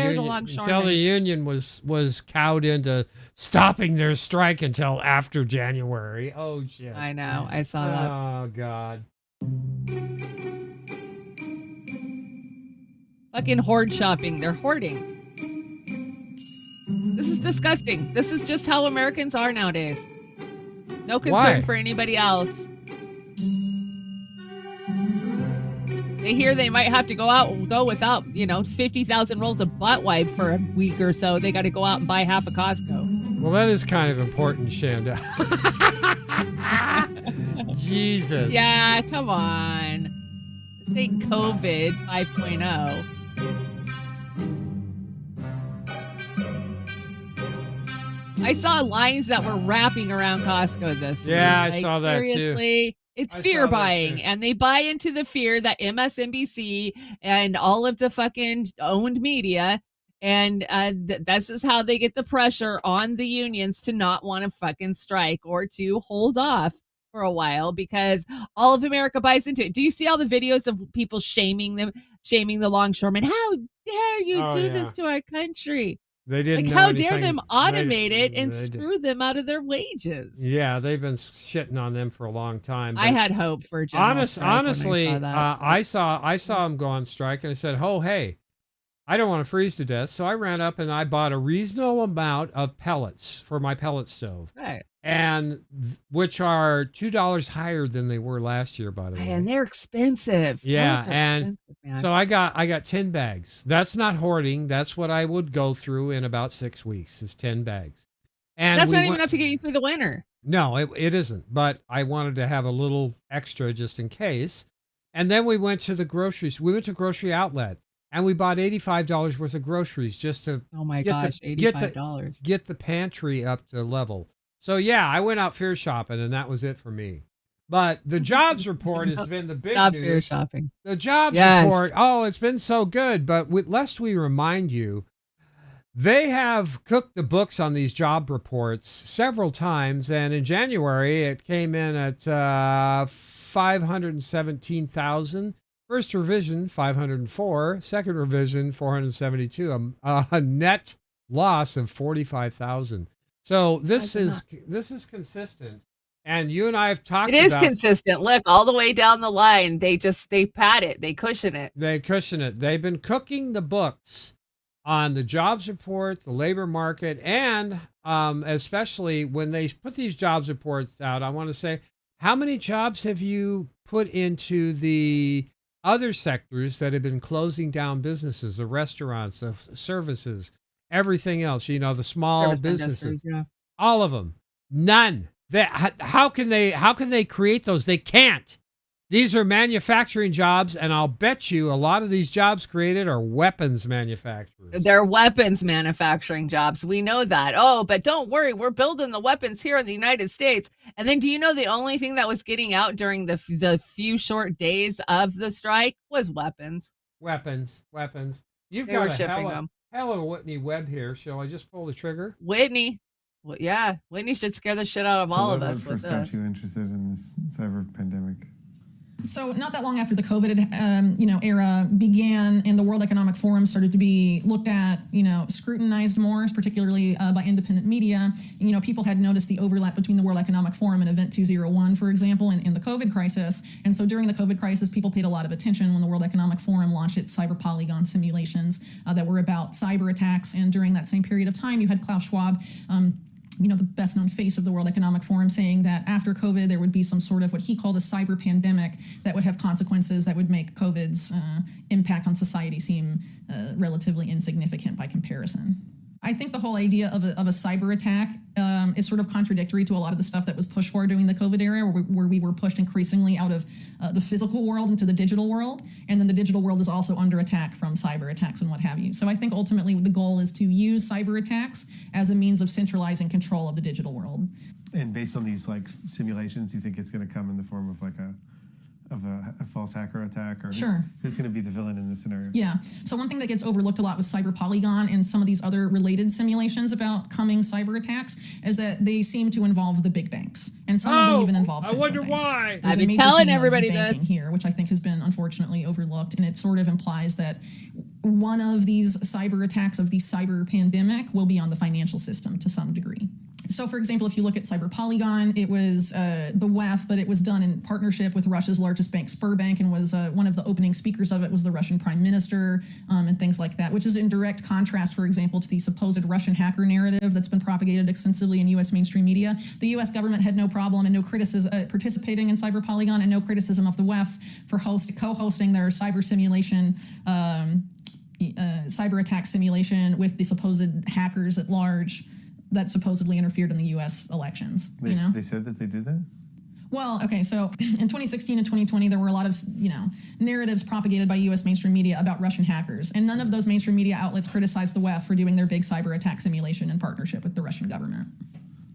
Speaker 5: union was cowed into stopping their strike until after January. Oh shit!
Speaker 6: I know, I saw that.
Speaker 5: Oh God!
Speaker 6: Fucking hoard shopping. They're hoarding. This is disgusting. This is just how Americans are nowadays. No concern for anybody else. They hear they might have to go without, 50,000 rolls of butt wipe for a week or so. They got to go out and buy half a Costco.
Speaker 5: Well, that is kind of important, Chanda. Jesus.
Speaker 6: Yeah, come on. This ain't COVID 5.0. I saw lines that were wrapping around Costco this week.
Speaker 5: Yeah, I saw that
Speaker 6: seriously,
Speaker 5: too.
Speaker 6: It's fear buying, and they buy into the fear that MSNBC and all of the fucking owned media, and this is how they get the pressure on the unions to not want to fucking strike or to hold off for a while because all of America buys into it. Do you see all the videos of people shaming the longshoremen? How dare you do this to our country?
Speaker 5: They didn't.
Speaker 6: Like, how dare them automate it and screw them out of their wages?
Speaker 5: Yeah, they've been shitting on them for a long time.
Speaker 6: I had hope for
Speaker 5: honestly, I saw them go on strike, and I said, "Oh, hey, I don't want to freeze to death." So I ran up and I bought a reasonable amount of pellets for my pellet stove,
Speaker 6: right?
Speaker 5: And which are $2 higher than they were last year, by the way.
Speaker 6: And they're expensive.
Speaker 5: Yeah, and so I got 10 bags. That's not hoarding. That's what I would go through in about 6 weeks. Is 10 bags. And
Speaker 6: that's not even enough to get you through the winter.
Speaker 5: No, it isn't. But I wanted to have a little extra just in case. And then we went to the groceries. We went to Grocery Outlet. And we bought $85 worth of groceries just to
Speaker 6: $85.
Speaker 5: Get the pantry up to level. So yeah, I went out fear shopping, and that was it for me. But the jobs report has been the big news.
Speaker 6: Fear shopping.
Speaker 5: The jobs report, it's been so good. But lest we remind you, they have cooked the books on these job reports several times, and in January it came in at 517,000. First revision 504, second revision 472, a net loss of 45,000. So this is consistent, and you and I have talked about it.
Speaker 6: It is consistent. Look, all the way down the line, they pad it, they cushion it.
Speaker 5: They've been cooking the books on the jobs report, the labor market, and especially when they put these jobs reports out, I want to say, how many jobs have you put into the other sectors that have been closing down businesses, the restaurants, the services, everything else, the small
Speaker 6: service
Speaker 5: businesses,
Speaker 6: yeah.
Speaker 5: All of them, none. How can they create those? They can't. These are manufacturing jobs, and I'll bet you a lot of these jobs created are weapons manufacturers.
Speaker 6: They're weapons manufacturing jobs. We know that. Oh, but don't worry. We're building the weapons here in the United States. And then do you know the only thing that was getting out during the few short days of the strike was weapons?
Speaker 5: Weapons. You've
Speaker 6: they
Speaker 5: got
Speaker 6: were shipping them.
Speaker 5: Hell of a Whitney Webb here. Shall I just pull the trigger?
Speaker 6: Whitney. Well, yeah. Whitney should scare the shit out of all of us.
Speaker 2: What first got you interested in this cyber pandemic?
Speaker 17: So not that long after the COVID, era began and the World Economic Forum started to be looked at, scrutinized more, particularly by independent media. People had noticed the overlap between the World Economic Forum and Event 201, for example, in the COVID crisis. And so during the COVID crisis, people paid a lot of attention when the World Economic Forum launched its cyber polygon simulations that were about cyber attacks. And during that same period of time, you had Klaus Schwab, the best known face of the World Economic Forum, saying that after COVID, there would be some sort of what he called a cyber pandemic that would have consequences that would make COVID's impact on society seem relatively insignificant by comparison. I think the whole idea of a cyber attack is sort of contradictory to a lot of the stuff that was pushed for during the COVID era, where we were pushed increasingly out of the physical world into the digital world. And then the digital world is also under attack from cyber attacks and what have you. So I think ultimately the goal is to use cyber attacks as a means of centralizing control of the digital world.
Speaker 2: And based on these simulations, you think it's going to come in the form of a false hacker attack, or
Speaker 17: Sure.
Speaker 2: who's going to be the villain in this scenario?
Speaker 17: Yeah. So one thing that gets overlooked a lot with Cyber Polygon and some of these other related simulations about coming cyber attacks is that they seem to involve the big banks, and some of them even involve central banks.
Speaker 5: Why.
Speaker 17: There's
Speaker 6: I've
Speaker 17: a
Speaker 6: been
Speaker 17: major
Speaker 6: telling
Speaker 17: theme of
Speaker 6: everybody
Speaker 17: banking
Speaker 6: this
Speaker 17: here, which I think has been unfortunately overlooked, and it sort of implies that one of these cyber attacks of the cyber pandemic will be on the financial system to some degree. So, for example, if you look at Cyber Polygon, it was the WEF, but it was done in partnership with Russia's largest bank, Sberbank, and was one of the opening speakers of it was the Russian prime minister and things like that, which is in direct contrast, for example, to the supposed Russian hacker narrative that's been propagated extensively in U.S. mainstream media. The U.S. government had no problem and no criticism participating in Cyber Polygon, and no criticism of the WEF for co-hosting their cyber simulation cyber attack simulation with the supposed hackers at large that supposedly interfered in the U.S. elections.
Speaker 2: They said that they did that?
Speaker 17: Well, okay, so in 2016 and 2020, there were a lot of, narratives propagated by U.S. mainstream media about Russian hackers, and none of those mainstream media outlets criticized the WEF for doing their big cyber attack simulation in partnership with the Russian government.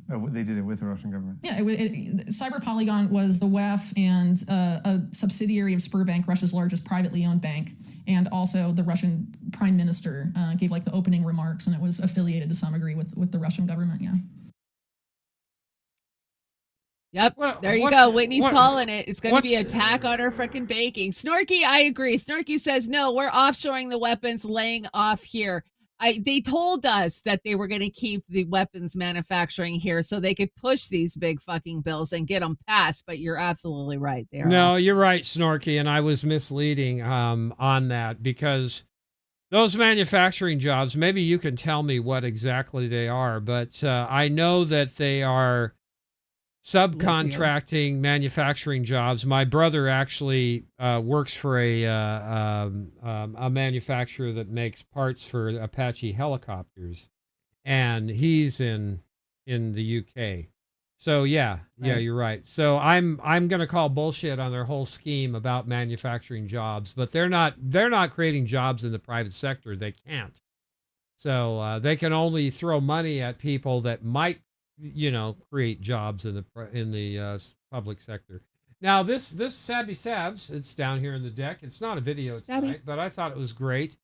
Speaker 2: Oh, they did it with the Russian government?
Speaker 17: Yeah, Cyber Polygon was the WEF and a subsidiary of Sberbank, Russia's largest privately owned bank, and also the Russian prime minister gave the opening remarks, and it was affiliated to some degree with the Russian government, yeah.
Speaker 6: Yep, there you go. Whitney's calling it. It's going to be an attack on our freaking baking. Snorky, I agree. Snorky says, no, we're offshoring the weapons, laying off here. They told us that they were going to keep the weapons manufacturing here so they could push these big fucking bills and get them passed. But you're absolutely right there.
Speaker 5: No, you're right, Snorky, and I was misleading on that because those manufacturing jobs, maybe you can tell me what exactly they are, but I know that they are subcontracting manufacturing jobs. My brother actually works for a manufacturer that makes parts for Apache helicopters, and he's in the UK. So yeah, you're right. So I'm going to call bullshit on their whole scheme about manufacturing jobs, but they're not creating jobs in the private sector. They can't. So they can only throw money at people that might create jobs in the public sector. Now this Sabby Sabs, it's down here in the deck. It's not a video tonight, but I thought it was great.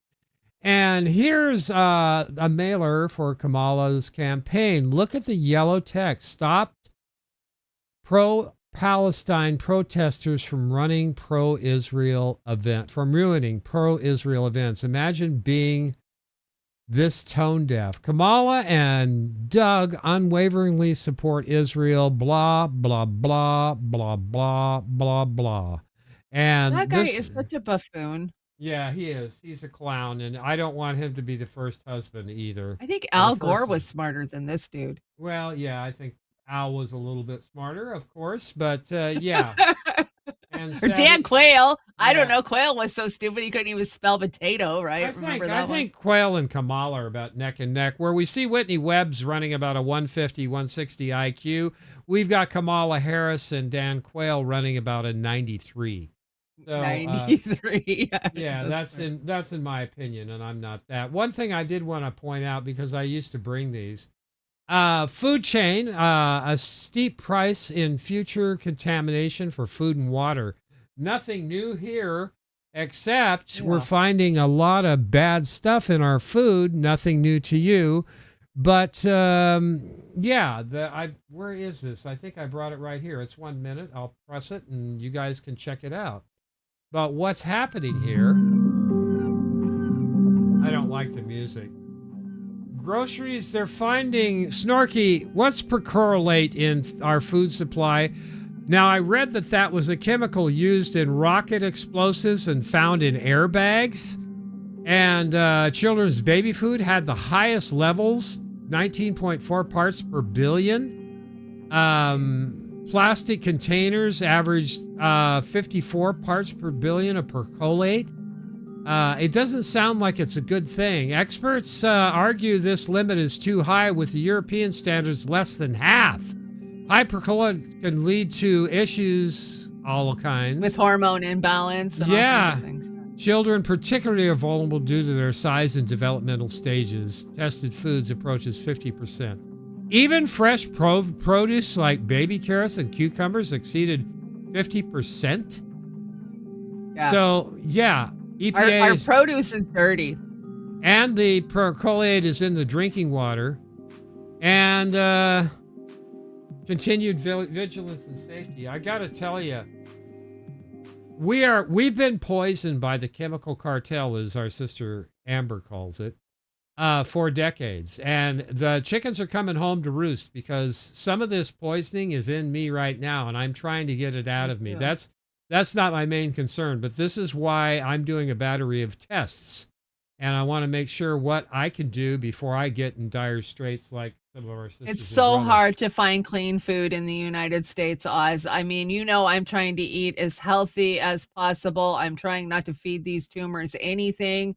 Speaker 5: And here's a mailer for Kamala's campaign. Look at the yellow text. Stop pro-Palestine protesters from ruining pro-Israel events. Imagine being this tone deaf. Kamala and Doug unwaveringly support Israel, blah, blah, blah, blah, blah, blah, blah. And
Speaker 6: that guy is such a buffoon.
Speaker 5: Yeah, he is. He's a clown, and I don't want him to be the first husband either.
Speaker 6: I think Al Gore was smarter than this dude.
Speaker 5: Well, yeah, I think Al was a little bit smarter, of course, but yeah.
Speaker 6: Or Dan Quayle. Yeah. I don't know. Quayle was so stupid he couldn't even spell potato, right?
Speaker 5: I think Quayle and Kamala are about neck and neck. Where we see Whitney Webb's running about a 150, 160 IQ, we've got Kamala Harris and Dan Quayle running about a 93. So,
Speaker 6: 93.
Speaker 5: Yeah, that's in my opinion, and I'm not that. One thing I did want to point out, because I used to bring these, food chain, a steep price in future contamination for food and water. Nothing new here, except we're finding a lot of bad stuff in our food. Nothing new to you. But, where is this? I think I brought it right here. It's 1 minute. I'll press it, and you guys can check it out. But what's happening here, I don't like the music. Groceries, they're finding, Snorky, what's perchlorate in our food supply? Now, I read that was a chemical used in rocket explosives and found in airbags. And children's baby food had the highest levels, 19.4 parts per billion. Plastic containers averaged 54 parts per billion of perchlorate. It doesn't sound like it's a good thing. Experts argue this limit is too high, with the European standards less than half. High perchlorate can lead to issues, all kinds.
Speaker 6: With hormone imbalance and all kinds of things.
Speaker 5: Children particularly are vulnerable due to their size and developmental stages. Tested foods approaches 50%. Even fresh produce like baby carrots and cucumbers exceeded 50%.
Speaker 6: Yeah.
Speaker 5: So, yeah, EPA
Speaker 6: our produce is dirty.
Speaker 5: And the perchlorate is in the drinking water. And continued vigilance and safety. I got to tell you, we've been poisoned by the chemical cartel, as our sister Amber calls it, for decades. And the chickens are coming home to roost because some of this poisoning is in me right now, and I'm trying to get it out of me. That's not my main concern, but this is why I'm doing a battery of tests. And I want to make sure what I can do before I get in dire straits like some of our sisters.
Speaker 6: It's so hard to find clean food in the United States, Oz. I mean, I'm trying to eat as healthy as possible. I'm trying not to feed these tumors anything,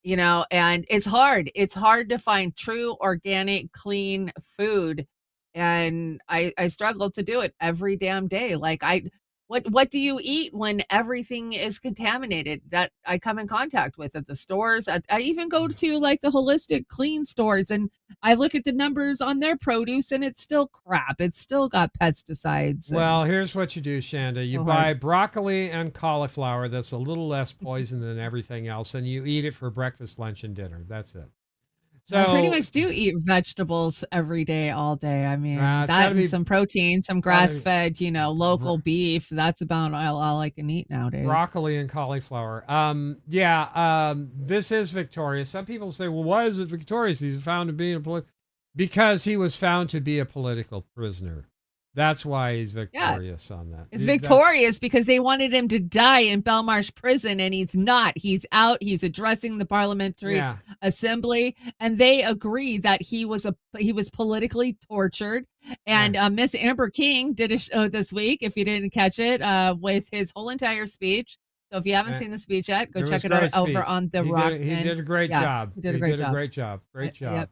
Speaker 6: and it's hard. It's hard to find true, organic, clean food. And I struggle to do it every damn day. Like what do you eat when everything is contaminated that I come in contact with at the stores? I even go to like the holistic clean stores and I look at the numbers on their produce and it's still crap. It's still got pesticides.
Speaker 5: Well, here's what you do, Chanda. You buy broccoli and cauliflower that's a little less poison than everything else, and you eat it for breakfast, lunch, and dinner. That's it. So
Speaker 6: I pretty much do eat vegetables every day, all day. I mean, that and some protein, some grass-fed, local beef. That's about all I can eat nowadays.
Speaker 5: Broccoli and cauliflower. This is victorious. Some people say, well, why is it victorious? He's found to be because he was found to be a political prisoner. That's why he's victorious on that.
Speaker 6: It's victorious because they wanted him to die in Belmarsh prison, and he's not. He's out. He's addressing the parliamentary assembly, and they agree that he was politically tortured. And Miss Amber King did a show this week, if you didn't catch it, with his whole entire speech. So if you haven't seen the speech yet, go check it out over on the Rokfin.
Speaker 5: He did a great job. He did a great job. Great job. Yep.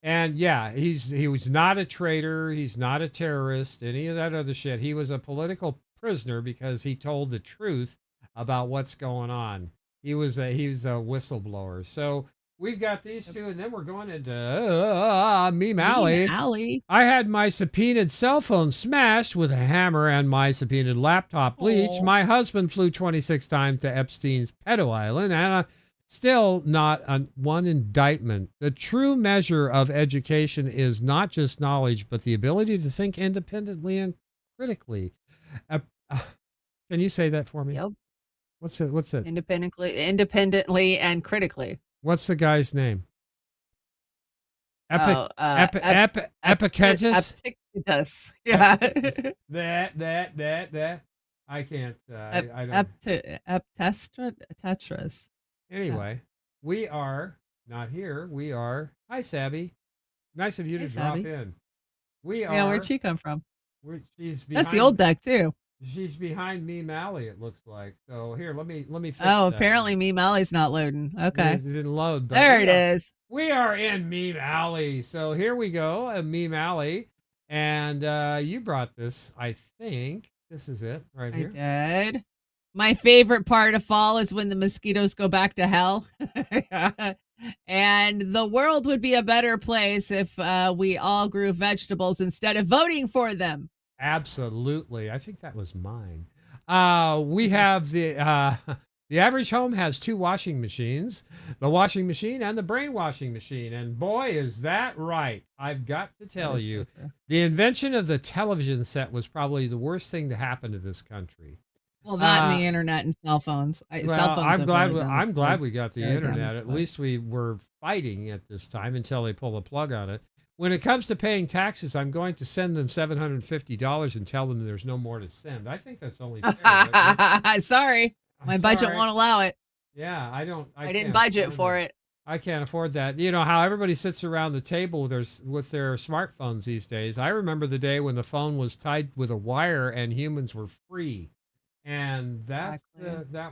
Speaker 5: And he was not a traitor. He's not a terrorist, any of that other shit. He was a political prisoner because he told the truth about what's going on. He was a whistleblower. So we've got these two, and then we're going into Meme Alley. I had my subpoenaed cell phone smashed with a hammer and my subpoenaed laptop bleached. My husband flew 26 times to Epstein's pedo island, and still not one indictment. The true measure of education is not just knowledge, but the ability to think independently and critically. Can you say that for me?
Speaker 6: Yep.
Speaker 5: What's it?
Speaker 6: Independently and critically.
Speaker 5: What's the guy's name? Epictetus?
Speaker 6: Epictetus. Yeah.
Speaker 5: That. I can't. I don't.
Speaker 6: Tetras.
Speaker 5: Anyway, we are not here. We are. Hi, Sabby. Nice of you to drop in. We are.
Speaker 6: Yeah, where'd she come from?
Speaker 5: She's behind.
Speaker 6: That's the old deck too.
Speaker 5: She's behind Meme Alley, it looks like. So here, let me fix
Speaker 6: that.
Speaker 5: Apparently
Speaker 6: Meme Alley's not loading. Okay.
Speaker 5: It didn't load. But
Speaker 6: there it is.
Speaker 5: We are in Meme Alley. So here we go, a Meme Alley. And you brought this, I think. This is it right here.
Speaker 6: I did. My favorite part of fall is when the mosquitoes go back to hell. And the world would be a better place if we all grew vegetables instead of voting for them.
Speaker 5: Absolutely. I think that was mine. We have the average home has 2 washing machines, the washing machine and the brainwashing machine. And boy, is that right. I've got to tell you, the invention of the television set was probably the worst thing to happen to this country.
Speaker 6: Well, that and the internet and cell phones.
Speaker 5: I'm glad we got the internet. At least we were fighting at this time until they pull the plug on it. When it comes to paying taxes, I'm going to send them $750 and tell them there's no more to send. I think that's only fair.
Speaker 6: Sorry, my budget won't allow it.
Speaker 5: Yeah, I
Speaker 6: didn't budget for it.
Speaker 5: I can't afford that. You know how everybody sits around the table with their smartphones these days. I remember the day when the phone was tied with a wire and humans were free. And that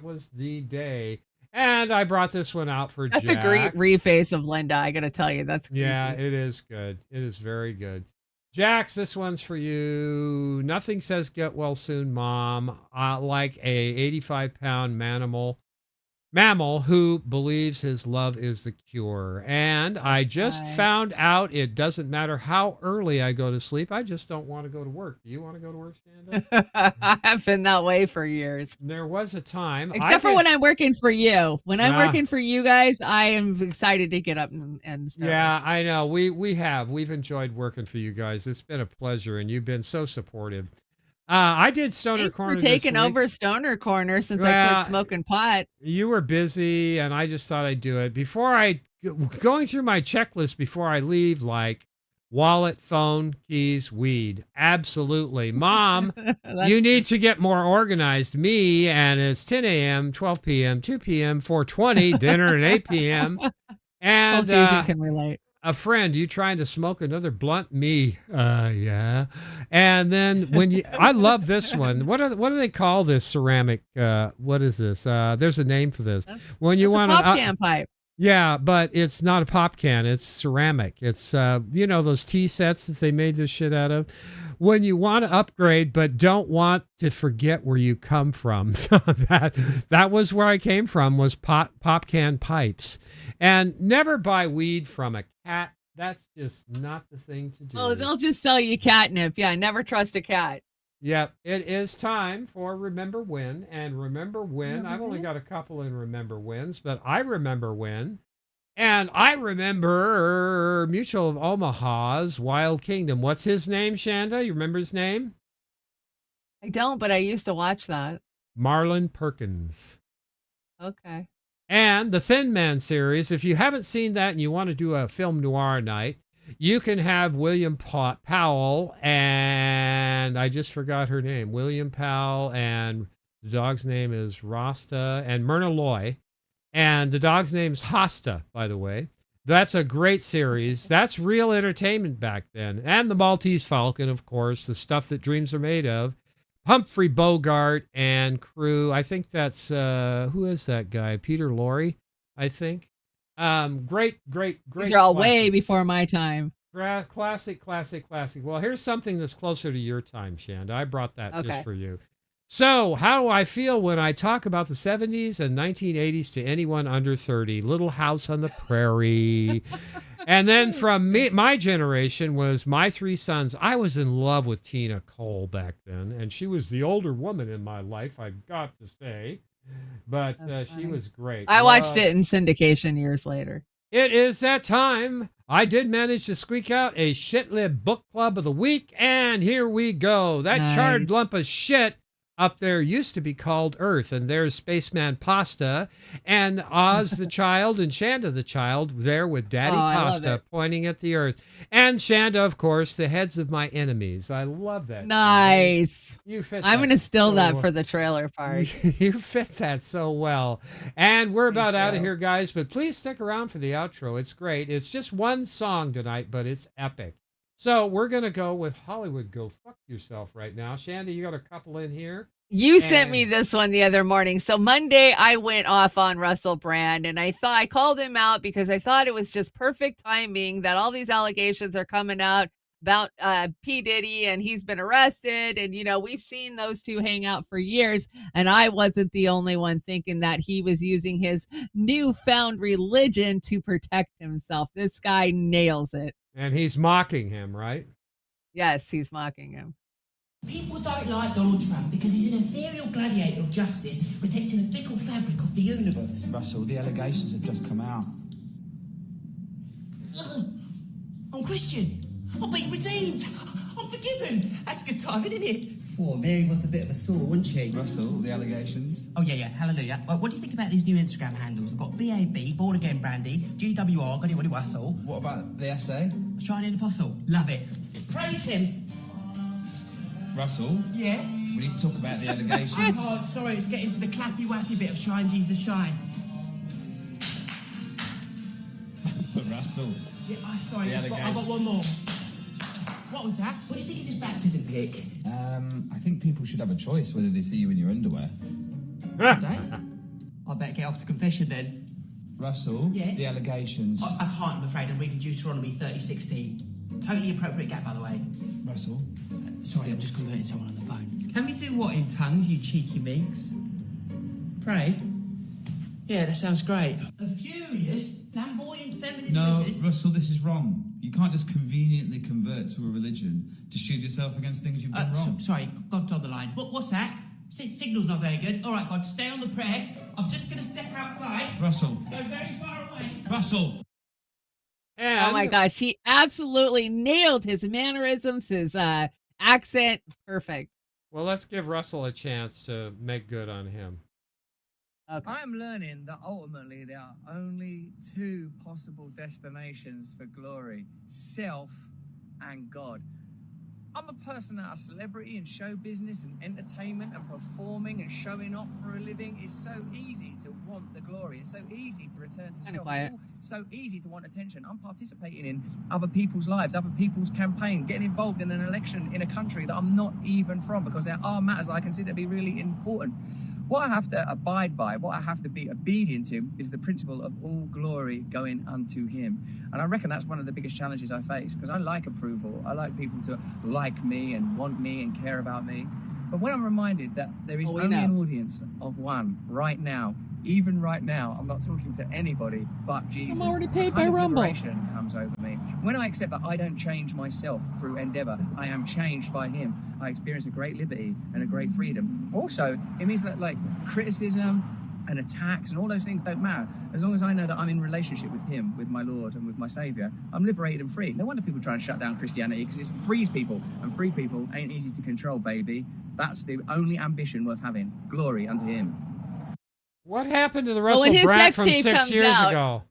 Speaker 5: was the day. And I brought this one out for Jack.
Speaker 6: That's a great reface of Linda, I got to tell you. That's creepy.
Speaker 5: Yeah, it is good. It is very good. Jax, this one's for you. Nothing says get well soon, Mom, like a 85-pound manimal mammal who believes his love is the cure. And I just found out it doesn't matter how early I go to sleep. I just don't want to go to work. Do you want to go to work, Chanda?
Speaker 6: I have been that way for years.
Speaker 5: There was a time.
Speaker 6: Except for when I'm working for you. When I'm working for you guys, I am excited to get up and start.
Speaker 5: Yeah, I know. We've enjoyed working for you guys. It's been a pleasure, and you've been so supportive. I did Stoner Corner.
Speaker 6: Thanks for taking over Stoner Corner since I quit smoking pot.
Speaker 5: You were busy, and I just thought I'd do it. Going through my checklist before I leave, like wallet, phone, keys, weed. Absolutely. Mom, you need to get more organized. Me, and it's 10 a.m., 12 p.m., 2 p.m., 4:20, dinner at 8 p.m. And
Speaker 6: Fusion can relate.
Speaker 5: A friend, you trying to smoke another blunt? Me, yeah. And then I love this one. What do they call this ceramic? What is this? There's a name for this. When you want
Speaker 6: a pop can pipe.
Speaker 5: Yeah, but it's not a pop can. It's ceramic. It's those tea sets that they made this shit out of. When you want to upgrade but don't want to forget where you come from. So that was where I came from, was pop can pipes. And never buy weed from a cat. That's just not the thing to do.
Speaker 6: Oh, they'll just sell you catnip. Yeah, never trust a cat.
Speaker 5: Yep, it is time for Remember When. And Remember When, I've only got a couple in Remember When's, but I remember when. And I remember Mutual of Omaha's Wild Kingdom. What's his name, Chanda? You remember his name?
Speaker 6: I don't, but I used to watch that.
Speaker 5: Marlon Perkins.
Speaker 6: Okay.
Speaker 5: And the Thin Man series, if you haven't seen that and you want to do a film noir night, you can have William Powell, and I just forgot her name. William Powell, and the dog's name is Rasta, and Myrna Loy. And the dog's name's Hosta, by the way. That's a great series. That's real entertainment back then. And the Maltese Falcon, of course, the stuff that dreams are made of. Humphrey Bogart and crew. I think that's, who is that guy? Peter Lorre, I think. Great.
Speaker 6: These are all way before my time.
Speaker 5: Classic. Well, here's something that's closer to your time, Chanda. I brought that just for you. So, how do I feel when I talk about the 70s and 1980s to anyone under 30? Little House on the Prairie. And then from my generation was My Three Sons. I was in love with Tina Cole back then, and she was the older woman in my life, I've got to say. But she was great.
Speaker 6: I watched it in syndication years later.
Speaker 5: It is that time. I did manage to squeak out a Shitlib Book Club of the Week, and here we go. That charred lump of shit up there used to be called Earth, and there's Spaceman Pasta and Oz the Child and Chanda the Child there with Daddy Pasta pointing at the Earth. And Chanda, of course, the heads of my enemies. I love that.
Speaker 6: Nice.
Speaker 5: You fit
Speaker 6: I'm going to steal that for the trailer park.
Speaker 5: You fit that so well. And we're about out of here, guys, but please stick around for the outro. It's great. It's just one song tonight, but it's epic. So we're going to go with Hollywood Go Fuck Yourself right now. Chanda, you got a couple in here?
Speaker 6: You sent me this one the other morning. So Monday I went off on Russell Brand, and I called him out because I thought it was just perfect timing that all these allegations are coming out about P. Diddy, and he's been arrested. And, we've seen those two hang out for years. And I wasn't the only one thinking that he was using his newfound religion to protect himself. This guy nails it.
Speaker 5: And he's mocking him, right?
Speaker 6: Yes, he's mocking him.
Speaker 15: People don't like Donald Trump because he's an ethereal gladiator of justice, protecting the fickle fabric of the universe.
Speaker 18: Russell, the allegations have just come out.
Speaker 15: I'm Christian. I've been redeemed. I'm forgiven. That's good timing, isn't it? Well, Mary was a bit of a sore, wasn't she?
Speaker 18: Russell, the allegations.
Speaker 15: Oh, yeah, hallelujah. What do you think about these new Instagram handles? I've got BAB, Born Again Brandy, GWR, Goody Woody Wassel.
Speaker 18: What about the essay?
Speaker 15: Shining Apostle. Love it. Praise him.
Speaker 18: Russell?
Speaker 15: Yeah?
Speaker 18: We need to talk about the allegations.
Speaker 15: Oh, sorry, it's getting to the clappy-wappy bit of Shine, Jesus the Shine.
Speaker 18: Russell.
Speaker 15: Yeah, sorry, I've got one more. What was that? What do you think of this baptism pic?
Speaker 18: I think people should have a choice whether they see you in your underwear.
Speaker 15: I better get off to confession then.
Speaker 18: Russell,
Speaker 15: yeah?
Speaker 18: The allegations.
Speaker 15: I can't, I'm afraid. I'm reading Deuteronomy 30:16. Totally appropriate gap, by the way.
Speaker 18: Russell?
Speaker 15: Sorry, I'm just converting someone on the phone. Can we do what in tongues, you cheeky minx? Pray. Yeah, that sounds great. A furious, flamboyant, feminine
Speaker 18: No,
Speaker 15: wizard.
Speaker 18: Russell, this is wrong. You can't just conveniently convert to a religion to shield yourself against things you've done wrong.
Speaker 15: Sorry, God's on the line. What's that? Signal's not very good. All right, God, stay on the prayer. I'm just going to step outside.
Speaker 18: Russell.
Speaker 15: Go very far away.
Speaker 18: Russell.
Speaker 5: And
Speaker 6: oh my gosh, he absolutely nailed his mannerisms, his accent. Perfect.
Speaker 5: Well, let's give Russell a chance to make good on him.
Speaker 6: Okay.
Speaker 19: I am learning that ultimately there are only two possible destinations for glory: self and God. I'm a person that a celebrity in show business and entertainment and performing and showing off for a living. It's so easy to want the glory. It's so easy to return to self. It's all so easy to want attention. I'm participating in other people's lives, other people's campaign, getting involved in an election in a country that I'm not even from, because there are matters that I consider to be really important. What I have to abide by, what I have to be obedient to, is the principle of all glory going unto him. And I reckon that's one of the biggest challenges I face, because I like approval. I like people to like me and want me and care about me. But when I'm reminded that there is only an audience of one right now, even right now, I'm not talking to anybody but Jesus.
Speaker 6: I'm already paid by
Speaker 19: kind of
Speaker 6: Rumble.
Speaker 19: liberation comes over me. When I accept that I don't change myself through endeavor, I am changed by him, I experience a great liberty and a great freedom. Also, it means that like criticism and attacks and all those things don't matter. As long as I know that I'm in relationship with him, with my Lord and with my Savior, I'm liberated and free. No wonder people try and shut down Christianity, because it frees people, and free people ain't easy to control, baby. That's the only ambition worth having. Glory unto him.
Speaker 5: What happened to the Russell Brand from 6 years ago?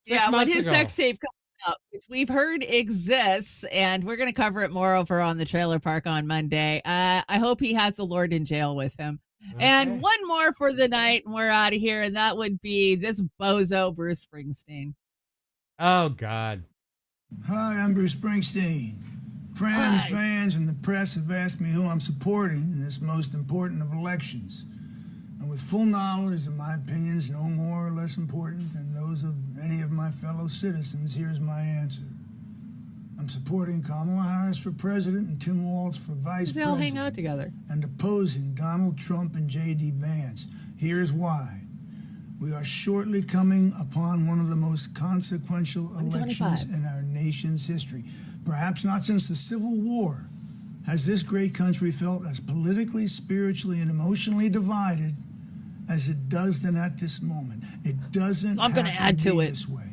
Speaker 6: When his sex tape comes out, which we've heard exists, and we're going to cover it more over on the Trailer Park on Monday. I hope he has the Lord in jail with him. Okay. And one more for the night, and we're out of here, and that would be this bozo Bruce Springsteen.
Speaker 5: Oh, God.
Speaker 20: Hi, I'm Bruce Springsteen. Friends, fans, and the press have asked me who I'm supporting in this most important of elections. And with full knowledge that my opinions no more or less important than those of any of my fellow citizens, here's my answer. I'm supporting Kamala Harris for president and Tim Walz for vice
Speaker 6: They all
Speaker 20: president.
Speaker 6: hang out together.
Speaker 20: And opposing Donald Trump and J.D. Vance. Here's why. We are shortly coming upon one of the most consequential elections in our nation's history. Perhaps not since the Civil War has this great country felt as politically, spiritually, and emotionally divided as it does then at this moment. It doesn't have to be this way.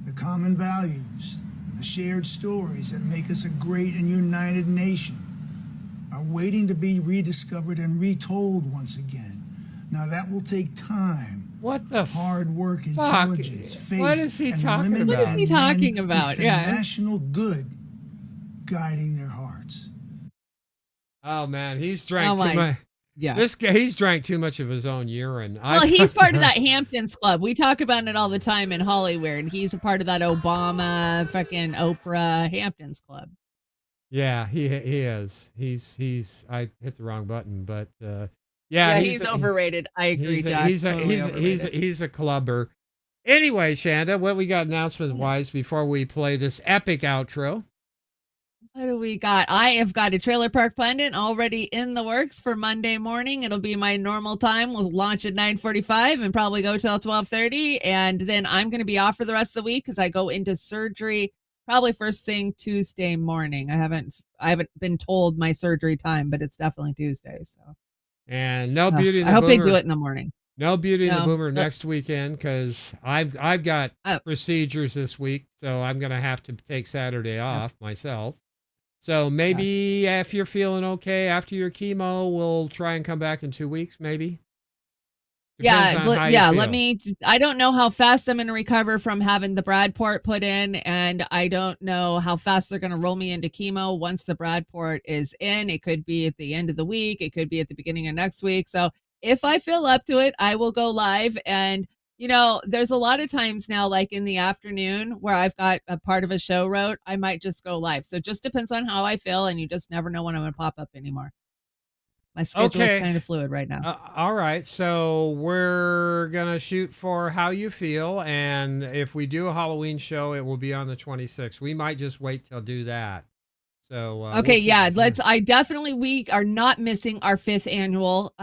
Speaker 20: The common values, the shared stories that make us a great and united nation are waiting to be rediscovered and retold once again. Now that will take time.
Speaker 5: What the
Speaker 20: hard work, intelligence, faith,
Speaker 5: what is he
Speaker 20: and
Speaker 5: talking
Speaker 20: women
Speaker 5: about?
Speaker 6: What is he talking
Speaker 20: and men
Speaker 6: about?
Speaker 20: with the national good guiding their hearts.
Speaker 5: Oh man, he's drank too much.
Speaker 6: Yeah.
Speaker 5: This guy, he's drank too much of his own urine.
Speaker 6: Well, he's part of that Hamptons Club. We talk about it all the time in Hollywood, and he's a part of that Obama, fucking Oprah Hamptons Club.
Speaker 5: Yeah, he is. He's. I hit the wrong button, but yeah,
Speaker 6: he's overrated. I agree, Jack.
Speaker 5: He's a clubber. Anyway, Chanda, what we got announcement wise before we play this epic outro?
Speaker 6: What do we got? I have got a Trailer Park Pundit already in the works for Monday morning. It'll be my normal time. We'll launch at 9:45 and probably go till 12:30. And then I'm going to be off for the rest of the week because I go into surgery probably first thing Tuesday morning. I haven't been told my surgery time, but it's definitely Tuesday. So.
Speaker 5: And no Beauty and the
Speaker 6: I hope
Speaker 5: Boomer.
Speaker 6: they do it in the morning.
Speaker 5: No Beauty and the Boomer next weekend because I've got procedures this week, so I'm going to have to take Saturday off myself. So maybe if you're feeling okay after your chemo, we'll try and come back in 2 weeks, maybe.
Speaker 6: Let me. I don't know how fast I'm going to recover from having the Brad port put in, and I don't know how fast they're going to roll me into chemo once the Brad port is in. It could be at the end of the week. It could be at the beginning of next week. So if I feel up to it, I will go live. And you know, there's a lot of times now, like in the afternoon where I've got a part of a show wrote, I might just go live. So it just depends on how I feel. And you just never know when I'm going to pop up anymore. My schedule is kind of fluid right now.
Speaker 5: All right. So we're going to shoot for how you feel. And if we do a Halloween show, it will be on the 26th. We might just wait till do that. So
Speaker 6: okay, yeah, we are not missing our 5th annual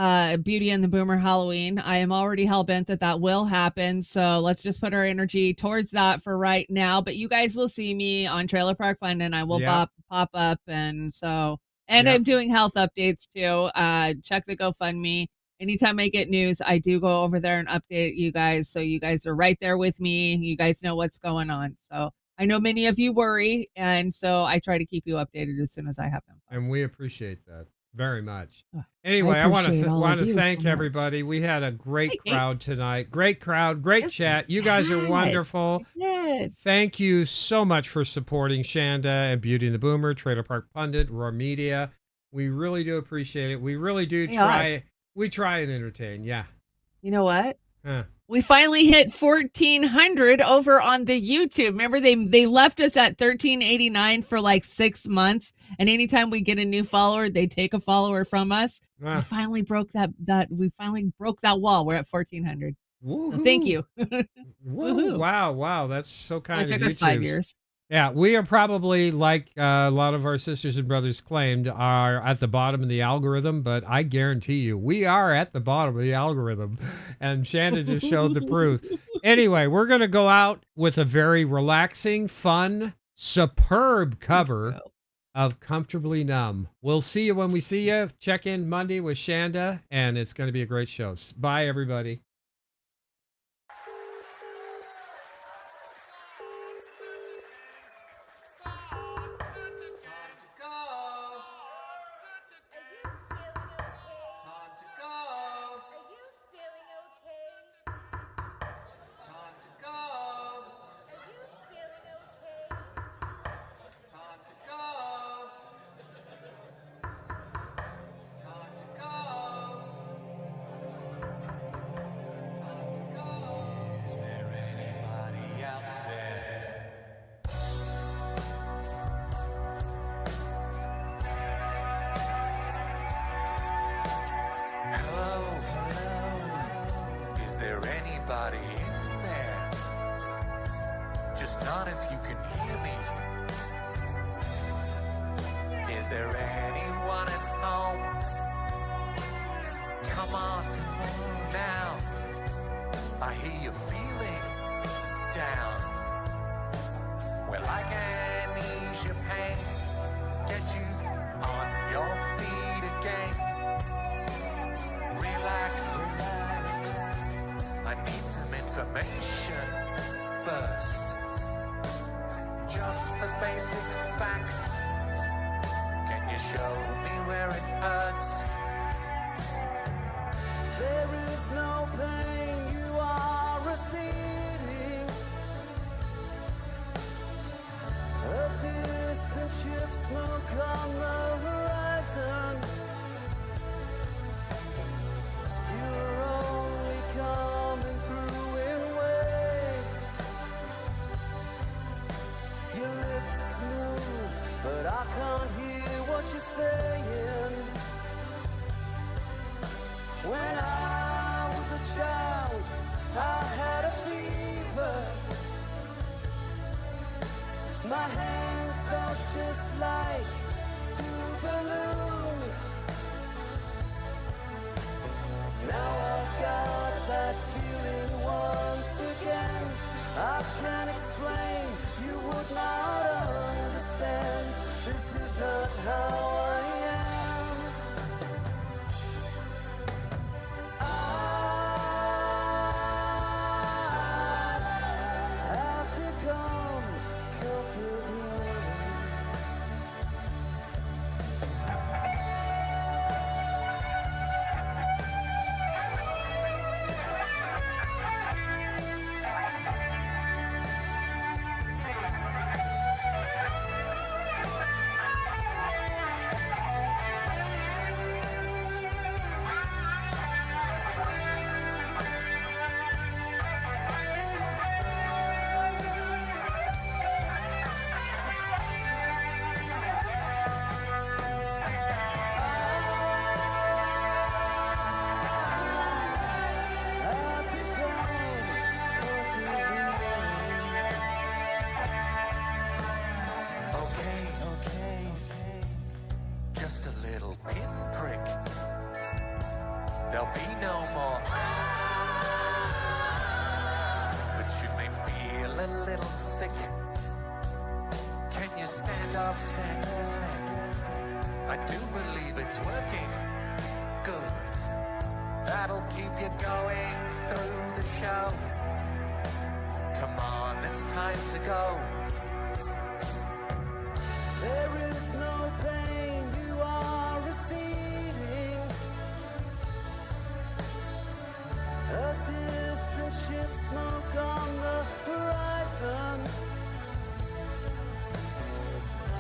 Speaker 6: Beauty and the Boomer Halloween. I am already hell-bent that will happen. So let's just put our energy towards that for right now. But you guys will see me on Trailer Park Fund, and I will pop up. And I'm doing health updates too. Check the GoFundMe. Anytime I get news, I do go over there and update you guys. So you guys are right there with me. You guys know what's going on. So I know many of you worry, and so I try to keep you updated as soon as I have them.
Speaker 5: And we appreciate that very much. Anyway, I want to thank everybody. We had a great crowd tonight. Great crowd, great chat. You guys are wonderful. Thank you so much for supporting Chanda and Beauty and the Boomer, Trailer Park Pundit, Roar Media. We really do appreciate it. We really do try. We try and entertain. Yeah.
Speaker 6: You know what? We finally hit 1,400 over on the YouTube. Remember, they left us at 1,389 for like 6 months. And anytime we get a new follower, they take a follower from us. We finally broke that. We finally broke that wall. We're at 1,400. So thank you.
Speaker 5: Wow. That's so kind of you.
Speaker 6: It took us 5 years.
Speaker 5: Yeah, we are probably, like a lot of our sisters and brothers claimed, are at the bottom of the algorithm, but I guarantee you, we are at the bottom of the algorithm, and Chanda just showed the proof. Anyway, we're going to go out with a very relaxing, fun, superb cover of Comfortably Numb. We'll see you when we see you. Check in Monday with Chanda, and it's going to be a great show. Bye, everybody.
Speaker 21: there'll be no more. But you may feel a little sick. Can you stand up, stand up, stand up? I do believe it's working. Good. That'll keep you going through the show. Come on, it's time to go.
Speaker 22: There is no pain, you are receding. A distant ship, smoke on the horizon.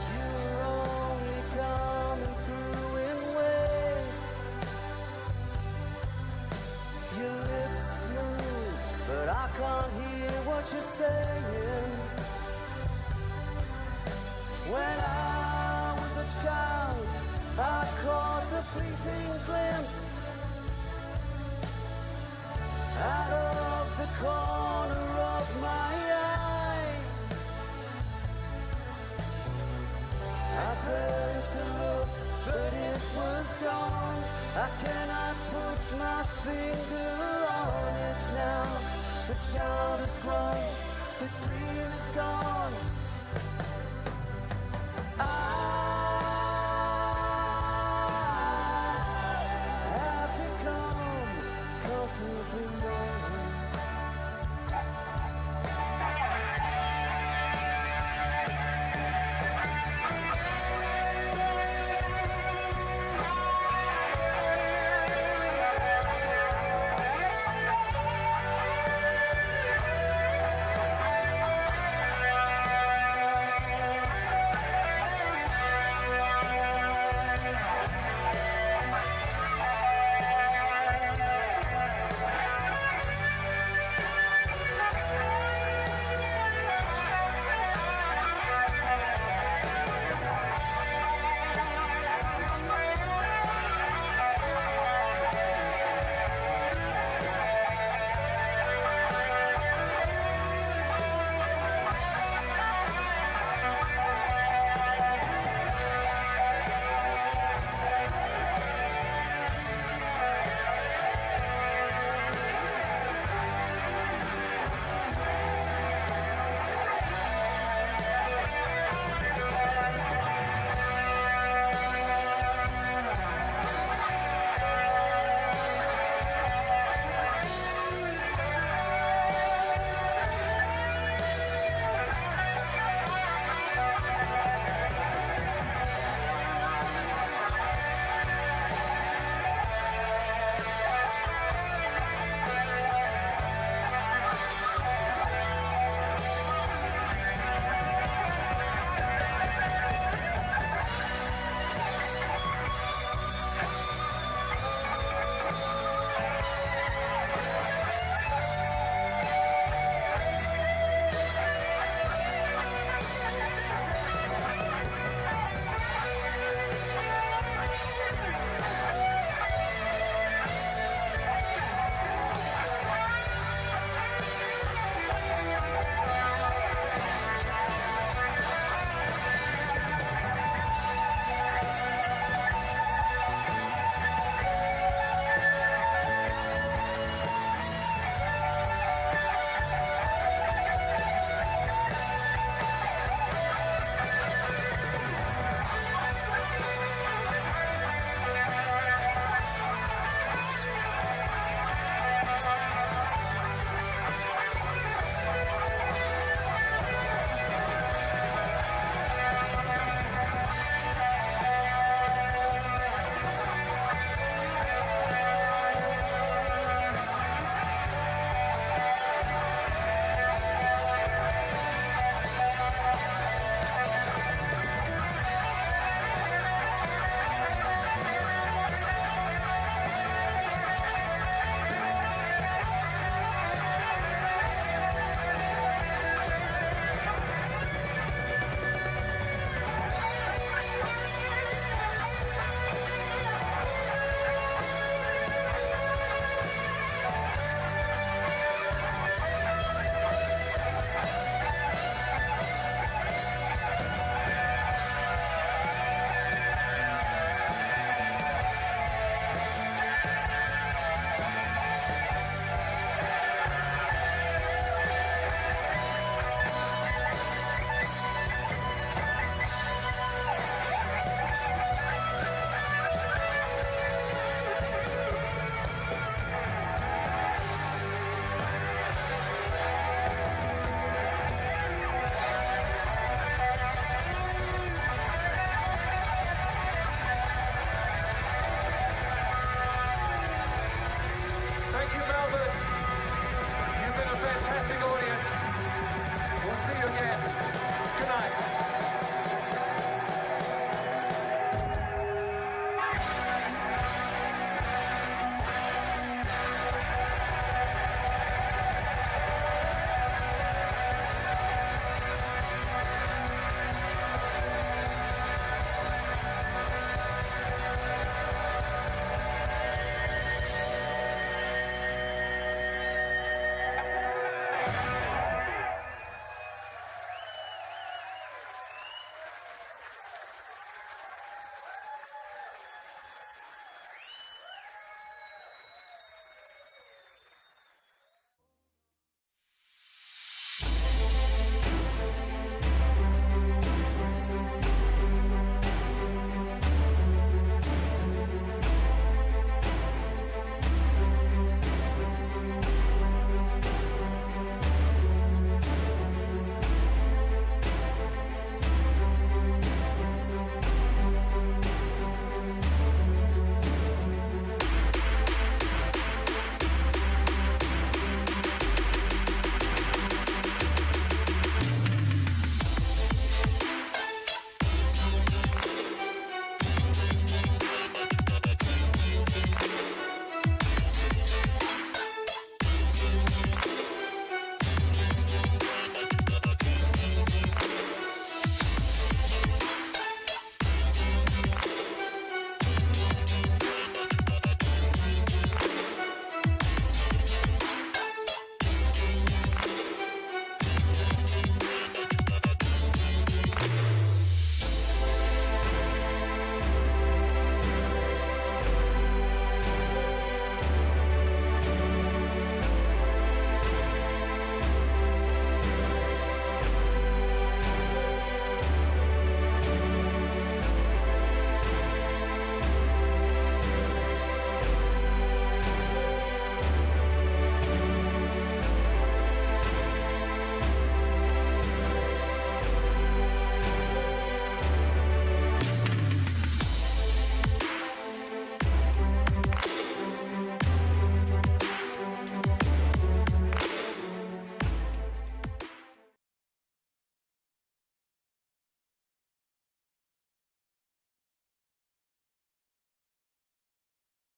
Speaker 22: You're only coming through in waves. Your lips move, but I can't hear what you're saying. When I was a child, I caught a fleeting glimpse out of the corner of my eye. I turned to look, but it was gone. I cannot put my finger on it now. The child has grown, the dream is gone.